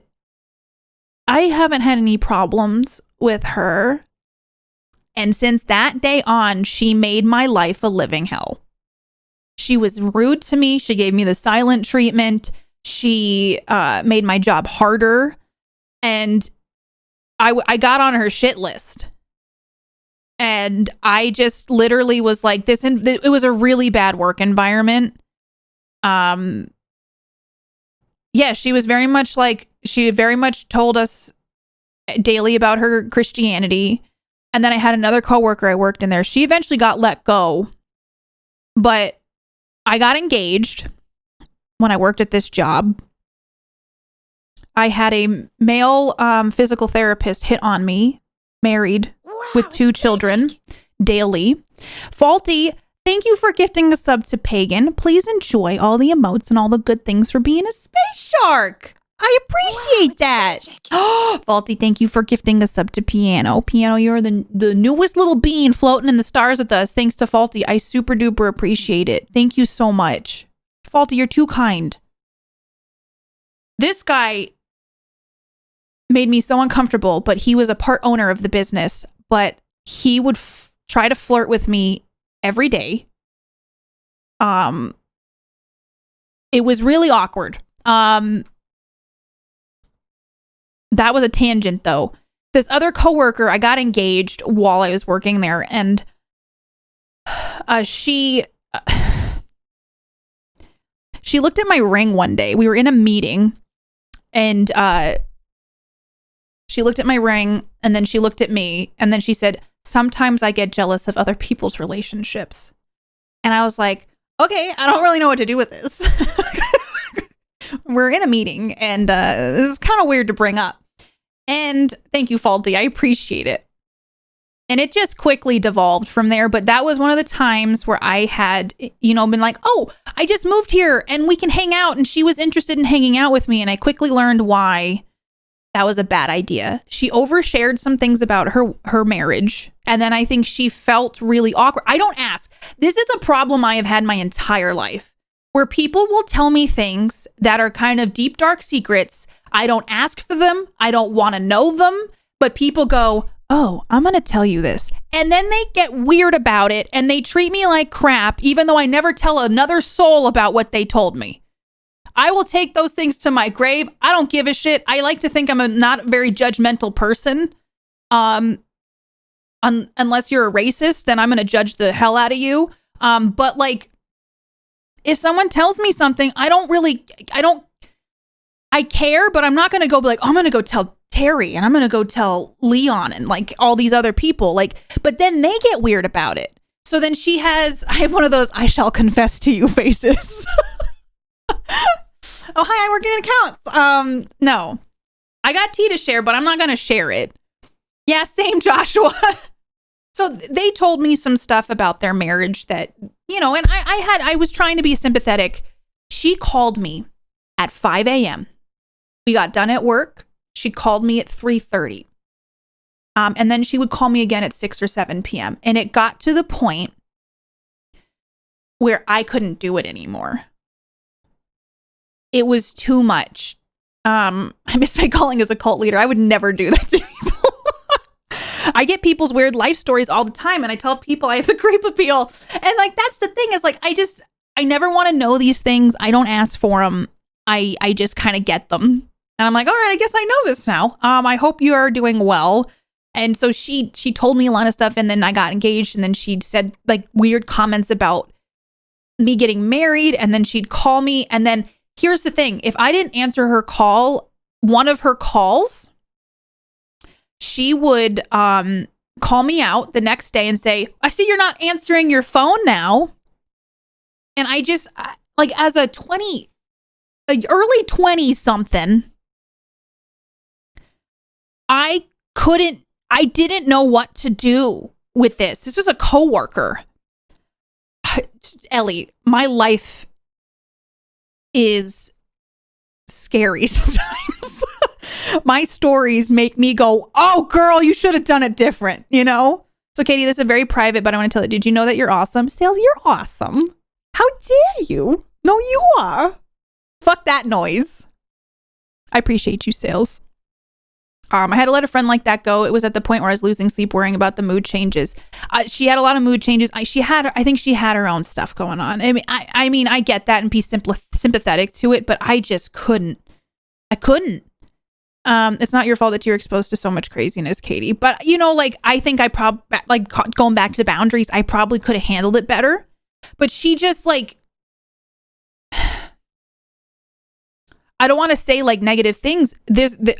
I haven't had any problems with her. And since that day on, she made my life a living hell. She was rude to me. She gave me the silent treatment. She made my job harder. And I got on her shit list. And I just literally was like, it was a really bad work environment. Yeah, she very much told us daily about her Christianity. And then I had another coworker I worked in there. She eventually got let go. But I got engaged when I worked at this job. I had a male physical therapist hit on me, married with 2 children, daily. Faulty, thank you for gifting a sub to Pagan. Please enjoy all the emotes and all the good things for being a space shark. I appreciate that. Faulty, thank you for gifting a sub to Piano. Piano, you're the newest little bean floating in the stars with us. Thanks to Faulty. I super duper appreciate it. Thank you so much. Faulty, you're too kind. This guy made me so uncomfortable, but he was a part owner of the business. But he would try to flirt with me every day. It was really awkward. That was a tangent, though. This other coworker, I got engaged while I was working there, and she looked at my ring one day. We were in a meeting, and she looked at my ring, and then she looked at me, and then she said, "Sometimes I get jealous of other people's relationships." And I was like, okay, I don't really know what to do with this. We're in a meeting, and this is kind of weird to bring up. And thank you, Faulty. I appreciate it. And it just quickly devolved from there. But that was one of the times where I had, been like, oh, I just moved here and we can hang out. And she was interested in hanging out with me. And I quickly learned why that was a bad idea. She overshared some things about her marriage. And then I think she felt really awkward. I don't ask. This is a problem I have had my entire life, where people will tell me things that are kind of deep, dark secrets. I don't ask for them. I don't want to know them. But people go, oh, I'm going to tell you this. And then they get weird about it and they treat me like crap, even though I never tell another soul about what they told me. I will take those things to my grave. I don't give a shit. I like to think I'm a not very judgmental person. Unless you're a racist, then I'm going to judge the hell out of you. But like, if someone tells me something, I care, but I'm not going to go be like, oh, I'm going to go tell Terry and I'm going to go tell Leon and like all these other people. Like, but then they get weird about it. So then I have one of those, I shall confess to you faces. Oh, hi, I work in accounts. No, I got tea to share, but I'm not going to share it. Yeah, same, Joshua. So they told me some stuff about their marriage that, and I was trying to be sympathetic. She called me at 5 a.m. We got done at work. She called me at 3:30. And then she would call me again at 6 or 7 p.m. And it got to the point where I couldn't do it anymore. It was too much. I miss my calling as a cult leader. I would never do that to people. I get people's weird life stories all the time, and I tell people I have the creep appeal. And like, that's the thing, is like, I never want to know these things. I don't ask for them. I just kind of get them. And I'm like, all right, I guess I know this now. I hope you are doing well. And so she told me a lot of stuff, and then I got engaged, and then she said like weird comments about me getting married, and then she'd call me. And then here's the thing. If I didn't answer her call, one of her calls, she would call me out the next day and say, I see you're not answering your phone now. And I just, like, as a early 20 something, I didn't know what to do with this. This was a coworker. Ellie, my life is scary sometimes. My stories make me go, oh girl, you should have done it different, So Katie, this is very private, but I want to tell you, did you know that you're awesome? Sales, you're awesome. How dare you? No, you are. Fuck that noise. I appreciate you, Sales. I had to let a friend like that go. It was at the point where I was losing sleep worrying about the mood changes. She had a lot of mood changes. I think she had her own stuff going on. I mean, I get that and be sympathetic to it, but I just couldn't. I couldn't. It's not your fault that you're exposed to so much craziness, Katie. But, you know, like, I think I probably, like, going back to boundaries, I probably could have handled it better. But she just, like, I don't want to say, like, negative things.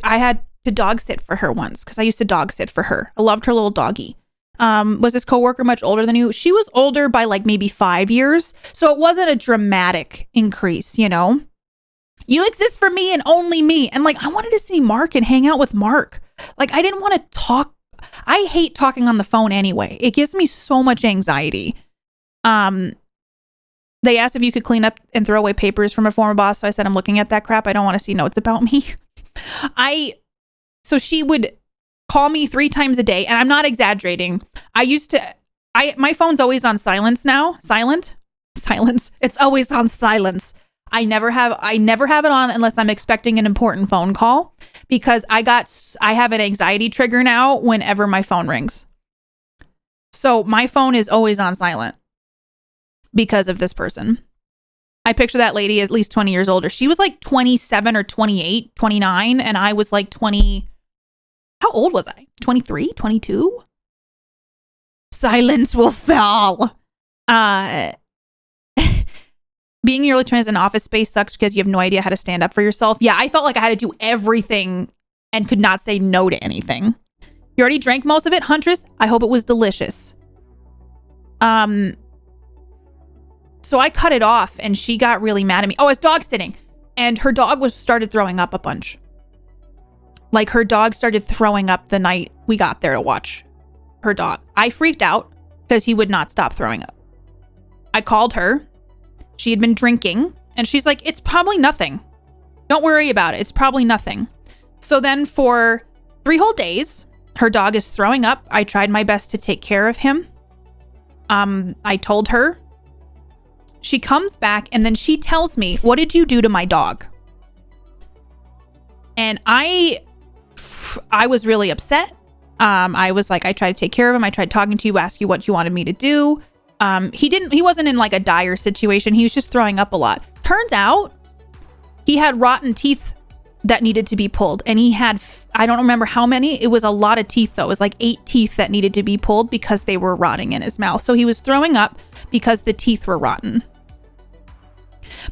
I had to dog sit for her once because I used to dog sit for her. I loved her little doggy. Was this coworker much older than you? She was older by, like, maybe 5 years. So it wasn't a dramatic increase, you know? You exist for me and only me. And like, I wanted to see Mark and hang out with Mark. Like, I didn't want to talk. I hate talking on the phone anyway. It gives me so much anxiety. They asked if you could clean up and throw away papers from a former boss. So I said, I'm looking at that crap. I don't want to see notes about me. So she would call me 3 times a day. And I'm not exaggerating. My phone's always on silence now. Silence. It's always on silence. I never have it on unless I'm expecting an important phone call because I have an anxiety trigger now whenever my phone rings. So my phone is always on silent because of this person. I picture that lady at least 20 years older. She was like 27 or 28, 29, and I was like 20. How old was I? 23, 22? Silence will fall. Being in your early 20s in office space sucks because you have no idea how to stand up for yourself. Yeah, I felt like I had to do everything and could not say no to anything. You already drank most of it, Huntress? I hope it was delicious. So I cut it off and she got really mad at me. Oh, I was dog sitting and her dog started throwing up a bunch. Like her dog started throwing up the night we got there to watch her dog. I freaked out because he would not stop throwing up. I called her. She had been drinking and she's like, it's probably nothing. Don't worry about it. It's probably nothing. So then for 3 whole days, her dog is throwing up. I tried my best to take care of him. I told her. She comes back and then she tells me, what did you do to my dog? And I was really upset. I was like, I tried to take care of him. I tried talking to you, ask you what you wanted me to do. He wasn't in like a dire situation. He was just throwing up a lot. Turns out he had rotten teeth that needed to be pulled. And he had, I don't remember how many. It was a lot of teeth though. It was like 8 teeth that needed to be pulled because they were rotting in his mouth. So he was throwing up because the teeth were rotten.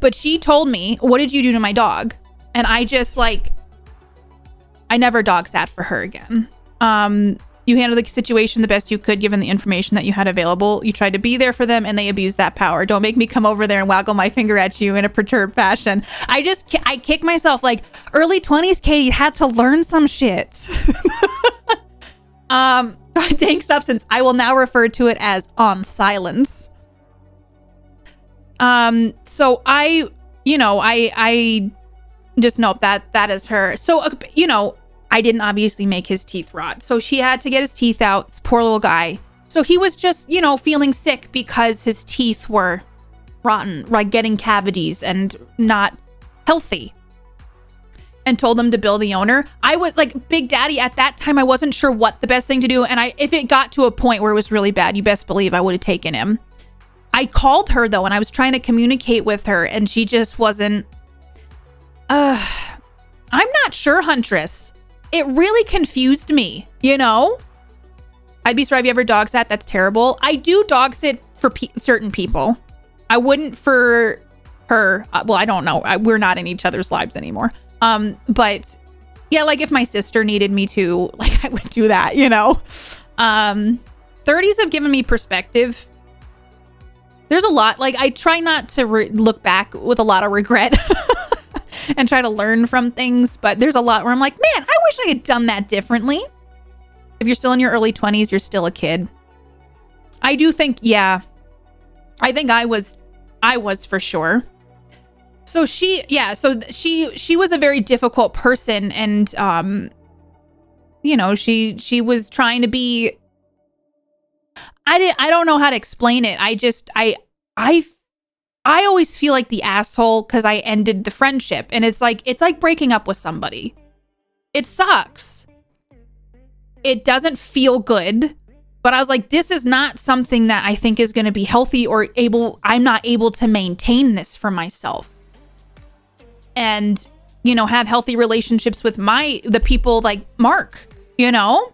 But she told me, what did you do to my dog? And I just like, I never dog sat for her again. You handled the situation the best you could given the information that you had available. You tried to be there for them and they abused that power. Don't make me come over there and waggle my finger at you in a perturbed fashion. I kick myself like early 20s, Katie had to learn some shit. Dank substance. I will now refer to it as on silence. So I just know that is her. So, I didn't obviously make his teeth rot. So she had to get his teeth out. This poor little guy. So he was just, feeling sick because his teeth were rotten, like getting cavities and not healthy. And told them to bill the owner. I was like Big Daddy at that time. I wasn't sure what the best thing to do. And if it got to a point where it was really bad, you best believe I would have taken him. I called her though, and I was trying to communicate with her and she just wasn't, I'm not sure, Huntress. It really confused me, I'd be sorry if you ever dog sat. That's terrible. I do dog sit for certain people. I wouldn't for her. Well, I don't know. We're not in each other's lives anymore. But yeah, like if my sister needed me to, like I would do that, 30s have given me perspective. There's a lot, like I try not to look back with a lot of regret. And try to learn from things. But there's a lot where I'm like, man, I wish I had done that differently. If you're still in your early 20s, you're still a kid. I do think, yeah. I think I was for sure. So she was a very difficult person. And, she was trying to be, I don't know how to explain it. I always feel like the asshole because I ended the friendship and it's like breaking up with somebody. It sucks. it doesn't feel good. But I was like, this is not something that I think is going to be healthy or I'm not able to maintain this for myself. And, you know, have healthy relationships with the people like Mark, you know?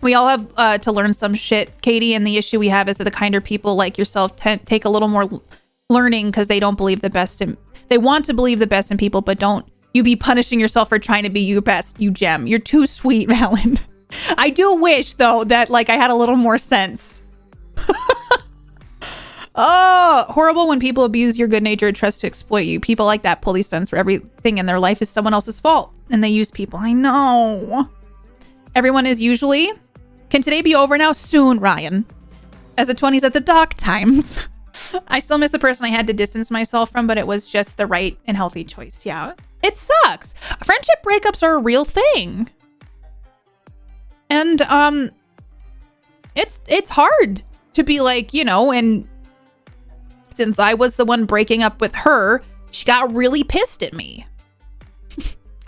We all have to learn some shit, Katie, and the issue we have is that the kinder people like yourself take a little more learning because they don't believe the best in, they want to believe the best in people, but don't you be punishing yourself for trying to be your best, you gem. You're too sweet, Valen. I do wish, though, that like I had a little more sense. Oh, horrible when people abuse your good nature and trust to exploit you. People like that pull these stunts for everything in their life is someone else's fault. And they use people. I know. Everyone is usually... Can today be over now? Soon, Ryan. As the 20s at the dock times. I still miss the person I had to distance myself from, but it was just the right and healthy choice. Yeah, it sucks. Friendship breakups are a real thing. And it's hard to be like, you know, and since I was the one breaking up with her, she got really pissed at me.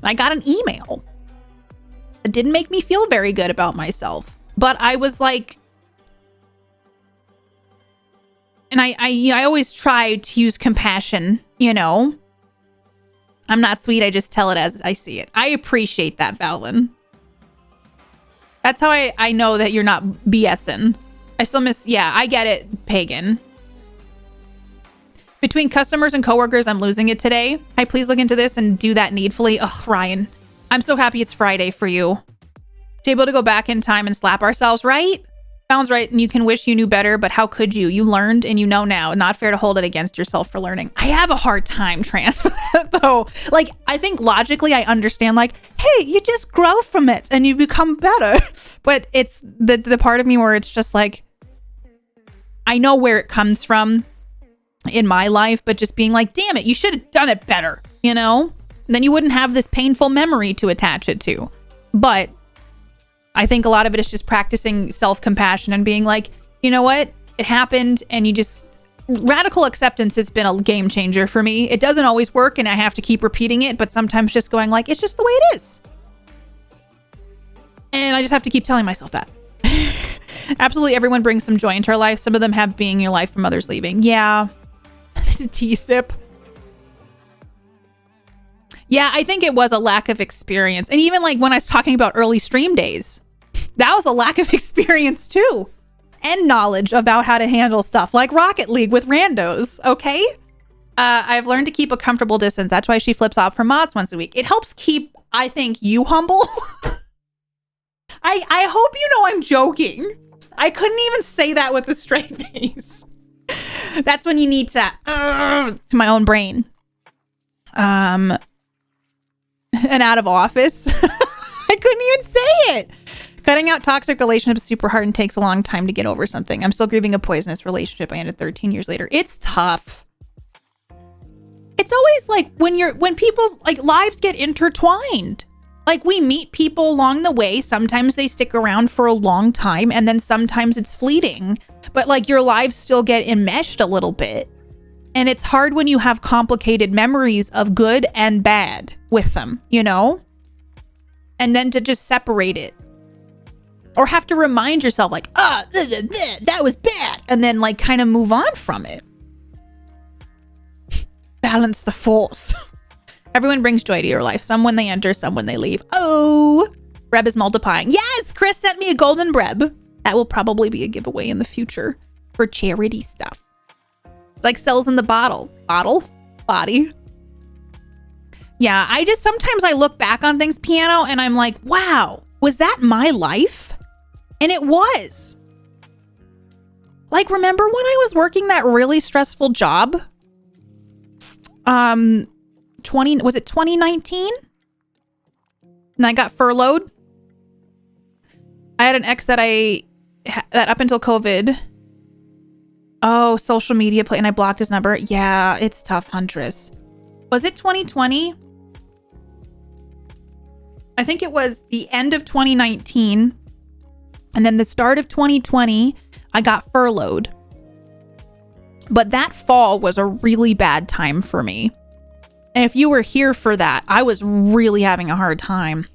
I got an email. It didn't make me feel very good about myself. But I was like, and I always try to use compassion, you know. I'm not sweet, I just tell it as I see it. I appreciate that, Valen. That's how I know that you're not BSing. I still miss, yeah, I get it, Pagan. Between customers and coworkers, I'm losing it today. Hi, please look into this and do that needfully. Ugh, Ryan, I'm so happy it's Friday for you. To be able to go back in time and slap ourselves, right? Sounds right, and you can wish you knew better, but how could you? You learned and you know now. Not fair to hold it against yourself for learning. I have a hard time trans with that, though. Like, I think logically I understand, like, hey, you just grow from it and you become better. But it's the part of me where it's just like, I know where it comes from in my life, but just being like, damn it, you should have done it better, you know? And then you wouldn't have this painful memory to attach it to. But I think a lot of it is just practicing self-compassion and being like, you know what? It happened, and you just... Radical acceptance has been a game changer for me. It doesn't always work, and I have to keep repeating it, but sometimes just going like, it's just the way it is. And I just have to keep telling myself that. Absolutely everyone brings some joy into our life. Some of them have being in your life from others leaving. Yeah. Tea sip. Yeah, I think it was a lack of experience. And even like when I was talking about early stream days, that was a lack of experience too. And knowledge about how to handle stuff like Rocket League with randos, okay? I've learned to keep a comfortable distance. That's why she flips off for mods once a week. It helps keep, I think, you humble. I hope you know I'm joking. I couldn't even say that with a straight face. That's when you need to my own brain. And out of office. I couldn't even say it. Cutting out toxic relationships is super hard and takes a long time to get over something. I'm still grieving a poisonous relationship I ended 13 years later. It's tough. It's always like when people's like lives get intertwined. Like we meet people along the way. Sometimes they stick around for a long time and then sometimes it's fleeting. But like your lives still get enmeshed a little bit. And it's hard when you have complicated memories of good and bad with them, you know? And then to just separate it. Or have to remind yourself like, that was bad. And then like kind of move on from it. Balance the force. Everyone brings joy to your life. Some when they enter, some when they leave. Oh, Breb is multiplying. Yes, Chris sent me a golden Breb. That will probably be a giveaway in the future for charity stuff. It's like cells in the bottle. Body. Yeah, sometimes I look back on things, Piano, and I'm like, wow, was that my life? And it was. Like, remember when I was working that really stressful job? Was it 2019? And I got furloughed. I had an ex that up until COVID. Oh, social media play, and I blocked his number. Yeah, it's tough, Huntress. Was it 2020? I think it was the end of 2019. And then the start of 2020, I got furloughed. But that fall was a really bad time for me. And if you were here for that, I was really having a hard time.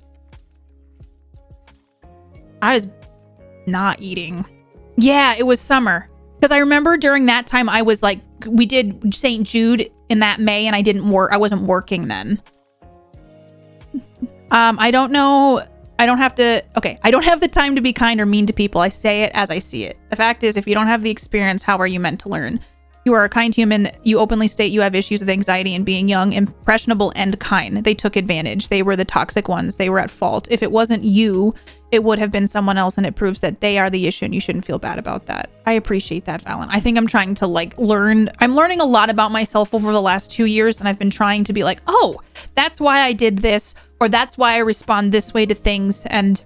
I was not eating. Yeah, it was summer. Because I remember during that time, I was like, we did St. Jude in that May, and I wasn't working then. I don't know. I don't have the time to be kind or mean to people. I say it as I see it. The fact is, if you don't have the experience, how are you meant to learn? You are a kind human. You openly state you have issues with anxiety and being young, impressionable, and kind. They took advantage. They were the toxic ones. They were at fault. If it wasn't you, it would have been someone else, and it proves that they are the issue, and you shouldn't feel bad about that. I appreciate that, Valen. I think I'm trying to learn. I'm learning a lot about myself over the last 2 years, and I've been trying to be like, oh, that's why I did this, or that's why I respond this way to things. And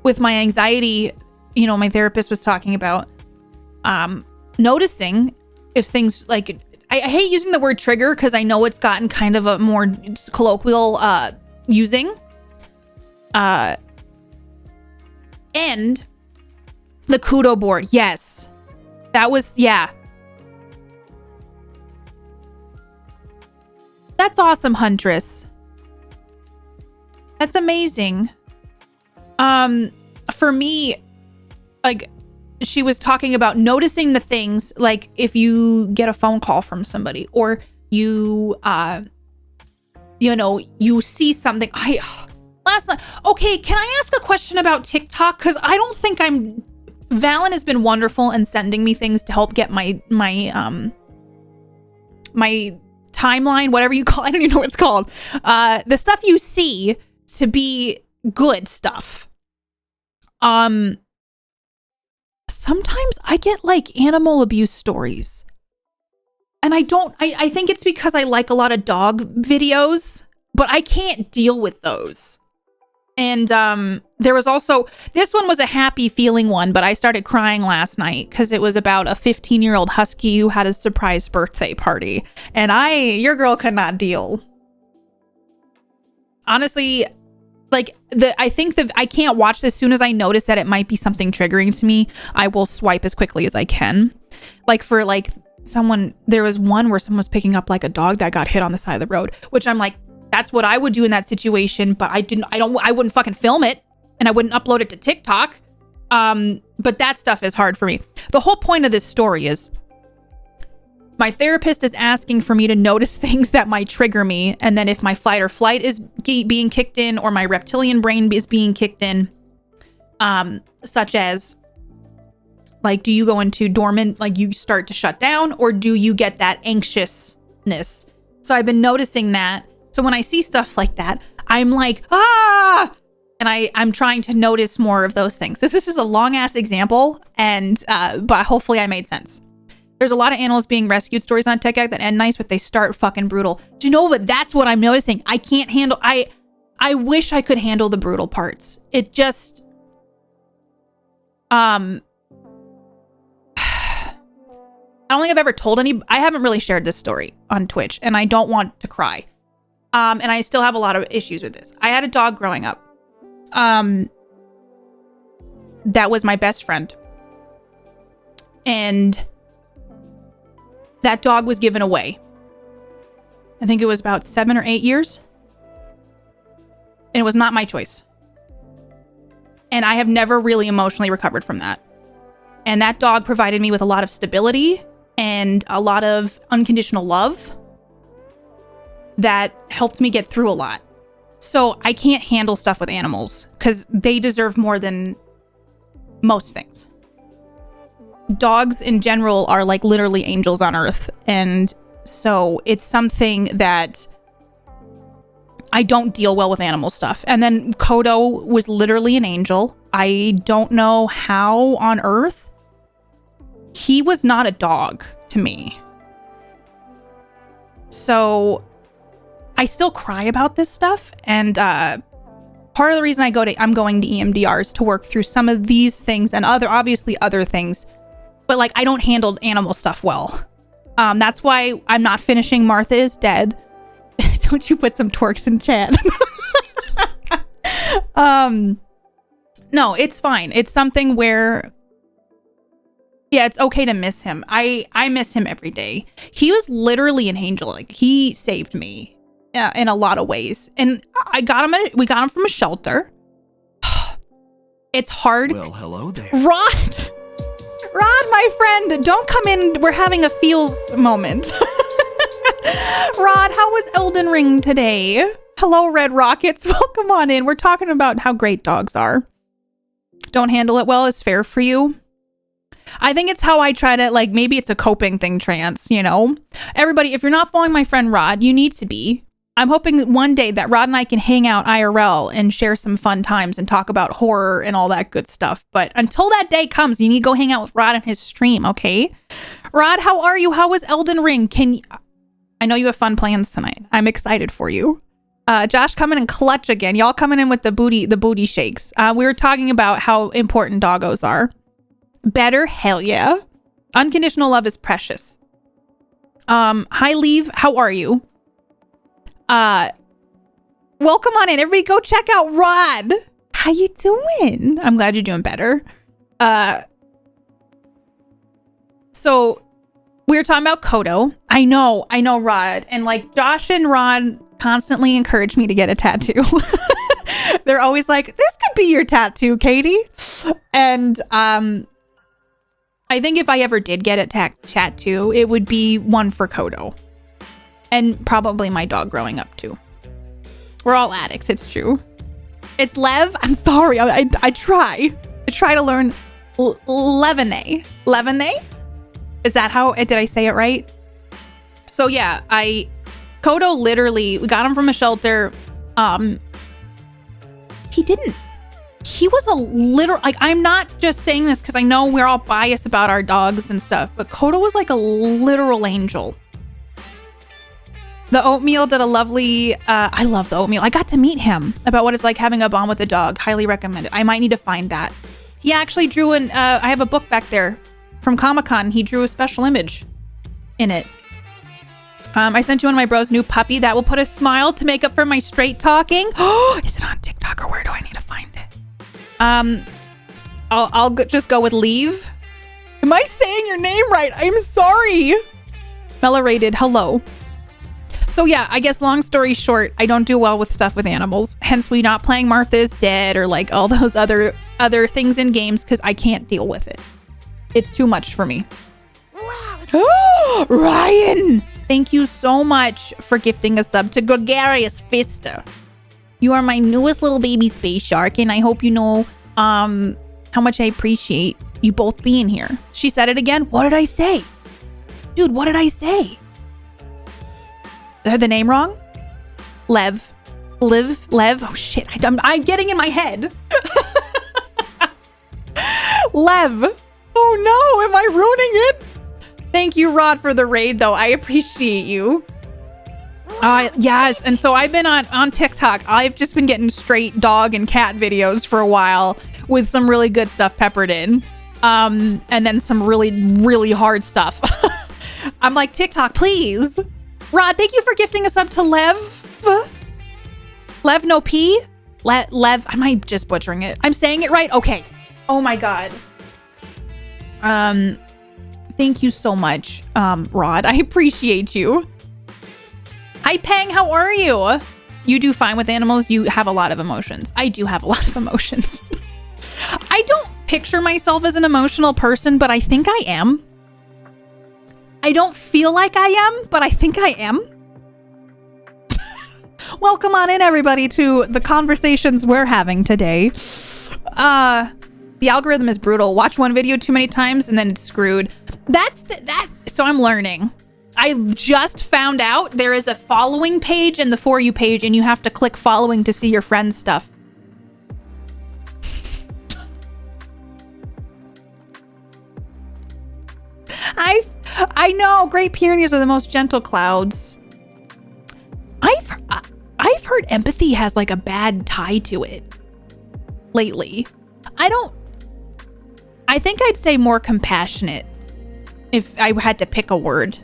with my anxiety, my therapist was talking about noticing if things like, I hate using the word trigger because I know it's gotten kind of a more colloquial using. And the kudo board. Yes. That was, yeah. That's awesome, Huntress. That's amazing. For me, like, she was talking about noticing the things, like if you get a phone call from somebody, or you you see something. Last night. Okay, can I ask a question about TikTok? Because I don't think Valen has been wonderful in sending me things to help get my timeline, whatever you call. I don't even know what it's called. The stuff you see to be good stuff. Sometimes I get like animal abuse stories. And I think it's because I like a lot of dog videos, but I can't deal with those. And there was also, this one was a happy feeling one, but I started crying last night because it was about a 15-year-old husky who had a surprise birthday party. And your girl could not deal. Honestly, like I think I can't watch this. As soon as I notice that it might be something triggering to me, I will swipe as quickly as I can. Like for like there was one where someone was picking up like a dog that got hit on the side of the road, which I'm like, that's what I would do in that situation, but I wouldn't fucking film it, and I wouldn't upload it to TikTok. But that stuff is hard for me. The whole point of this story is my therapist is asking for me to notice things that might trigger me, and then if my fight or flight is being kicked in, or my reptilian brain is being kicked in, such as like, do you go into dormant, like you start to shut down, or do you get that anxiousness? So I've been noticing that. So when I see stuff like that, I'm like, ah! And I'm trying to notice more of those things. This is just a long ass example, and but hopefully I made sense. There's a lot of animals being rescued stories on TikTok that end nice, but they start fucking brutal. Do you know what? That's what I'm noticing. I can't handle. I wish I could handle the brutal parts. It just, I don't think I've ever told I haven't really shared this story on Twitch, and I don't want to cry. And I still have a lot of issues with this. I had a dog growing up. That was my best friend. And that dog was given away. I think it was about 7 or 8 years. And it was not my choice. And I have never really emotionally recovered from that. And that dog provided me with a lot of stability and a lot of unconditional love that helped me get through a lot. So I can't handle stuff with animals because they deserve more than most things. Dogs in general are like literally angels on earth. And so it's something that I don't deal well with animal stuff. And then Kodo was literally an angel. I don't know how on earth. He was not a dog to me. So I still cry about this stuff. And part of the reason I'm going to EMDRs to work through some of these things and obviously other things. But like, I don't handle animal stuff well. That's why I'm not finishing Martha is Dead. Don't you put some twerks in chat. No, it's fine. It's something where, yeah, it's okay to miss him. I miss him every day. He was literally an angel. Like, he saved me in a lot of ways. And we got him from a shelter. It's hard. Well, hello there. Rod, my friend, don't come in. We're having a feels moment. Rod, how was Elden Ring today? Hello, Red Rockets. Welcome on in. We're talking about how great dogs are. Don't handle it well is fair for you. I think it's how I try to, like, maybe it's a coping thing, Trance, you know? Everybody, if you're not following my friend Rod, you need to be. I'm hoping one day that Rod and I can hang out IRL and share some fun times and talk about horror and all that good stuff. But until that day comes, you need to go hang out with Rod on his stream, okay? Rod, how are you? How was Elden Ring? I know you have fun plans tonight. I'm excited for you. Josh coming in clutch again. Y'all coming in with the booty shakes. We were talking about how important doggos are. Better? Hell yeah. Unconditional love is precious. Hi, Leave. How are you? Welcome on in. Everybody go check out Rod. How you doing? I'm glad you're doing better. So we were talking about Kodo. I know, Rod. And like Josh and Rod constantly encourage me to get a tattoo. They're always like, this could be your tattoo, Katie. And I think if I ever did get a tattoo, it would be one for Kodo. And probably my dog growing up too. We're all addicts, it's true. It's Lev. I'm sorry. I try. I try to learn Levene. Levene? Is that how, did I say it right? So yeah, Kodo literally, we got him from a shelter. He was a literal, like, I'm not just saying this because I know we're all biased about our dogs and stuff, but Kodo was like a literal angel. The oatmeal did a lovely, I love the oatmeal. I got to meet him about what it's like having a bond with a dog. Highly recommend it. I might need to find that. He actually drew I have a book back there from Comic-Con. He drew a special image in it. I sent you one of my bro's new puppy that will put a smile to make up for my straight talking. Oh, is it on TikTok or where do I need to find it? I'll just go with Leave. Am I saying your name right? I'm sorry. Mella rated, hello. So yeah, I guess long story short, I don't do well with stuff with animals. Hence we not playing Martha is Dead or like all those other things in games because I can't deal with it. It's too much for me. Wow, it's Ryan! Thank you so much for gifting a sub to Gregarious Fister. You are my newest little baby space shark, and I hope you know how much I appreciate you both being here. She said it again. What did I say? Dude, what did I say? I heard the name wrong? Lev. Oh shit, I'm getting in my head. Lev. Oh no, am I ruining it? Thank you, Rod, for the raid, though. I appreciate you. Yes, and so I've been on TikTok. I've just been getting straight dog and cat videos for a while with some really good stuff peppered in. And then some really, really hard stuff. I'm like, TikTok, please. Rod, thank you for gifting us up to Lev. Lev no P? Lev, am I just butchering it? I'm saying it right? Okay. Oh my God. Thank you so much, Rod. I appreciate you. Hi, Peng. How are you? You do fine with animals. You have a lot of emotions. I do have a lot of emotions. I don't picture myself as an emotional person, but I think I am. I don't feel like I am, but I think I am. Welcome on in, everybody, to the conversations we're having today. The algorithm is brutal. Watch one video too many times and then it's screwed. So I'm learning. I just found out there is a following page and the For You page, and you have to click following to see your friends' stuff. I know, Great Pyrenees are the most gentle clouds. I've heard empathy has like a bad tie to it lately. I think I'd say more compassionate if I had to pick a word.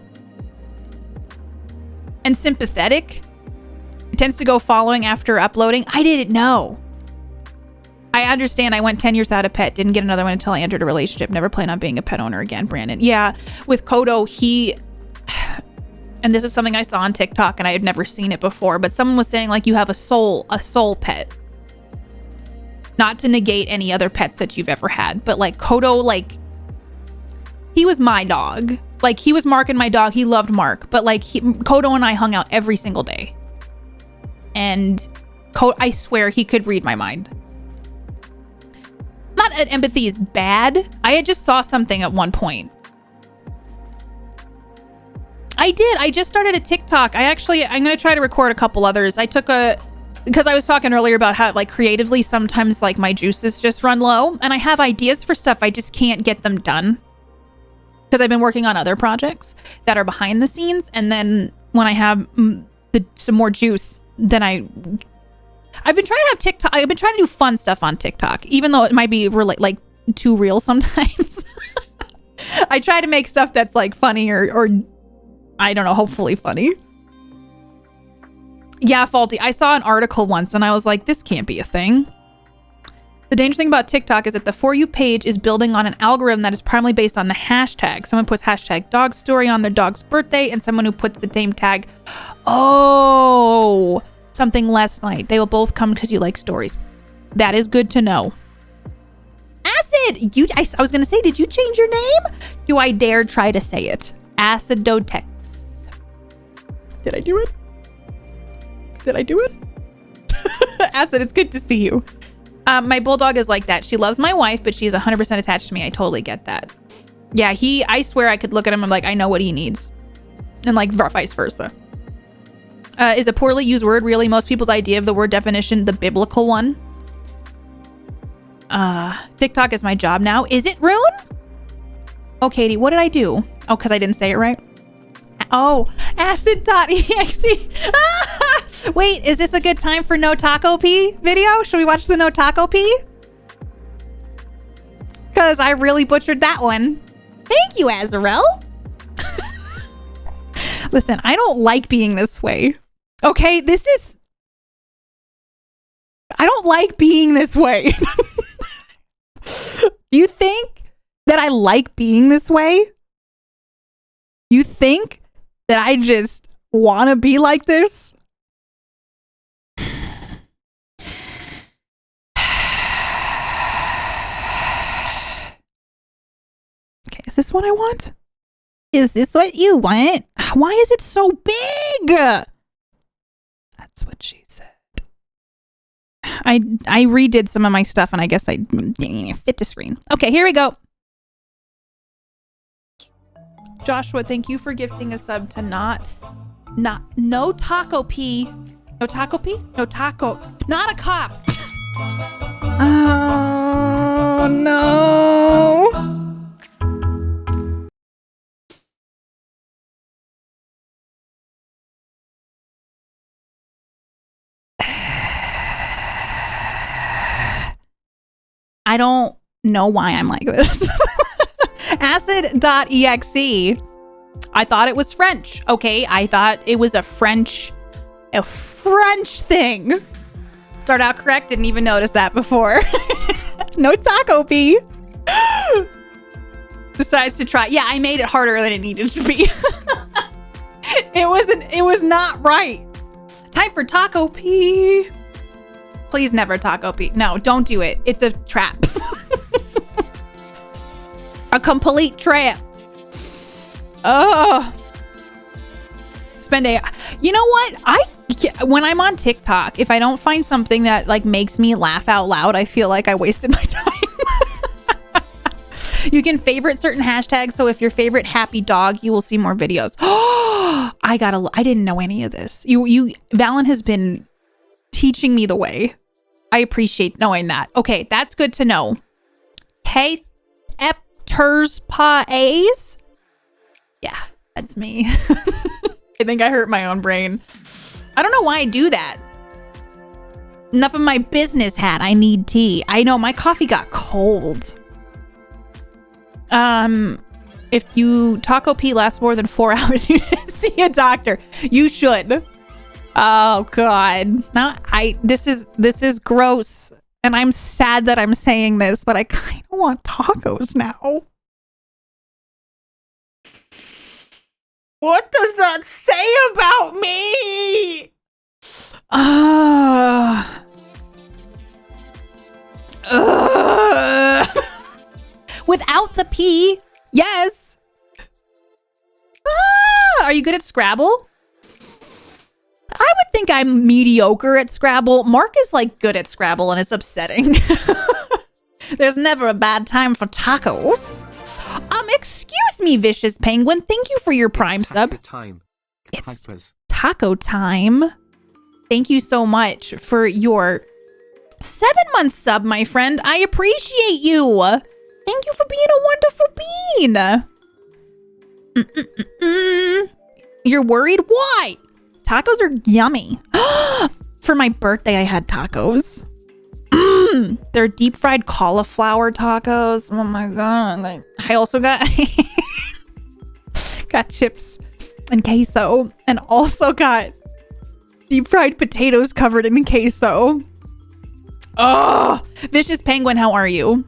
And sympathetic. It tends to go following after uploading. I didn't know. I understand. I went 10 years without a pet. Didn't get another one until I entered a relationship. Never plan on being a pet owner again, Brandon. Yeah, with Kodo, and this is something I saw on TikTok and I had never seen it before, but someone was saying like you have a soul pet. Not to negate any other pets that you've ever had, but like Kodo, like he was my dog. Like he was Mark and my dog. He loved Mark, but like Kodo and I hung out every single day. And I swear he could read my mind. Not that empathy is bad. I had just saw something at one point. I did. I just started a TikTok. I'm going to try to record a couple others. Because I was talking earlier about how like creatively sometimes like my juices just run low and I have ideas for stuff. I just can't get them done because I've been working on other projects that are behind the scenes. And then when I have some more juice, then I've been trying to have TikTok. I've been trying to do fun stuff on TikTok, even though it might be like too real sometimes. I try to make stuff that's like funny or I don't know, hopefully funny. Yeah, Faulty. I saw an article once and I was like, this can't be a thing. The dangerous thing about TikTok is that the For You page is building on an algorithm that is primarily based on the hashtag. Someone puts hashtag dog story on their dog's birthday and someone who puts the same tag. Oh, something last night. They will both come because you like stories. That is good to know. Acid! I was going to say, did you change your name? Do I dare try to say it? Acidotex. Did I do it? Did I do it? Acid, it's good to see you. My bulldog is like that. She loves my wife, but she's 100% attached to me. I totally get that. Yeah, I swear I could look at him and I'm like, I know what he needs. And like vice versa. Is a poorly used word really most people's idea of the word definition, the biblical one? TikTok is my job now. Is it, Rune? Oh, Katie, what did I do? Oh, because I didn't say it right? Oh, acid.exe. Wait, is this a good time for No Taco P video? Should we watch the No Taco P? Because I really butchered that one. Thank you, Azarel. Listen, I don't like being this way. Okay, I don't like being this way. Do you think that I like being this way? You think that I just want to be like this? Okay, is this what I want? Is this what you want? Why is it so big? That's what she said. I redid some of my stuff and I guess I fit to screen. Okay, here we go. Joshua, thank you for gifting a sub to No Taco P. No Taco P? No Taco. Not a cop. Oh, no. I don't know why I'm like this. Acid.exe. I thought it was French. Okay, I thought it was a French thing. Start out correct. Didn't even notice that before. No Taco P. Decides to try. Yeah, I made it harder than it needed to be. It was not right. Time for Taco P. Please never Taco P. No, don't do it. It's a trap. A complete trap. Oh. Spend a... You know what? When I'm on TikTok, if I don't find something that like makes me laugh out loud, I feel like I wasted my time. You can favorite certain hashtags, so if your favorite happy dog, you will see more videos. Oh, I didn't know any of this. Valen has been teaching me the way. I appreciate knowing that. Okay, that's good to know. KatiePetersPlays. Yeah, that's me. I think I hurt my own brain. I don't know why I do that. Enough of my business hat. I need tea. I know my coffee got cold. If you Taco P lasts more than 4 hours, you should see a doctor. You should. Oh God. Now this is gross. And I'm sad that I'm saying this, but I kind of want tacos now. What does that say about me? P. Yes. Ah, are you good at Scrabble? I would think I'm mediocre at Scrabble. Mark is like good at Scrabble and it's upsetting. There's never a bad time for tacos. Excuse me, Vicious Penguin. Thank you for your Prime sub. Time. It's Hypers. taco time. Thank you so much for your 7-month sub, my friend. I appreciate you. Thank you for being a wonderful bean. You're worried? Why? Tacos are yummy. For my birthday, I had tacos. They're deep fried cauliflower tacos. Oh my god. I also got chips and queso, and also got deep fried potatoes covered in queso. Oh, Vicious Penguin, how are you?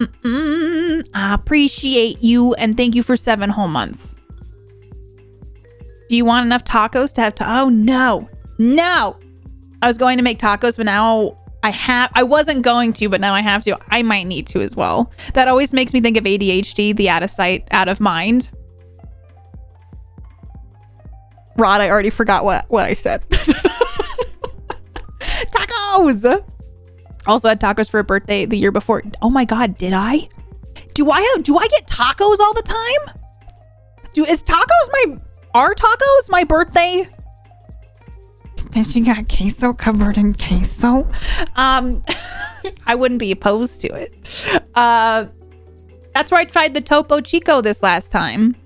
I appreciate you, and thank you for 7 whole months. Do you want enough tacos to have oh no. I was going to make tacos, but now I wasn't going to, but now I have to. I might need to as well. That always makes me think of ADHD, the out of sight, out of mind. Rod, I already forgot what I said. Tacos! Also had tacos for a birthday the year before. Oh my god, did I? Do I get tacos all the time? Are tacos my birthday? Then she got queso covered in queso. I wouldn't be opposed to it. That's where I tried the Topo Chico this last time.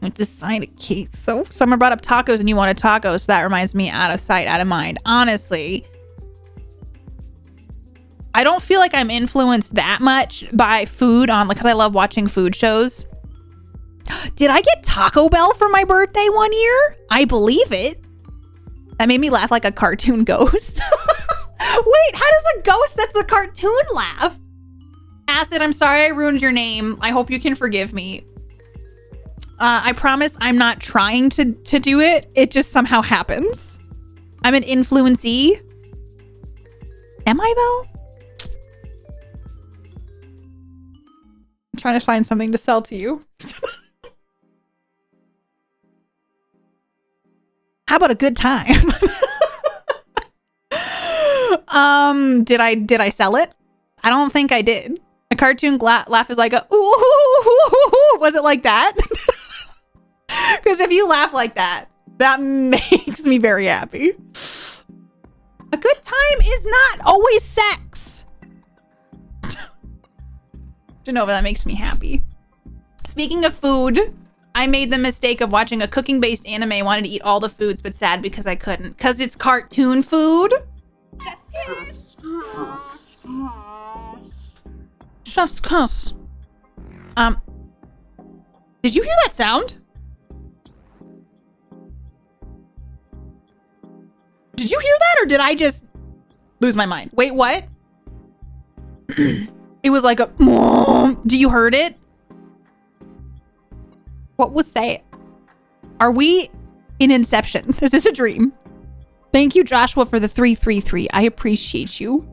I decided queso. Someone brought up tacos and you wanted tacos. So that reminds me, out of sight, out of mind. Honestly, I don't feel like I'm influenced that much by food because I love watching food shows. Did I get Taco Bell for my birthday one year? I believe it. That made me laugh like a cartoon ghost. Wait, how does a ghost that's a cartoon laugh? Acid, I'm sorry I ruined your name. I hope you can forgive me. I promise I'm not trying to do it. It just somehow happens. I'm an influencee. Am I though? I'm trying to find something to sell to you. How about a good time? Did I sell it? I don't think I did. A cartoon laugh is like a ooh. Was it like that? Because if you laugh like that, that makes me very happy. A good time is not always sex. Genova, that makes me happy. Speaking of food, I made the mistake of watching a cooking-based anime. I wanted to eat all the foods, but sad because I couldn't. Because it's cartoon food. That's it. Chef's kiss. Did you hear that sound? Did you hear that, or did I just lose my mind? Wait, what? It was like a... Do you heard it? What was that? Are we in Inception? Is this a dream? Thank you, Joshua, for the 333. I appreciate you.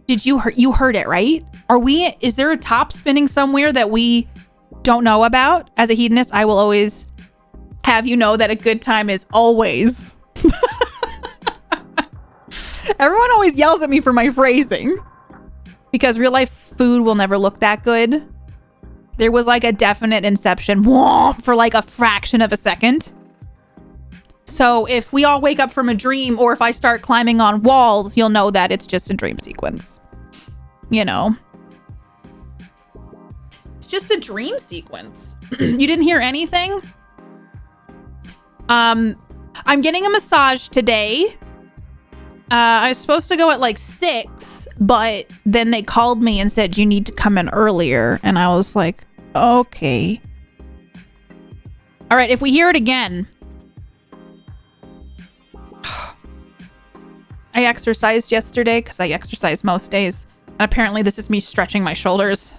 Did you heard it, right? Is there a top spinning somewhere that we don't know about? As a hedonist, I will always have you know that a good time is always. Everyone always yells at me for my phrasing because real life food will never look that good. There was like a definite inception for like a fraction of a second. So if we all wake up from a dream, or if I start climbing on walls, you'll know that it's just a dream sequence. You know, it's just a dream sequence. You didn't hear anything? I'm getting a massage today. I was supposed to go at like 6, but then they called me and said, you need to come in earlier. And I was like, okay. All right, if we hear it again. I exercised yesterday because I exercise most days. And apparently this is me stretching my shoulders.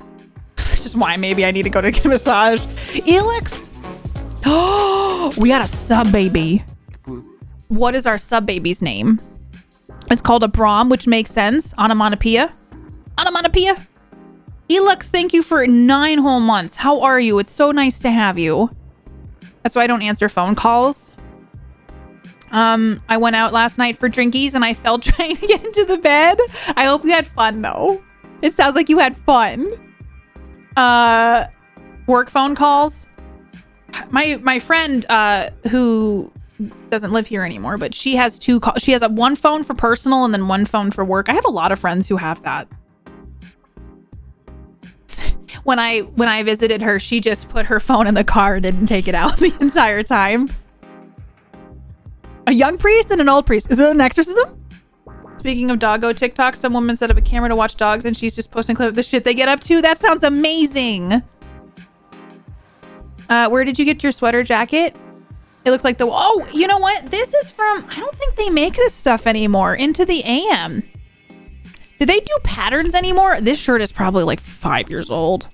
Which is why maybe I need to go to get a massage. Elix! Oh, we got a sub baby. What is our sub baby's name? It's called a Brahm, which makes sense. Onomatopoeia. Onomatopoeia. Elux, thank you for 9 whole months. How are you? It's so nice to have you. That's why I don't answer phone calls. I went out last night for drinkies and I fell trying to get into the bed. I hope you had fun though. It sounds like you had fun. Work phone calls. My friend who doesn't live here anymore, but she has she has one phone for personal and then one phone for work. I have a lot of friends who have that. When I visited her, she just put her phone in the car and didn't take it out the entire time. A young priest and an old priest. Is it an exorcism? Speaking of doggo TikTok, some woman set up a camera to watch dogs and she's just posting clips of the shit they get up to. That sounds amazing. Where did you get your sweater jacket? It looks like oh, you know what? This is from, I don't think they make this stuff anymore. Into the AM. Do they do patterns anymore? This shirt is probably like 5 years old.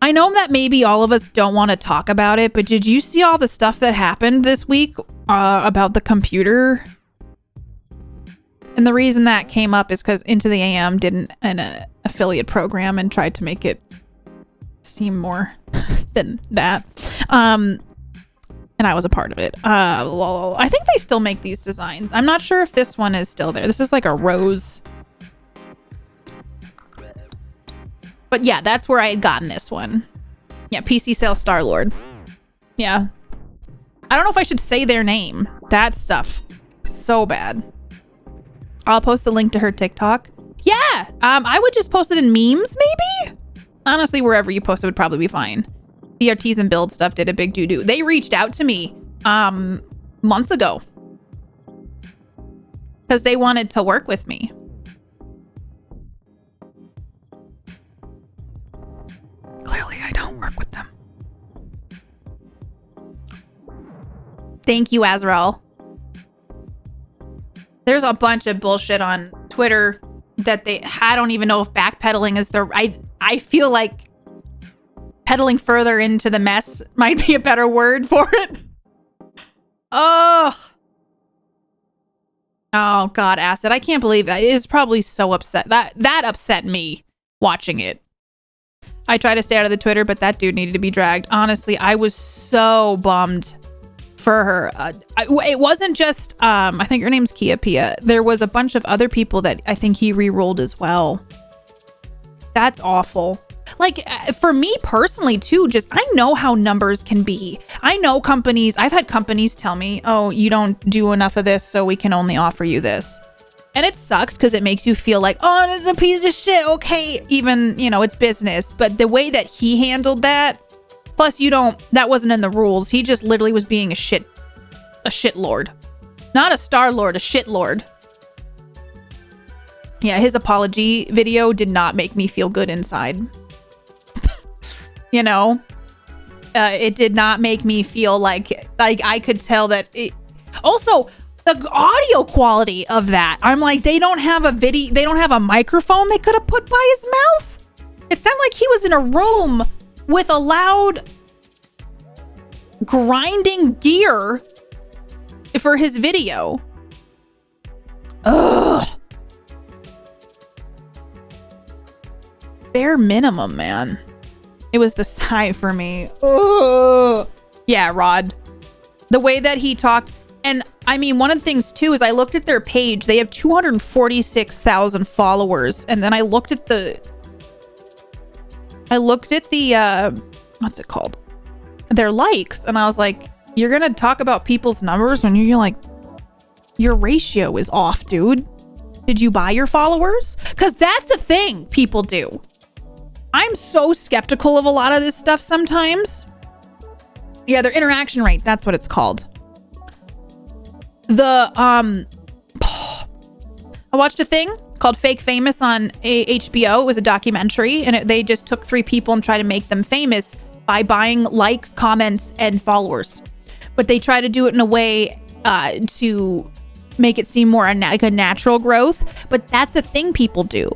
I know that maybe all of us don't want to talk about it, but did you see all the stuff that happened this week about the computer? And the reason that came up is because Into the AM did an affiliate program and tried to make it seem more than that. And I was a part of it. I think they still make these designs. I'm not sure if this one is still there. This is like a rose. But yeah, that's where I had gotten this one. Yeah, PC Sale Star-Lord. Yeah. I don't know if I should say their name. That stuff. So bad. I'll post the link to her TikTok. Yeah! I would just post it in memes, maybe? Honestly, wherever you post it would probably be fine. The Artisan Build stuff did a big doo-doo. They reached out to me months ago. Because they wanted to work with me. Clearly, I don't work with them. Thank you, Azrael. There's a bunch of bullshit on Twitter that I don't even know if backpedaling is I feel like pedaling further into the mess might be a better word for it. Oh God, Acid. I can't believe that. It is probably so upset. That upset me watching it. I try to stay out of the Twitter, but that dude needed to be dragged. Honestly, I was so bummed for her. It wasn't just, I think her name's Kia Pia. There was a bunch of other people that I think he re-rolled as well. That's awful. Like, for me personally too, I know how numbers can be. I know companies, I've had companies tell me, oh, you don't do enough of this, so we can only offer you this. And it sucks because it makes you feel like, oh, this is a piece of shit. Okay, even, it's business. But the way that he handled that, plus that wasn't in the rules. He just literally was being a shit lord. Not a star lord, a shit lord. Yeah, his apology video did not make me feel good inside. It did not make me feel like I could tell that it. Also, the audio quality of that. I'm like, they don't have a microphone they could have put by his mouth. It sounded like he was in a room with a loud grinding gear for his video. Ugh. Bare minimum, man. It was the sigh for me. Ugh. Yeah, Rod. The way that he talked. And I mean, one of the things too is I looked at their page. They have 246,000 followers. And then I looked at the what's it called? Their likes. And I was like, you're going to talk about people's numbers when you're like, your ratio is off, dude. Did you buy your followers? Because that's a thing people do. I'm so skeptical of a lot of this stuff sometimes. Yeah, their interaction rate. That's what it's called. I watched a thing called Fake Famous on HBO. It was a documentary, and they just took 3 people and tried to make them famous by buying likes, comments, and followers. But they try to do it in a way to make it seem more like a natural growth. But that's a thing people do.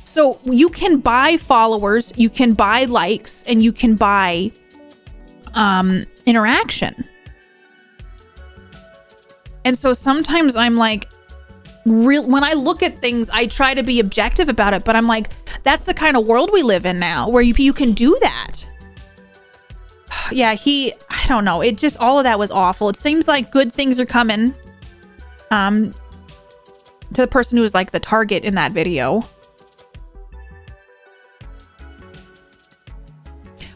So you can buy followers, you can buy likes, and you can buy interaction. And so sometimes I'm like, when I look at things, I try to be objective about it, but I'm like, that's the kind of world we live in now where you can do that. Yeah, I don't know. It just, all of that was awful. It seems like good things are coming. To the person who was like the target in that video.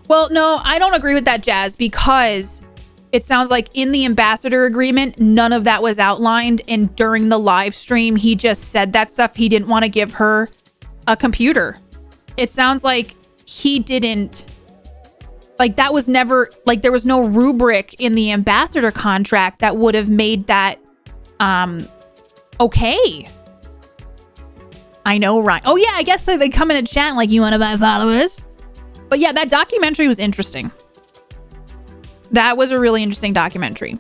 Well, no, I don't agree with that, Jazz, because it sounds like in the ambassador agreement, none of that was outlined. And during the live stream, he just said that stuff. He didn't want to give her a computer. It sounds like he didn't, like that was never, like there was no rubric in the ambassador contract that would have made that okay. I know, right? Oh yeah, I guess they come in a chat like, you want to buy followers? But yeah, that documentary was interesting. That was a really interesting documentary.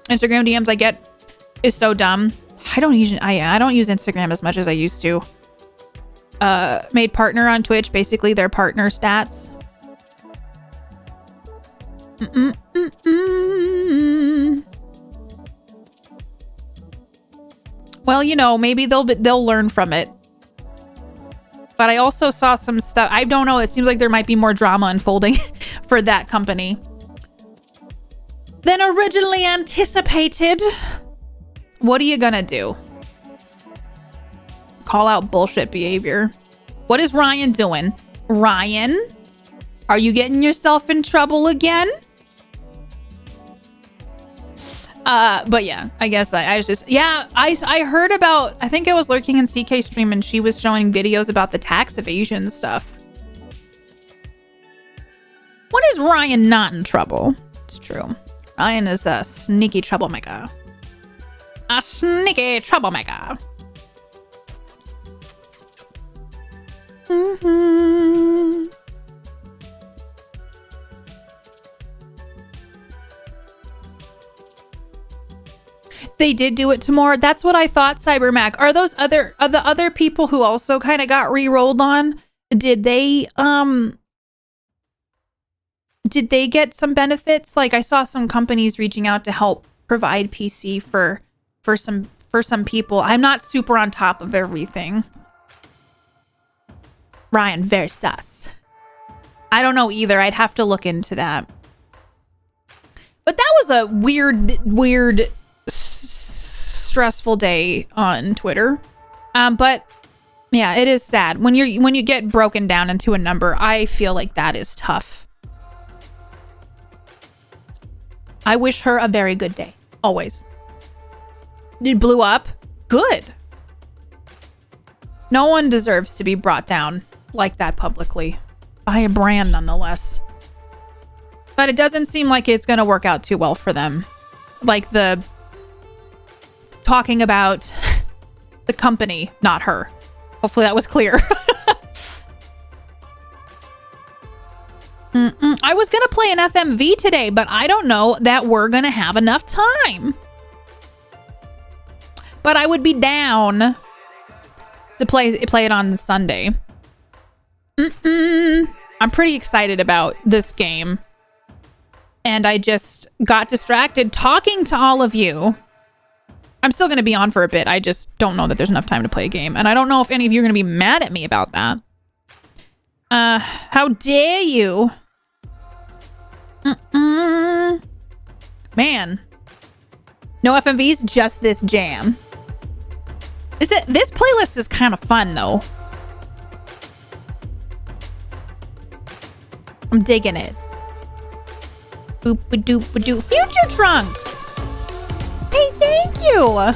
Instagram DMs I get is so dumb. I don't use Instagram as much as I used to. Made partner on Twitch, basically their partner stats. Well, you know, maybe they'll learn from it. But I also saw some stuff. I don't know. It seems like there might be more drama unfolding for that company than originally anticipated. What are you gonna do? Call out bullshit behavior. What is Ryan doing? Ryan, are you getting yourself in trouble again? But yeah, I guess I was just, yeah, I heard about, I think I was lurking in CK stream and she was showing videos about the tax evasion stuff. When is Ryan not in trouble? It's true. Ryan is a sneaky troublemaker. A sneaky troublemaker. They did do it tomorrow. That's what I thought, CyberMac. Are the other people who also kind of got re-rolled on? Did they get some benefits? Like I saw some companies reaching out to help provide PC for some people. I'm not super on top of everything. Ryan, very sus. I don't know either. I'd have to look into that. But that was a weird stressful day on Twitter. But yeah, it is sad when you get broken down into a number. I feel like that is tough. I wish her a very good day. Always. It blew up. Good. No one deserves to be brought down like that publicly by a brand nonetheless. But it doesn't seem like it's going to work out too well for them. Like the talking about the company, not her. Hopefully that was clear. I was going to play an FMV today, but I don't know that we're going to have enough time. But I would be down to play it on Sunday. I'm pretty excited about this game. And I just got distracted talking to all of you. I'm still going to be on for a bit. I just don't know that there's enough time to play a game. And I don't know if any of you are going to be mad at me about that. How dare you? Man. No FMVs, just this jam. This playlist is kind of fun, though. I'm digging it. Boop-a-doop-a-doo. Future Trunks! Hey, thank you! I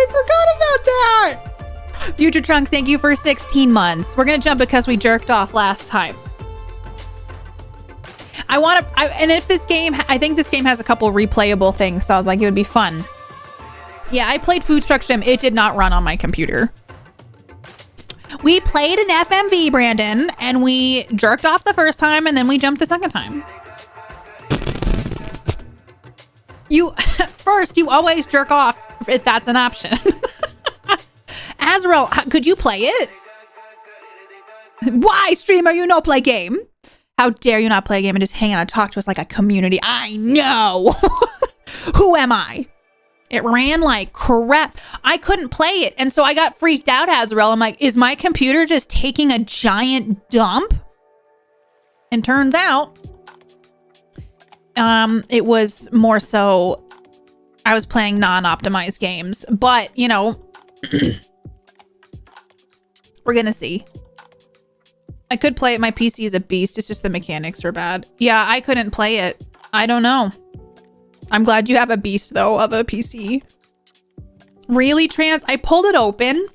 forgot about that! Future Trunks, thank you for 16 months. We're gonna jump because we jerked off last time. And if this game, I think this game has a couple replayable things, so I was like, it would be fun. Yeah, I played Food Truck Sim. It did not run on my computer. We played an FMV, Brandon, and we jerked off the first time, and then we jumped the second time. You always jerk off if that's an option. Azrael, could you play it? Why, streamer, you no play game? How dare you not play a game and just hang out and talk to us like a community? I know. who am I? It ran like crap. I couldn't play it. And so I got freaked out, Azrael. I'm like, is my computer just taking a giant dump? And turns out, it was more so I was playing non-optimized games. But, you know, we're gonna see. I could play it. My PC is a beast. It's just the mechanics are bad. Yeah, I couldn't play it. I don't know. I'm glad you have a beast, though, of a PC. Really, Trans? I pulled it open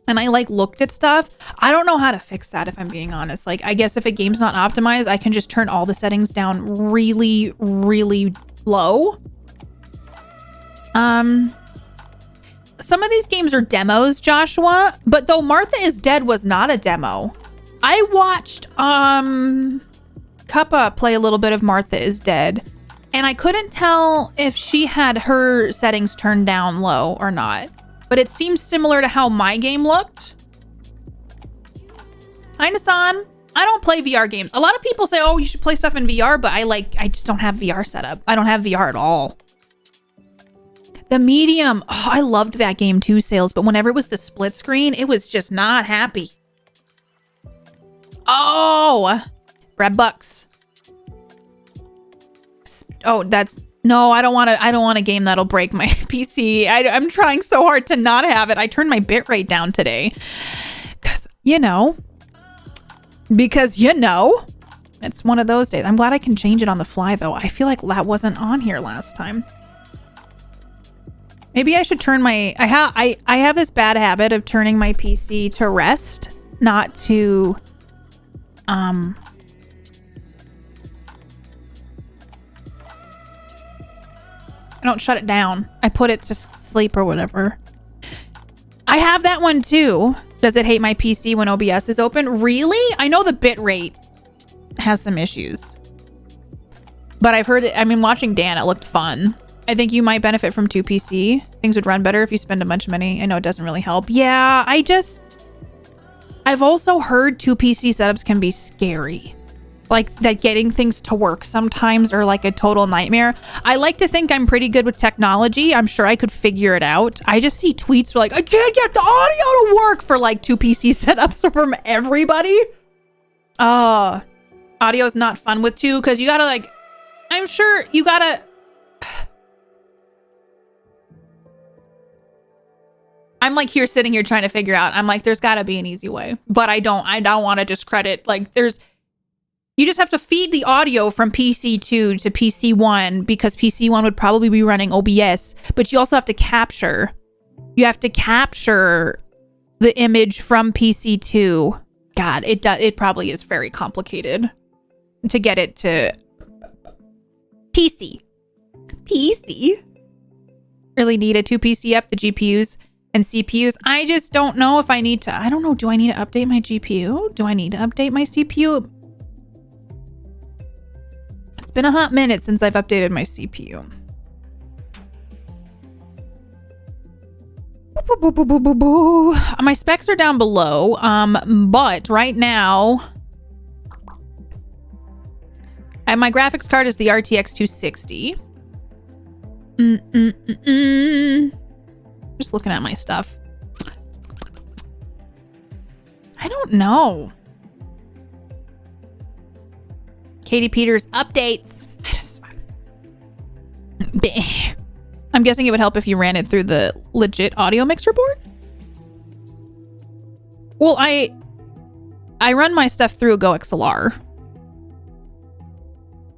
and I, like, looked at stuff. I don't know how to fix that, if I'm being honest. Like, I guess if a game's not optimized, I can just turn all the settings down really, really low. Some of these games are demos, Joshua, but though Martha is Dead was not a demo. I watched Cuppa play a little bit of Martha is Dead, and I couldn't tell if she had her settings turned down low or not, but it seems similar to how my game looked. Hi, Nassan. I don't play VR games. A lot of people say, oh, you should play stuff in VR, but I just don't have VR set up. I don't have VR at all. The Medium. Oh, I loved that game too, Sales, but whenever it was the split screen, it was just not happy. Oh, Brad Bucks. Oh, that's no, I don't want a game that'll break my PC. I'm trying so hard to not have it. I turned my bitrate down today because you know, it's one of those days. I'm glad I can change it on the fly though. I feel like that wasn't on here last time. Maybe I should turn my I have this bad habit of turning my PC to rest, not to I don't shut it down. I put it to sleep or whatever. I have that one too. Does it hate my PC when OBS is open? Really? I know the bitrate has some issues. But I've heard it. I mean, watching Dan, it looked fun. I think you might benefit from 2PC. Things would run better if you spend a bunch of money. I know it doesn't really help. Yeah, I've also heard 2PC setups can be scary. Like that getting things to work sometimes are like a total nightmare. I like to think I'm pretty good with technology. I'm sure I could figure it out. I just see tweets where like, I can't get the audio to work for like 2PC setups from everybody. Audio is not fun with 2 because you gotta like, I'm sure you gotta... I'm like sitting here trying to figure out. I'm like, there's got to be an easy way, but I don't want to discredit. Like you just have to feed the audio from PC2 to PC1 because PC1 would probably be running OBS, but you also have to capture. You have to capture the image from PC2. God, it probably is very complicated to get it to PC. Really need a 2PC up, the GPUs and CPUs. I just don't know if I need to. I don't know. Do I need to update my GPU? Do I need to update my CPU? It's been a hot minute since I've updated my CPU. My specs are down below. But right now, my graphics card is the RTX 260. Just looking at my stuff. I don't know. Katie Peters updates. I'm guessing it would help if you ran it through the legit audio mixer board. Well, I run my stuff through a Go XLR.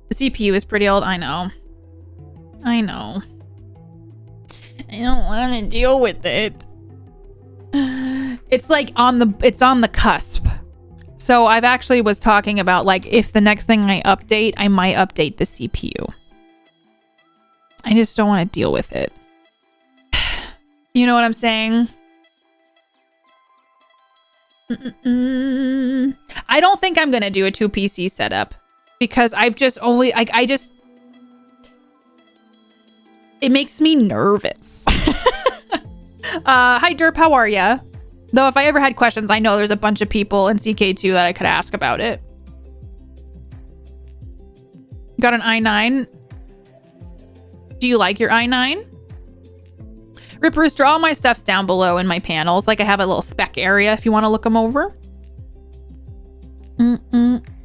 The CPU is pretty old. I know. I don't want to deal with it. It's like it's on the cusp. So I've actually was talking about like if the next thing I update, I might update the CPU. I just don't want to deal with it. You know what I'm saying? I don't think I'm going to do a 2PC setup because I've just only it makes me nervous. Hi Derp, how are ya? Though if I ever had questions, I know there's a bunch of people in CK2 that I could ask about it. Got an i9. Do you like your i9? Rip Rooster, all my stuff's down below in my panels. Like I have a little spec area if you want to look them over.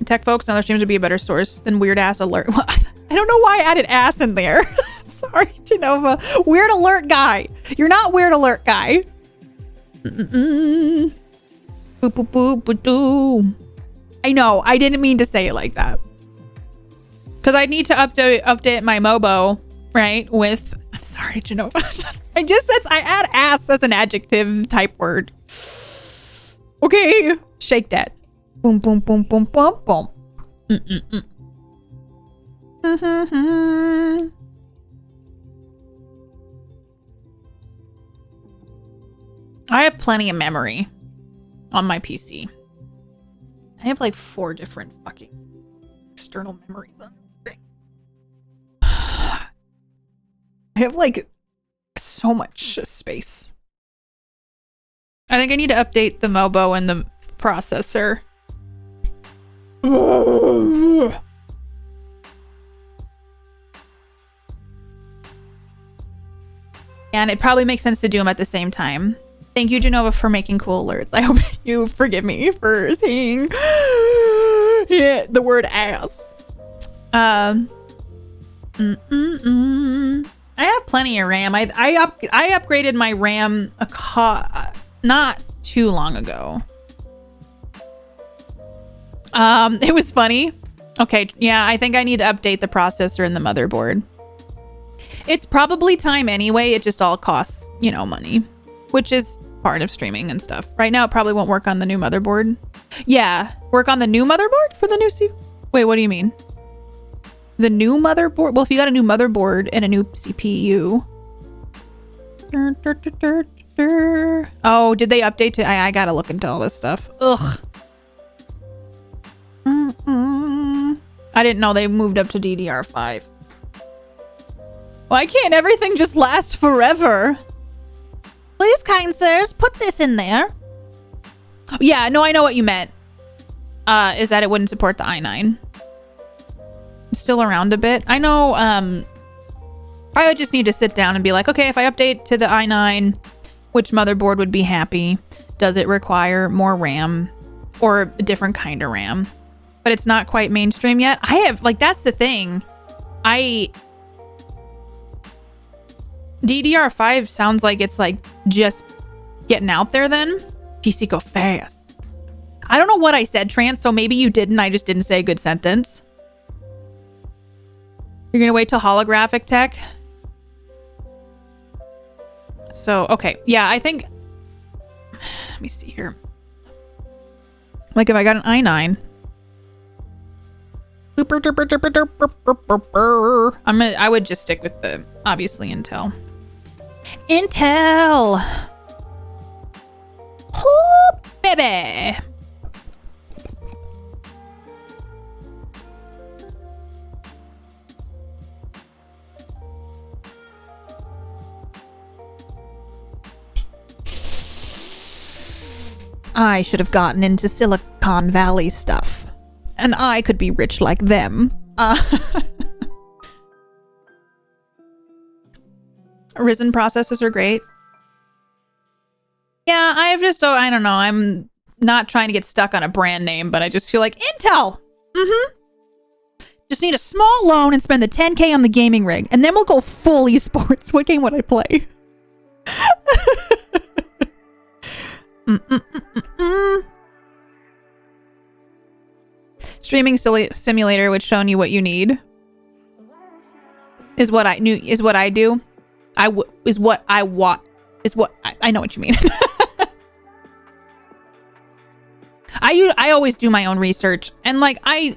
Tech folks and other streams would be a better source than weird ass alert. I don't know why I added ass in there. Sorry, Genova. Weird alert guy. You're not weird alert guy. Boop, boop, boop, boop, doo. I know. I didn't mean to say it like that. Because I need to update my Mobo, right? With, I'm sorry, Genova. I add ass as an adjective type word. Okay. Shake that. Boom, boom, boom, boom, boom, boom. I have plenty of memory on my PC. I have like 4 different fucking external memories on the thing. I have like so much space. I think I need to update the Mobo and the processor. And it probably makes sense to do them at the same time. Thank you, Genova, for making cool alerts. I hope you forgive me for saying the word ass. I have plenty of RAM. I upgraded my RAM not too long ago. It was funny. Okay, yeah, I think I need to update the processor and the motherboard. It's probably time anyway. It just all costs, money, which is part of streaming and stuff. Right now, it probably won't work on the new motherboard. Yeah, work on the new motherboard for the new Wait, what do you mean? The new motherboard? Well, if you got a new motherboard and a new CPU. Oh, did they update to... I gotta look into all this stuff. Ugh. I didn't know they moved up to DDR5. Why can't everything just last forever? Please, kind sirs, put this in there. Yeah, no, I know what you meant. Is that it wouldn't support the i9. It's still around a bit. I know, I would just need to sit down and be like, okay, if I update to the i9, which motherboard would be happy? Does it require more RAM or a different kind of RAM? But it's not quite mainstream yet. I have, that's the thing. DDR5 sounds like it's just getting out there then. PC go fast. I don't know what I said, Trance, so maybe you didn't. I just didn't say a good sentence. You're gonna wait till holographic tech? So, okay. Yeah, I think... Let me see here. If I got an i9... I would just stick with the, obviously, Intel. Intel! Oh, baby! I should have gotten into Silicon Valley stuff. And I could be rich like them. Ryzen processors are great. Yeah, I've just, I don't know. I'm not trying to get stuck on a brand name, but I just feel like Intel. Just need a small loan and spend the 10K on the gaming rig. And then we'll go full esports. What game would I play? Streaming simulator which shown you what you need is what I do. I know what you mean. I always do my own research and I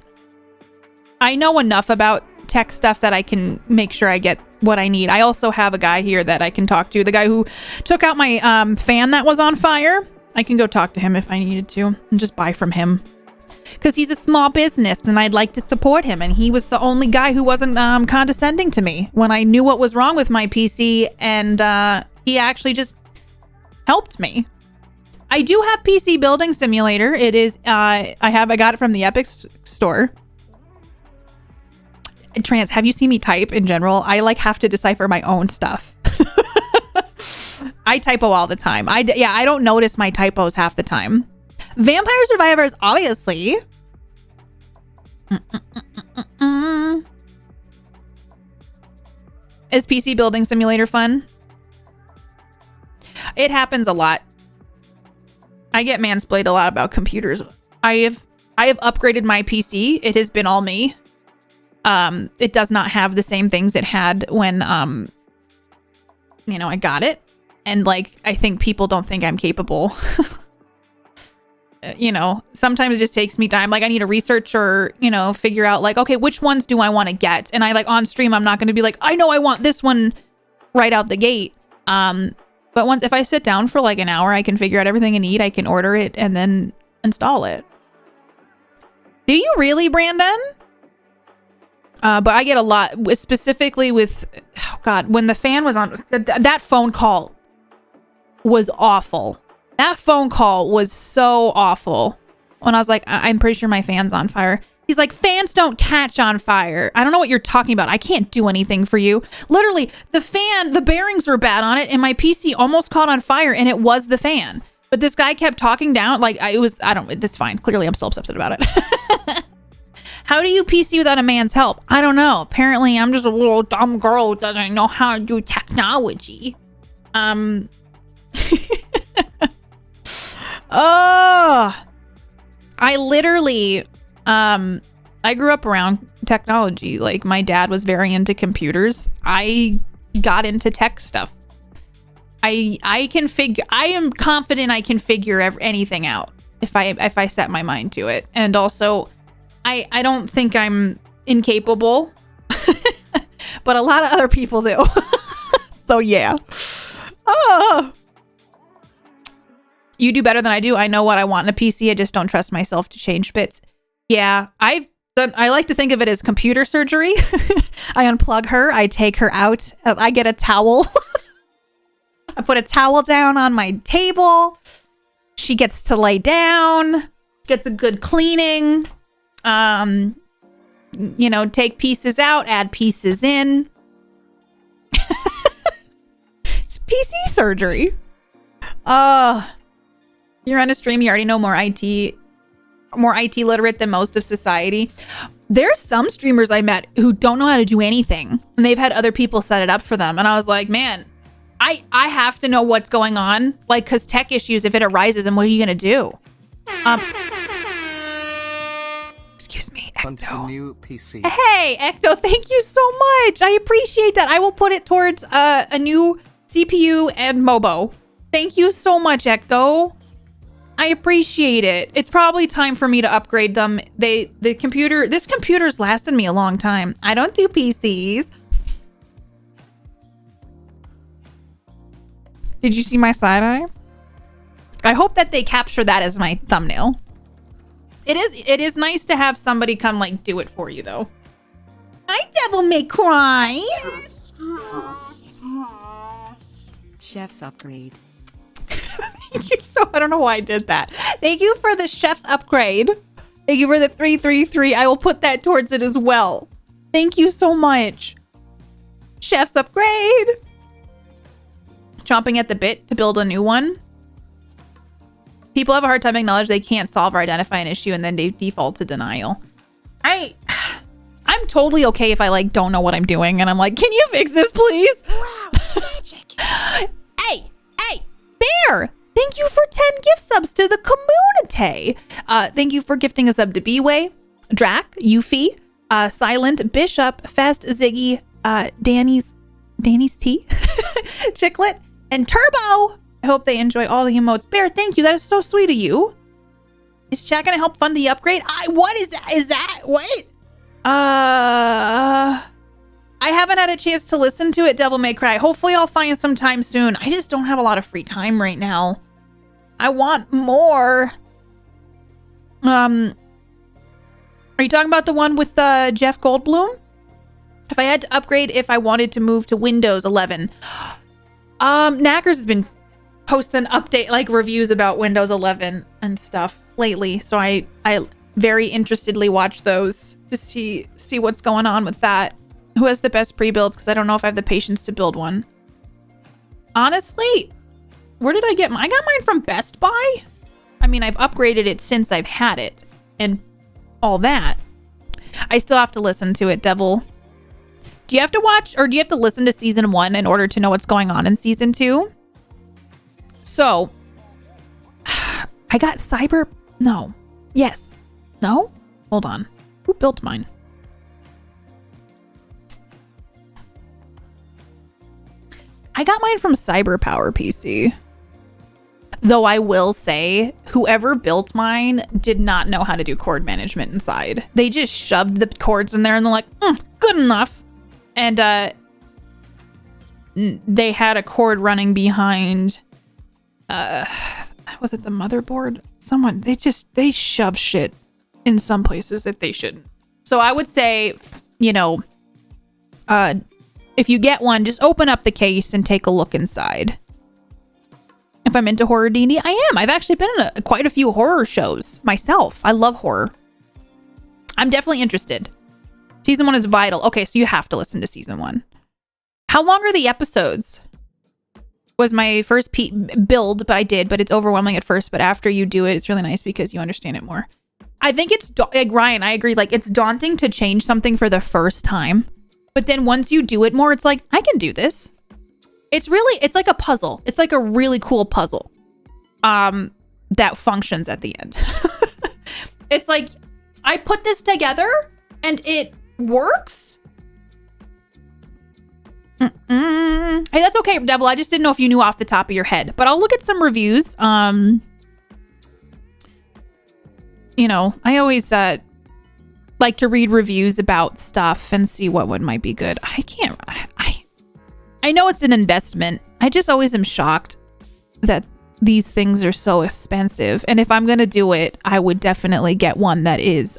know enough about tech stuff that I can make sure I get what I need. I also have a guy here that I can talk to. The guy who took out my fan that was on fire. I can go talk to him if I needed to and just buy from him. Because he's a small business and I'd like to support him. And he was the only guy who wasn't condescending to me when I knew what was wrong with my PC. And he actually just helped me. I do have PC Building Simulator. It is, I got it from the Epic store. Trans, have you seen me type in general? I like have to decipher my own stuff. I typo all the time. I don't notice my typos half the time. Vampire Survivors, obviously. Is PC Building Simulator fun? It happens a lot. I get mansplained a lot about computers. I have upgraded my PC. It has been all me. It does not have the same things it had when I got it. And like, I think people don't think I'm capable. Sometimes it just takes me time. Like, I need to research or, figure out like, okay, which ones do I want to get? And I like on stream, I'm not going to be like, I know I want this one right out the gate. But if I sit down for like an hour, I can figure out everything I need. I can order it and then install it. Do you really, Brandon? But I get a lot, specifically with, when the fan was on, that phone call was awful. That phone call was so awful. When I was like, I'm pretty sure my fan's on fire. He's like, fans don't catch on fire. I don't know what you're talking about. I can't do anything for you. Literally, the bearings were bad on it, and my PC almost caught on fire, and it was the fan. But this guy kept talking down. Like, it's fine. Clearly, I'm still upset about it. How do you PC without a man's help? I don't know. Apparently, I'm just a little dumb girl who doesn't know how to do technology. Oh, I literally, I grew up around technology. Like, my dad was very into computers. I got into tech stuff. I am confident I can figure anything out if I set my mind to it. And also, I don't think I'm incapable, but a lot of other people do. So yeah. Oh. You do better than I do. I know what I want in a PC. I just don't trust myself to change bits. Yeah, I like to think of it as computer surgery. I unplug her. I take her out. I get a towel. I put a towel down on my table. She gets to lay down. Gets a good cleaning. Take pieces out. Add pieces in. It's PC surgery. You're on a stream, you already know more IT literate than most of society. There's some streamers I met who don't know how to do anything, and they've had other people set it up for them. And I was like, man, I have to know what's going on. Like, cause tech issues, if it arises, then what are you gonna do? Excuse me, Ecto. New PC. Hey, Ecto, thank you so much. I appreciate that. I will put it towards a new CPU and Mobo. Thank you so much, Ecto. I appreciate it. It's probably time for me to upgrade them. This computer's lasted me a long time. I don't do PCs. Did you see my side eye? I hope that they capture that as my thumbnail. It is nice to have somebody come like do it for you though. Hi, Devil May Cry. Chef's upgrade. Thank you I don't know why I did that. Thank you for the chef's upgrade. Thank you for the 333. I will put that towards it as well. Thank you so much. Chef's upgrade. Chomping at the bit to build a new one. People have a hard time acknowledging they can't solve or identify an issue, and then they default to denial. I'm totally okay if I like don't know what I'm doing and I'm like, can you fix this, please? Wow, it's magic. Hey, Bear! Thank you for 10 gift subs to the community. Thank you for gifting a sub to B-Way, Drac, Yuffie, Silent, Bishop, Fest, Ziggy, Danny's Tea, Chicklet, and Turbo. I hope they enjoy all the emotes. Bear, thank you. That is so sweet of you. Is chat gonna help fund the upgrade? What is that? Is that what? I haven't had a chance to listen to it, Devil May Cry. Hopefully I'll find some time soon. I just don't have a lot of free time right now. I want more. Are you talking about the one with Jeff Goldblum? If I had to upgrade if I wanted to move to Windows 11. Knackers has been posting update like reviews about Windows 11 and stuff lately. So I very interestedly watch those to see what's going on with that. Who has the best pre-builds? Because I don't know if I have the patience to build one. Honestly, where did I get mine? I got mine from Best Buy. I mean, I've upgraded it since I've had it and all that. I still have to listen to it, Devil. Do you have to watch or do you have to listen to season 1 in order to know what's going on in season 2? So, I got No. Yes. No? Hold on. Who built mine? I got mine from CyberPower PC. Though I will say, whoever built mine did not know how to do cord management inside. They just shoved the cords in there and they're like, good enough. And they had a cord running behind, was it the motherboard? Someone, they shove shit in some places that they shouldn't. So I would say, you know, if you get one, just open up the case and take a look inside. If I'm into horror D&D, I am. I've actually been in quite a few horror shows myself. I love horror. I'm definitely interested. Season 1 is vital. Okay, so you have to listen to season 1. How long are the episodes? Was my first build, but it's overwhelming at first. But after you do it, it's really nice because you understand it more. I think it's, like Ryan, I agree. Like, it's daunting to change something for the first time. But then once you do it more, it's like, I can do this. It's like a puzzle. It's like a really cool puzzle that functions at the end. It's like, I put this together and it works. Hey, that's okay, Devil. I just didn't know if you knew off the top of your head. But I'll look at some reviews. You know, I always like to read reviews about stuff and see what one might be good. I know it's an investment. I just always am shocked that these things are so expensive. And if I'm going to do it, I would definitely get one that is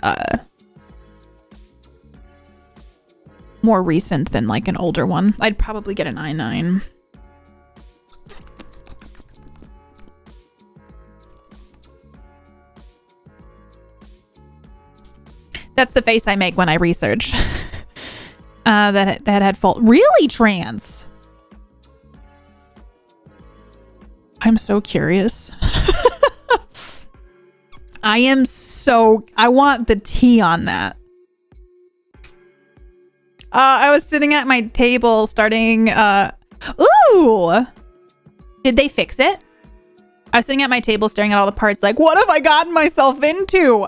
more recent than like an older one. I'd probably get an i9. That's the face I make when I research. That had fault. Really, trans? I'm so curious. I want the tea on that. I was sitting at my table starting, ooh! Did they fix it? I was sitting at my table staring at all the parts like, what have I gotten myself into?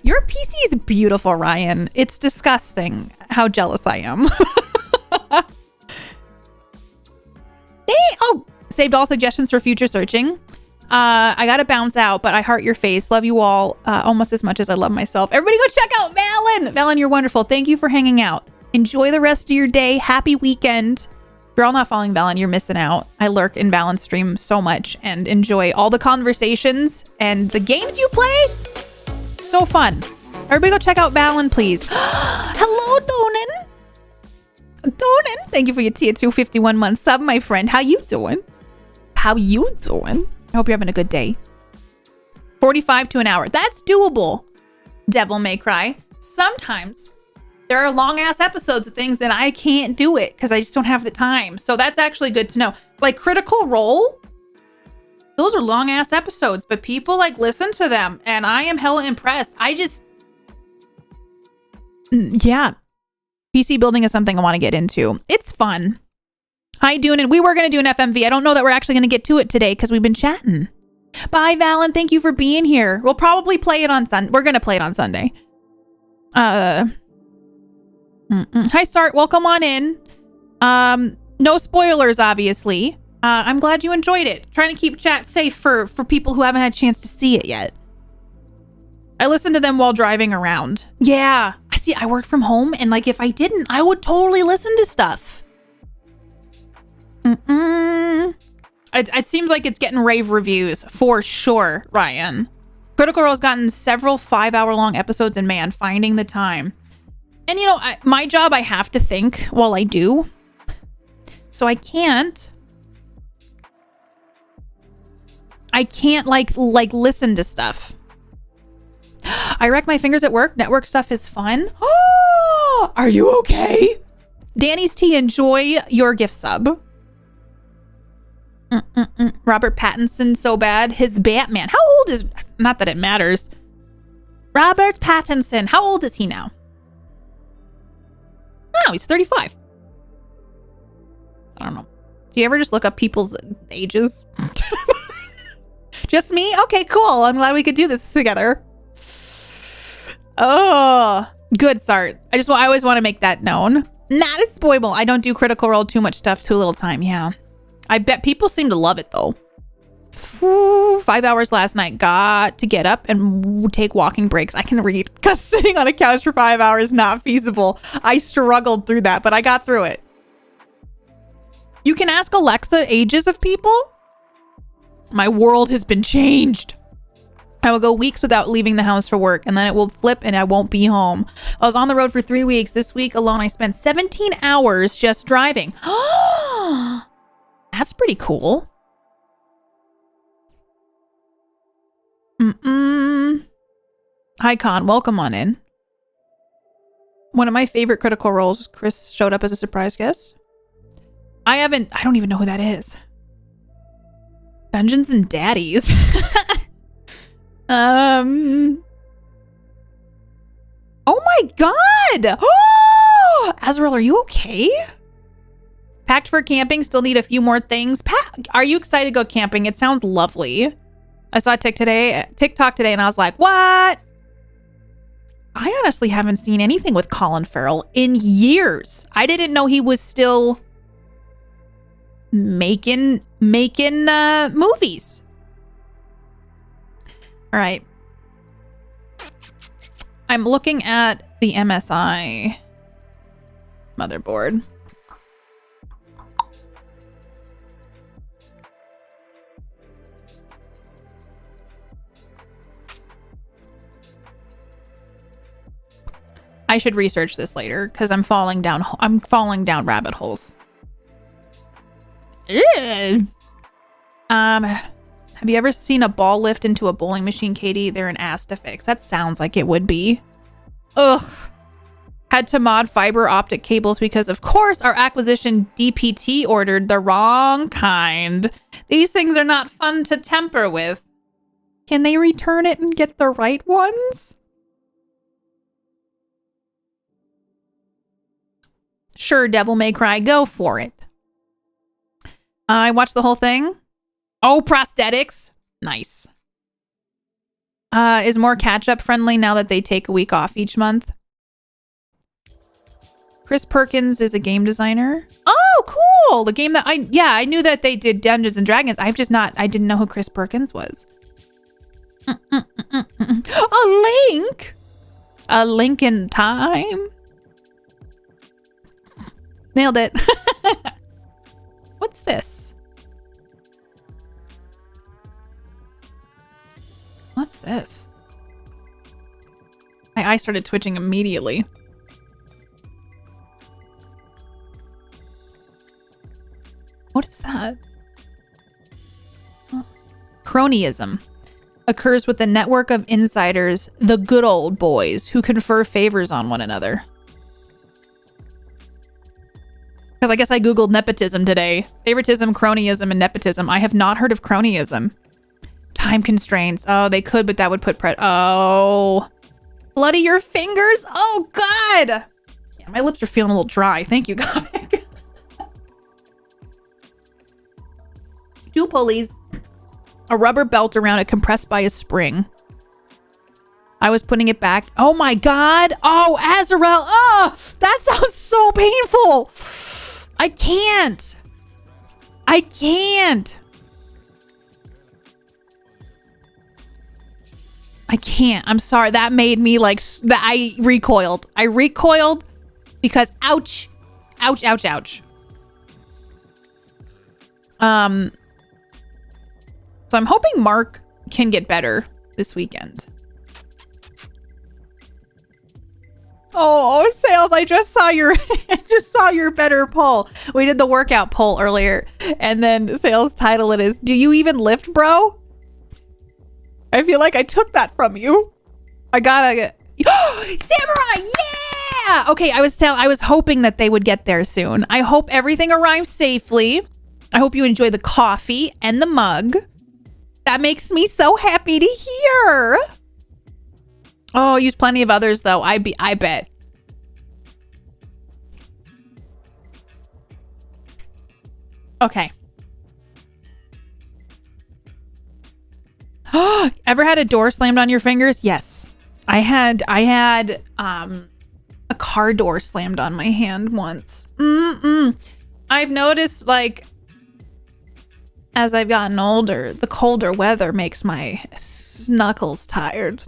Your PC is beautiful, Ryan. It's disgusting how jealous I am. Oh, saved all suggestions for future searching. I gotta bounce out, but I heart your face. Love you all almost as much as I love myself. Everybody go check out Valen. Valen, you're wonderful. Thank you for hanging out. Enjoy the rest of your day. Happy weekend. If you're all not following Valen, you're missing out. I lurk in Valen's stream so much and enjoy all the conversations and the games you play. So fun. Everybody go check out Valen, please. Hello, Donan. Donan, thank you for your tier 2 51-month sub, my friend. How you doing? How you doing? I hope you're having a good day. 45 to an hour. That's doable. Devil May Cry. Sometimes there are long ass episodes of things that I can't do it because I just don't have the time. So that's actually good to know. Like Critical Role. Those are long ass episodes, but people like listen to them and I am hella impressed. Yeah. PC building is something I want to get into. It's fun. Hi, Dune, and we were going to do an FMV. I don't know that we're actually going to get to it today because we've been chatting. Bye, Valen. Thank you for being here. We'll probably play it on Sunday. We're going to play it on Sunday. Hi, Sart. Welcome on in. No spoilers, obviously. I'm glad you enjoyed it. Trying to keep chat safe for people who haven't had a chance to see it yet. I listen to them while driving around. Yeah. I work from home and like if I didn't, I would totally listen to stuff. It seems like it's getting rave reviews for sure, Ryan. Critical Role's gotten several 5-hour-long episodes and man, finding the time. And you know, my job, I have to think while I do. So I can't like listen to stuff. I wrecked my fingers at work. Network stuff is fun. Oh, are you okay? Danny's Tea, enjoy your gift sub. Robert Pattinson, so bad. His Batman. How old is... Not that it matters. Robert Pattinson. How old is he now? Oh, he's 35. I don't know. Do you ever just look up people's ages? Just me? Okay, cool. I'm glad we could do this together. Oh, good, Sart. I always want to make that known. Not a spoilable. I don't do Critical Role, too much stuff, too little time. Yeah. I bet people seem to love it, though. 5 hours last night. Got to get up and take walking breaks. I can read because sitting on a couch for 5 hours, not feasible. I struggled through that, but I got through it. You can ask Alexa ages of people. My world has been changed. I will go weeks without leaving the house for work, and then it will flip and I won't be home. I was on the road for 3 weeks. This week alone, I spent 17 hours just driving. That's pretty cool. Hi, Con. Welcome on in. One of my favorite Critical Roles, Chris showed up as a surprise guest. I don't even know who that is. Dungeons and Daddies. Oh my god! Oh, Azrael, are you okay? Packed for camping, still need a few more things. Are you excited to go camping? It sounds lovely. I saw TikTok today and I was like, what? I honestly haven't seen anything with Colin Farrell in years. I didn't know he was still making movies. All right. I'm looking at the MSI motherboard. I should research this later because I'm falling down rabbit holes. Ew. Have you ever seen a ball lift into a bowling machine, Katie? They're an ass to fix. That sounds like it would be. Ugh. Had to mod fiber optic cables because, of course, our acquisition DPT ordered the wrong kind. These things are not fun to temper with. Can they return it and get the right ones? Sure, Devil May Cry. Go for it. I watched the whole thing. Oh, prosthetics. Nice. Is more catch-up friendly now that they take a week off each month? Chris Perkins is a game designer. Oh, cool. The game that I knew that they did Dungeons and Dragons. I didn't know who Chris Perkins was. A link. A link in time. Nailed it. What's this? What's this? My eye started twitching immediately. What is that? Cronyism occurs with a network of insiders, the good old boys, who confer favors on one another. Because I guess I googled nepotism today. Favoritism, cronyism, and nepotism. I have not heard of cronyism. Time constraints. Oh, they could, but that would put oh. Bloody your fingers? Oh, God. Yeah, my lips are feeling a little dry. Thank you, Comic. 2 pulleys. A rubber belt around it compressed by a spring. I was putting it back. Oh, my God. Oh, Azrael. Oh, that sounds so painful. I can't. I can't. I can't. I'm sorry. That made me like, I recoiled. I recoiled because ouch. Ouch, ouch, ouch. So I'm hoping Mark can get better this weekend. Oh, Sales, I just saw your better poll. We did the workout poll earlier, and then Sales title it is, "Do you even lift, bro?" I feel like I took that from you. I gotta Samurai, yeah! Okay, I was hoping that they would get there soon. I hope everything arrives safely. I hope you enjoy the coffee and the mug. That makes me so happy to hear. Oh, use plenty of others though. I bet. Okay. Ever had a door slammed on your fingers? Yes. I had a car door slammed on my hand once. I've noticed, like, as I've gotten older, the colder weather makes my knuckles tired.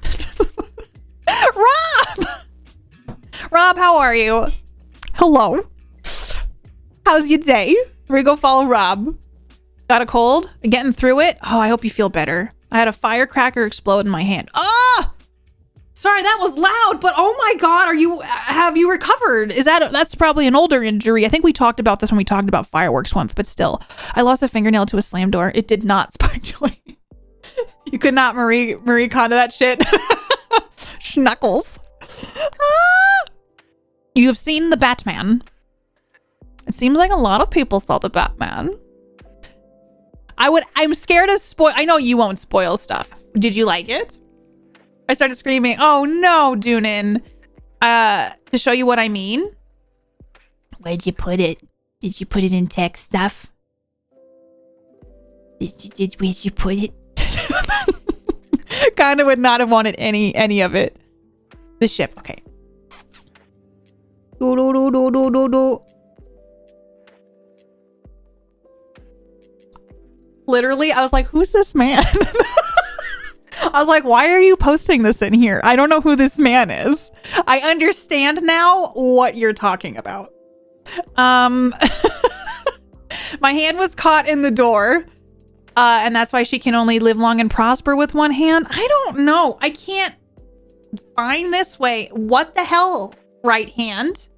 Rob, how are you? Hello. How's your day? We go follow Rob. Got a cold? Getting through it? Oh, I hope you feel better. I had a firecracker explode in my hand. Ah! Sorry, that was loud, but oh my God, have you recovered? That's probably an older injury. I think we talked about this when we talked about fireworks once, but still. I lost a fingernail to a slam door. It did not spark joy. You could not Marie Kondo that shit. Schnuckles. Ah! You have seen the Batman. It seems like a lot of people saw the Batman. I'm scared of spoil. I know you won't spoil stuff. Did you like it? I started screaming, oh no, Doonin. To show you what I mean. Where'd you put it? Did you put it in tech stuff? Where'd you put it? Kinda would not have wanted any of it. The ship, okay. Do. Literally, I was like, who's this man? I was like, why are you posting this in here? I don't know who this man is. I understand now what you're talking about. My hand was caught in the door. And that's why she can only live long and prosper with one hand. I don't know. I can't find this way. What the hell, right hand?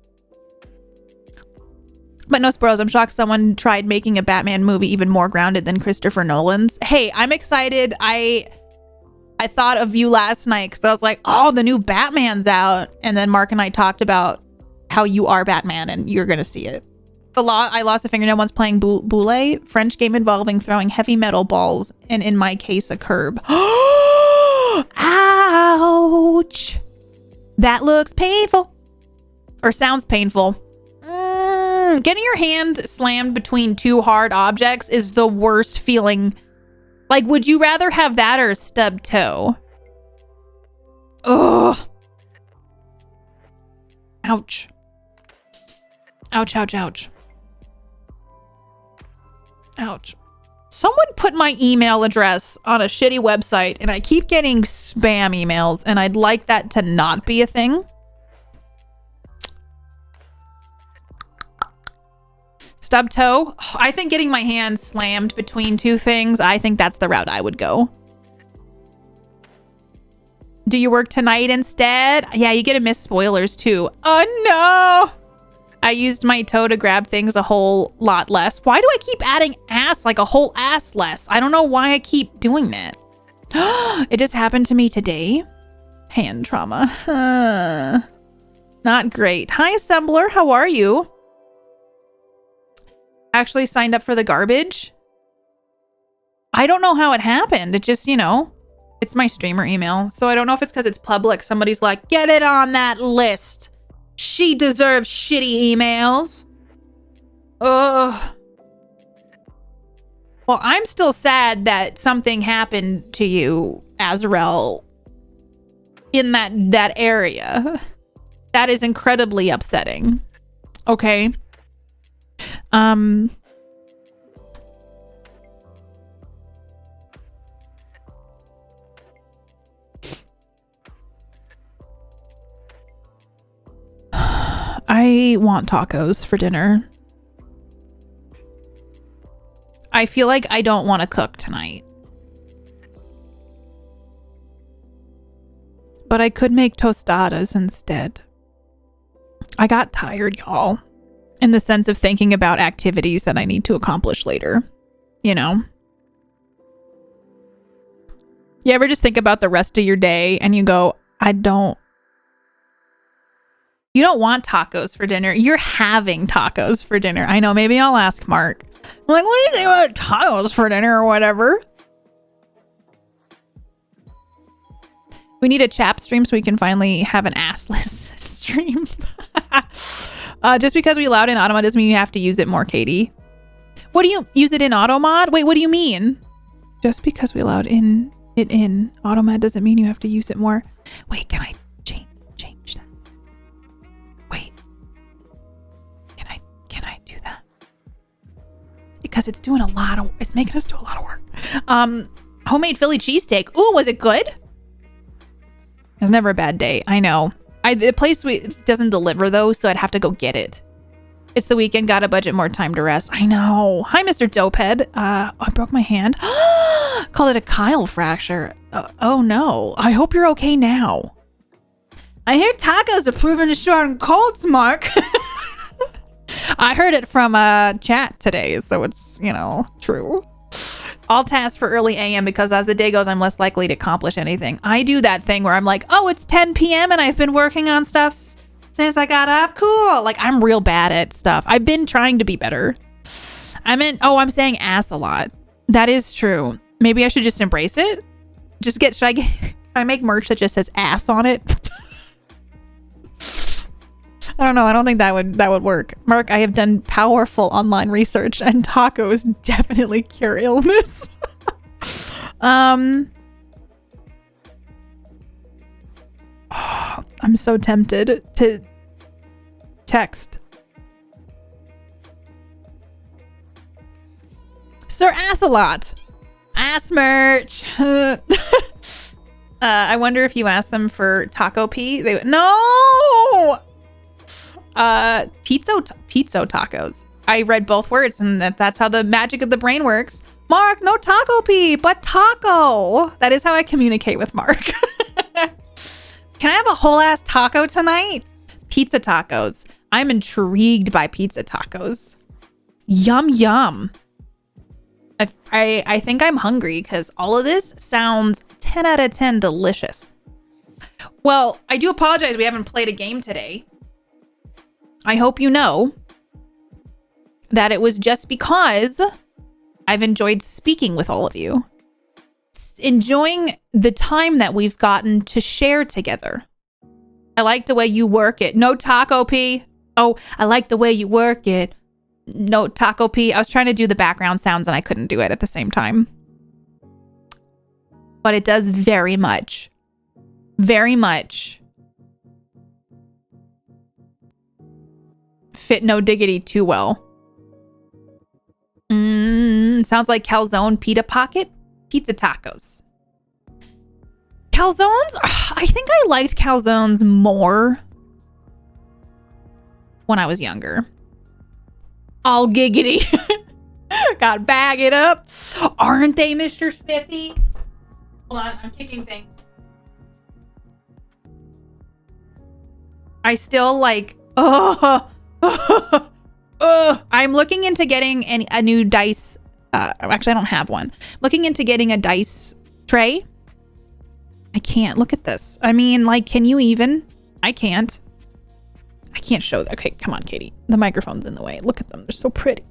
But no spoilers. I'm shocked someone tried making a Batman movie even more grounded than Christopher Nolan's. Hey, I'm excited. I thought of you last night because I was like, oh, the new Batman's out. And then Mark and I talked about how you are Batman and you're going to see it. I lost a fingernail once playing Boule, French game involving throwing heavy metal balls, and in my case, a curb. Ouch! That looks painful. Or sounds painful. Getting your hand slammed between two hard objects is the worst feeling. Like, would you rather have that or a stubbed toe? Ugh. Ouch. Ouch, ouch, ouch. Ouch. Someone put my email address on a shitty website and I keep getting spam emails and I'd like that to not be a thing. Stub toe. I think getting my hand slammed between two things, I think that's the route I would go. Do you work tonight instead? Yeah, you get to miss spoilers too. Oh no! I used my toe to grab things a whole lot less. Why do I keep adding ass, like a whole ass less? I don't know why I keep doing that. It just happened to me today. Hand trauma. Not great. Hi, Assembler. How are you? Actually signed up for the garbage. I don't know how it happened. It just, you know, it's my streamer email. So I don't know if it's because it's public. Somebody's like, get it on that list. She deserves shitty emails. Ugh. Well, I'm still sad that something happened to you, Azrael, in that area. That is incredibly upsetting. Okay. I want tacos for dinner. I feel like I don't want to cook tonight. But I could make tostadas instead. I got tired, y'all. In the sense of thinking about activities that I need to accomplish later. You know? You ever just think about the rest of your day and you go, I don't. You don't want tacos for dinner. You're having tacos for dinner. I know. Maybe I'll ask Mark. I'm like, what do you think about tacos for dinner or whatever? We need a chap stream so we can finally have an assless stream. Just because we allowed in auto mod doesn't mean you have to use it more, Katie. What do you use it in auto mod? Wait, what do you mean? Just because we allowed it in auto mod doesn't mean you have to use it more. Wait, can I change that? Wait. Can I do that? Because it's making us do a lot of work. Homemade Philly cheesesteak. Ooh, was it good? It was never a bad day. I know. The place doesn't deliver those, so I'd have to go get it. It's the weekend. Got a budget, more time to rest. I know. Hi, Mr. Dopehead. I broke my hand. Called it a Kyle fracture. Oh no. I hope you're okay now. I hear tacos are proven to shorten colds, Mark. I heard it from chat today, so it's, true. I'll task for early AM because as the day goes, I'm less likely to accomplish anything. I do that thing where I'm like, oh, it's 10 p.m. and I've been working on stuff since I got up. Cool. Like, I'm real bad at stuff. I've been trying to be better. I'm saying ass a lot. That is true. Maybe I should just embrace it. Should I make merch that just says ass on it? I don't know. I don't think that would work. Mark, I have done powerful online research and tacos definitely cure illness. I'm so tempted to text. Sir Ass-a-lot. Ass merch. I wonder if you asked them for taco pee. No! Pizza tacos. I read both words, and that's how the magic of the brain works. Mark, no taco pee, but taco. That is how I communicate with Mark. Can I have a whole ass taco tonight? Pizza tacos. I'm intrigued by pizza tacos. Yum yum. I think I'm hungry because all of this sounds 10 out of 10 delicious. Well, I do apologize we haven't played a game today. I hope you know that it was just because I've enjoyed speaking with all of you. Enjoying the time that we've gotten to share together. I like the way you work it. No taco pee. Oh, I like the way you work it. No taco pee. I was trying to do the background sounds and I couldn't do it at the same time. But it does very much fit No Diggity too well. Sounds like calzone pita pocket pizza tacos. Calzones? I think I liked calzones more when I was younger. All giggity. Got bag it up. Aren't they, Mr. Spiffy? Hold on, I'm kicking things. I still like, I'm looking into getting a new dice. Actually, I don't have one. Looking into getting a dice tray. I can't. Look at this. I mean, like, can you even? I can't show that. Okay, come on, Katie. The microphone's in the way. Look at them. They're so pretty.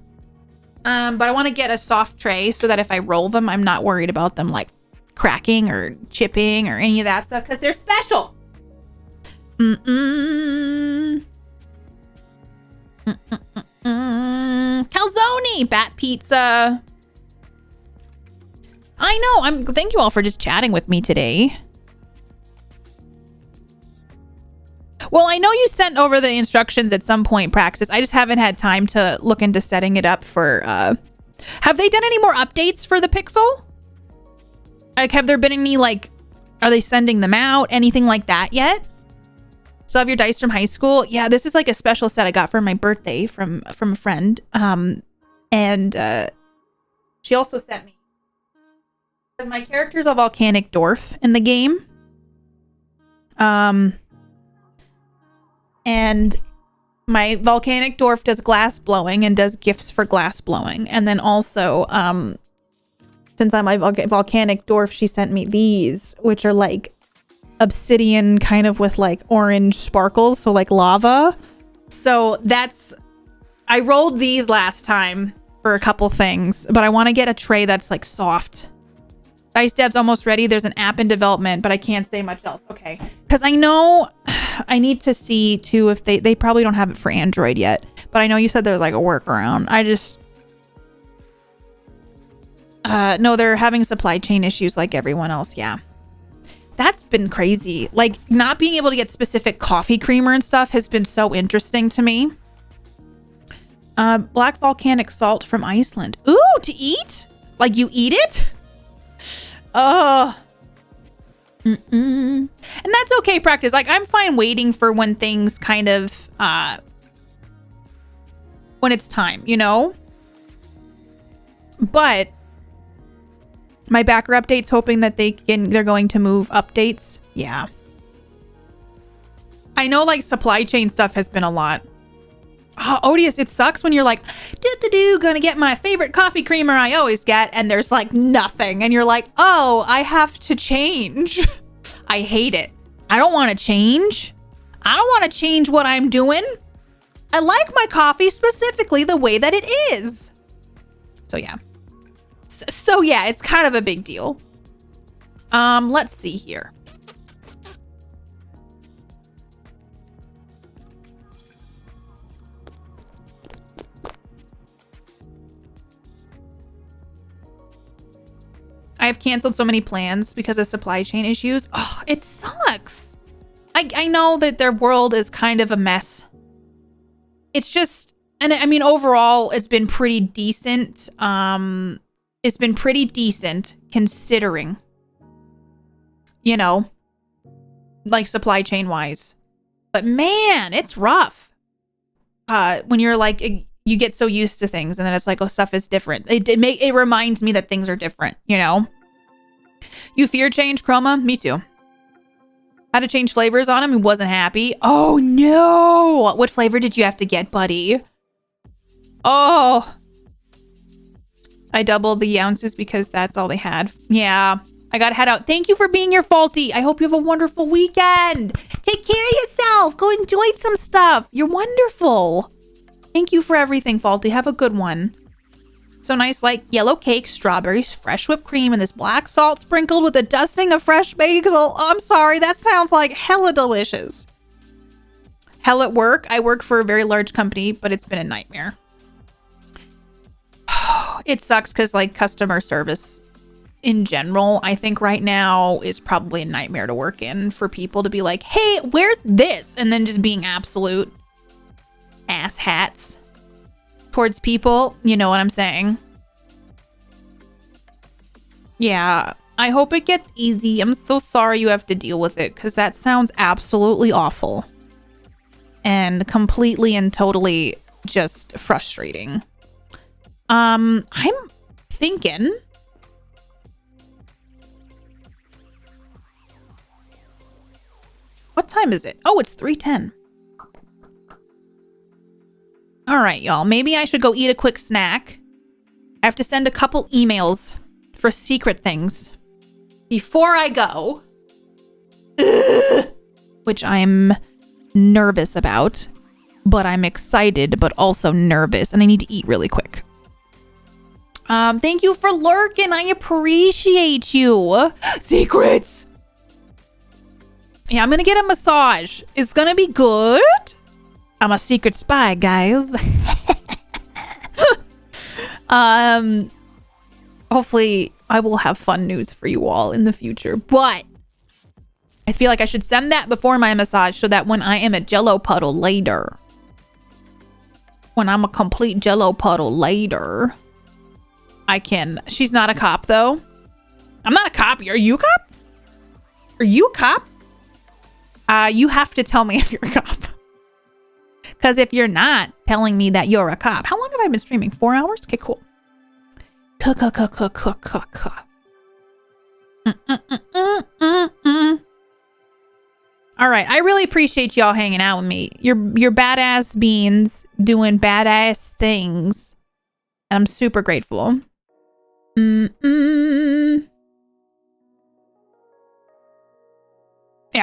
But I want to get a soft tray so that if I roll them, I'm not worried about them like cracking or chipping or any of that stuff because they're special. Calzone, bat pizza. I know. Thank you all for just chatting with me today. Well, I know you sent over the instructions at some point, Praxis. I just haven't had time to look into setting it up for have they done any more updates for the Pixel? Like, have there been any, like, are they sending them out? Anything like that yet? So have your dice from high school? Yeah, this is like a special set I got for my birthday from a friend. And she also sent me, because my character's a volcanic dwarf in the game. And my volcanic dwarf does glass blowing and does gifts for glass blowing. And then also, since I'm a volcanic dwarf, she sent me these, which are like obsidian kind of with like orange sparkles, so like lava. So that's, I rolled these last time for a couple things, but I want to get a tray that's like soft. Dice Dev's almost ready. There's an app in development, but I can't say much else. Okay. Because I know I need to see too if they probably don't have it for Android yet, but I know you said there's like a workaround. I just, no, they're having supply chain issues like everyone else. Yeah. That's been crazy. Like not being able to get specific coffee creamer and stuff has been so interesting to me. Black volcanic salt from Iceland. Ooh, to eat? Like you eat it? Oh. And that's okay practice. Like I'm fine waiting for when things kind of, when it's time, you know? But my backer updates hoping that they're going to move updates. Yeah. I know like supply chain stuff has been a lot. Oh, Odious, it sucks when you're like, gonna get my favorite coffee creamer I always get, and there's like nothing, and you're like, oh, I have to change. I hate it. I don't want to change. I don't want to change what I'm doing. I like my coffee specifically the way that it is. So yeah. So yeah, it's kind of a big deal. Let's see here. I have canceled so many plans because of supply chain issues. Oh, it sucks. I know that their world is kind of a mess. It's just, and I mean, overall, it's been pretty decent. It's been pretty decent considering, you know, like supply chain wise. But man, it's rough. When you're like, you get so used to things and then it's like, oh, stuff is different. It reminds me that things are different, you know? You fear change, Chroma? Me too. Had to change flavors on him. He wasn't happy. Oh no! What flavor did you have to get, buddy? Oh. I doubled the ounces because that's all they had. Yeah. I gotta head out. Thank you for being here, Faulty. I hope you have a wonderful weekend. Take care of yourself. Go enjoy some stuff. You're wonderful. Thank you for everything, Faulty. Have a good one. So nice, like yellow cake, strawberries, fresh whipped cream, and this black salt sprinkled with a dusting of fresh basil. I'm sorry, that sounds like hella delicious. Hell at work. I work for a very large company, but it's been a nightmare. It sucks because like customer service in general, I think right now is probably a nightmare to work in for people to be like, hey, where's this? And then just being absolute ass hats towards people. You know what I'm saying? Yeah, I hope it gets easy. I'm so sorry you have to deal with it because that sounds absolutely awful and completely and totally just frustrating. I'm thinking what time is it? Oh, it's 3:10. All right, y'all. Maybe I should go eat a quick snack. I have to send a couple emails for secret things before I go. Which I'm nervous about, but I'm excited, but also nervous, and I need to eat really quick. Thank you for lurking. I appreciate you. Secrets. Yeah, I'm gonna get a massage. It's gonna be good. I'm a secret spy, guys. Hopefully I will have fun news for you all in the future, but I feel like I should send that before my massage so that when I am a jello puddle later, when I'm a complete jello puddle later, I can. She's not a cop though. I'm not a cop. Are you a cop? Are you a cop? You have to tell me if you're a cop. Because if you're not telling me that you're a cop, how long have I been streaming? 4 hours? Okay, cool. All right, I really appreciate y'all hanging out with me. You're badass beans doing badass things. And I'm super grateful. And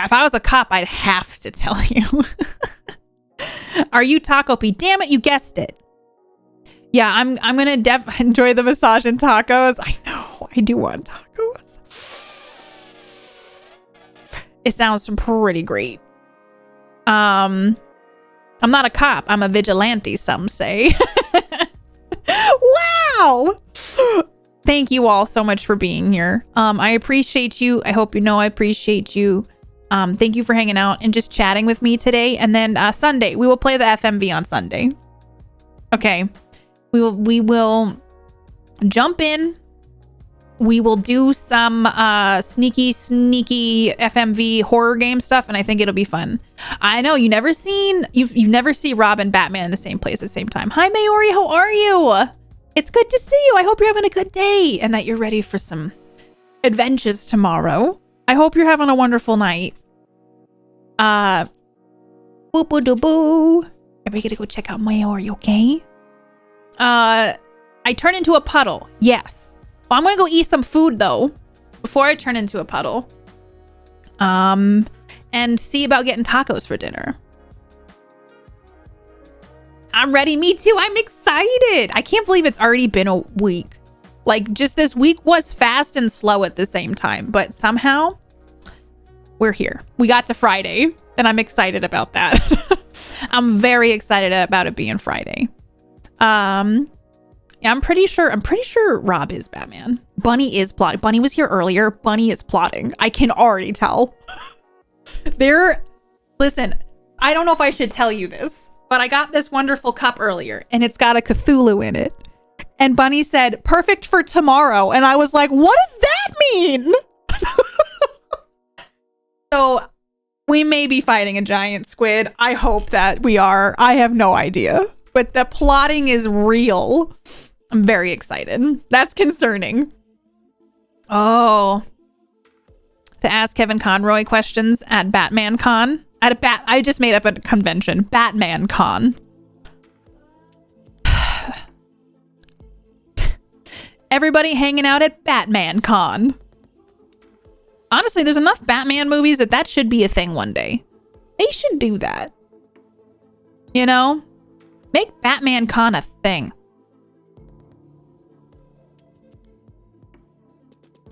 if I was a cop, I'd have to tell you. Are you Taco P? Damn it, you guessed it. Yeah, I'm gonna enjoy the massage and tacos. I know, I do want tacos. It sounds pretty great. I'm not a cop. I'm a vigilante, some say. Wow! Thank you all so much for being here. I appreciate you. I hope you know I appreciate you. Thank you for hanging out and just chatting with me today. And then Sunday, we will play the FMV on Sunday. Okay. We will jump in. We will do some sneaky FMV horror game stuff, and I think it'll be fun. I know you've never seen Rob and Batman in the same place at the same time. Hi Mayori, how are you? It's good to see you. I hope you're having a good day and that you're ready for some adventures tomorrow. I hope you're having a wonderful night. Boo boo doo boo. Everybody gotta go check out Mayori, okay? I turn into a puddle. Yes. Well, I'm gonna go eat some food though before I turn into a puddle. And see about getting tacos for dinner. I'm ready. Me too. I'm excited. I can't believe it's already been a week. Like, just this week was fast and slow at the same time, but somehow we're here. We got to Friday, and I'm excited about that. I'm very excited about it being Friday. Yeah, I'm pretty sure Rob is Batman. Bunny is plotting. Bunny was here earlier. Bunny is plotting. I can already tell. Listen, I don't know if I should tell you this, but I got this wonderful cup earlier and it's got a Cthulhu in it. And Bunny said, perfect for tomorrow. And I was like, what does that mean? So we may be fighting a giant squid. I hope that we are. I have no idea. But the plotting is real. I'm very excited. That's concerning. Oh. To ask Kevin Conroy questions at Batman Con. I just made up a convention. Batman Con. Everybody hanging out at Batman Con. Honestly, there's enough Batman movies that should be a thing one day. They should do that. You know? Make Batman Con a thing.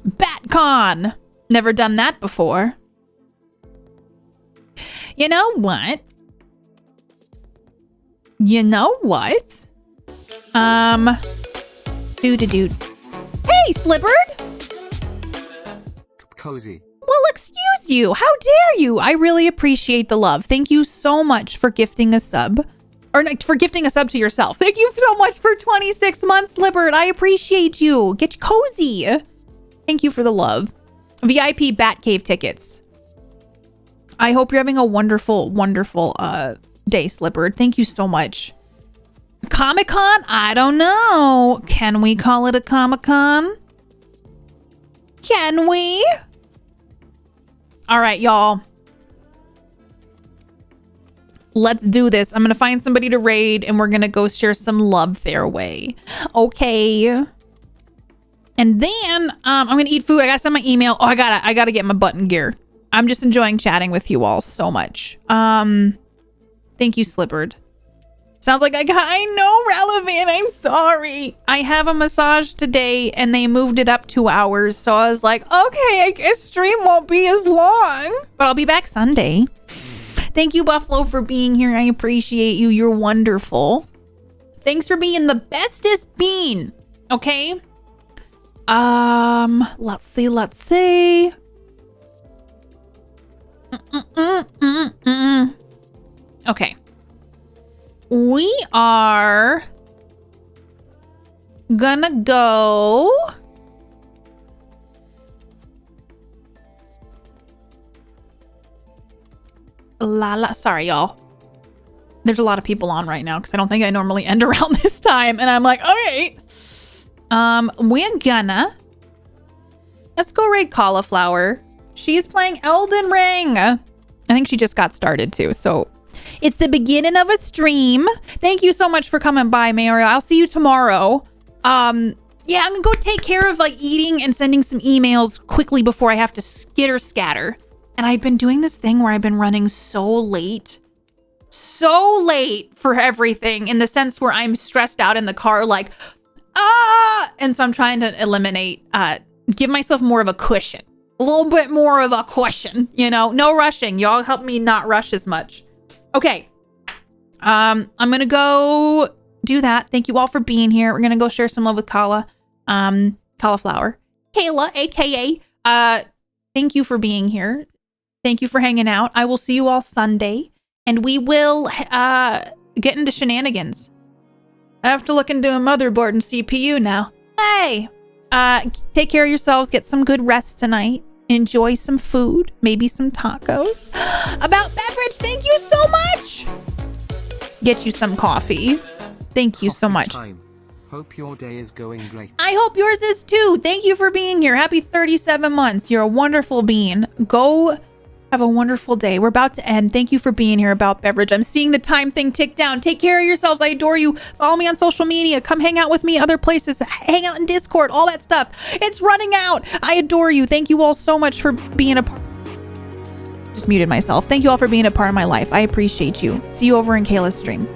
BatCon. Never done that before. You know what? Doo-doo-doo. Hey, Slibbard! Cozy. Well, excuse you. How dare you? I really appreciate the love. Thank you so much for gifting a sub. Or for gifting a sub to yourself. Thank you so much for 26 months, Slibbard. I appreciate you. Get cozy. Thank you for the love. VIP Batcave tickets. I hope you're having a wonderful, wonderful day, Slibbard. Thank you so much. Comic-Con? I don't know. Can we call it a Comic-Con? Can we? All right, y'all. Let's do this. I'm going to find somebody to raid and we're going to go share some love their way. Okay. And then I'm going to eat food. I got to send my email. Oh, I got to get my button gear. I'm just enjoying chatting with you all so much. Thank you, Slibbard. Sounds like I know, Relevant. I'm sorry. I have a massage today and they moved it up 2 hours. So I was like, okay, I guess stream won't be as long, but I'll be back Sunday. Thank you, Buffalo, for being here. I appreciate you. You're wonderful. Thanks for being the bestest bean. Okay. Let's see. Okay. We are gonna go sorry, y'all. There's a lot of people on right now because I don't think I normally end around this time. And I'm like, okay. Let's go raid Cauliflower. She's playing Elden Ring. I think she just got started too. So it's the beginning of a stream. Thank you so much for coming by, Mario. I'll see you tomorrow. Yeah, I'm gonna go take care of like eating and sending some emails quickly before I have to skitter scatter. And I've been doing this thing where I've been running so late for everything, in the sense where I'm stressed out in the car, like, and so I'm trying to eliminate, give myself more of a cushion, a little bit more of a cushion, you know, no rushing. Y'all help me not rush as much. Okay. I'm going to go do that. Thank you all for being here. We're going to go share some love with Cauliflower, Kayla, AKA, thank you for being here. Thank you for hanging out. I will see you all Sunday, and we will get into shenanigans. I have to look into a motherboard and CPU now. Hey, take care of yourselves. Get some good rest tonight. Enjoy some food, maybe some tacos. About beverage, thank you so much. Get you some coffee. Thank you so much. Time. Hope your day is going great. I hope yours is too. Thank you for being here. Happy 37 months. You're a wonderful being. Go have a wonderful day. We're about to end. Thank you for being here, About Beverage. I'm seeing the time thing tick down. Take care of yourselves. I adore you. Follow me on social media. Come hang out with me other places. Hang out in Discord. All that stuff. It's running out. I adore you. Thank you all so much for being a part. Just muted myself. Thank you all for being a part of my life. I appreciate you. See you over in Kayla's stream.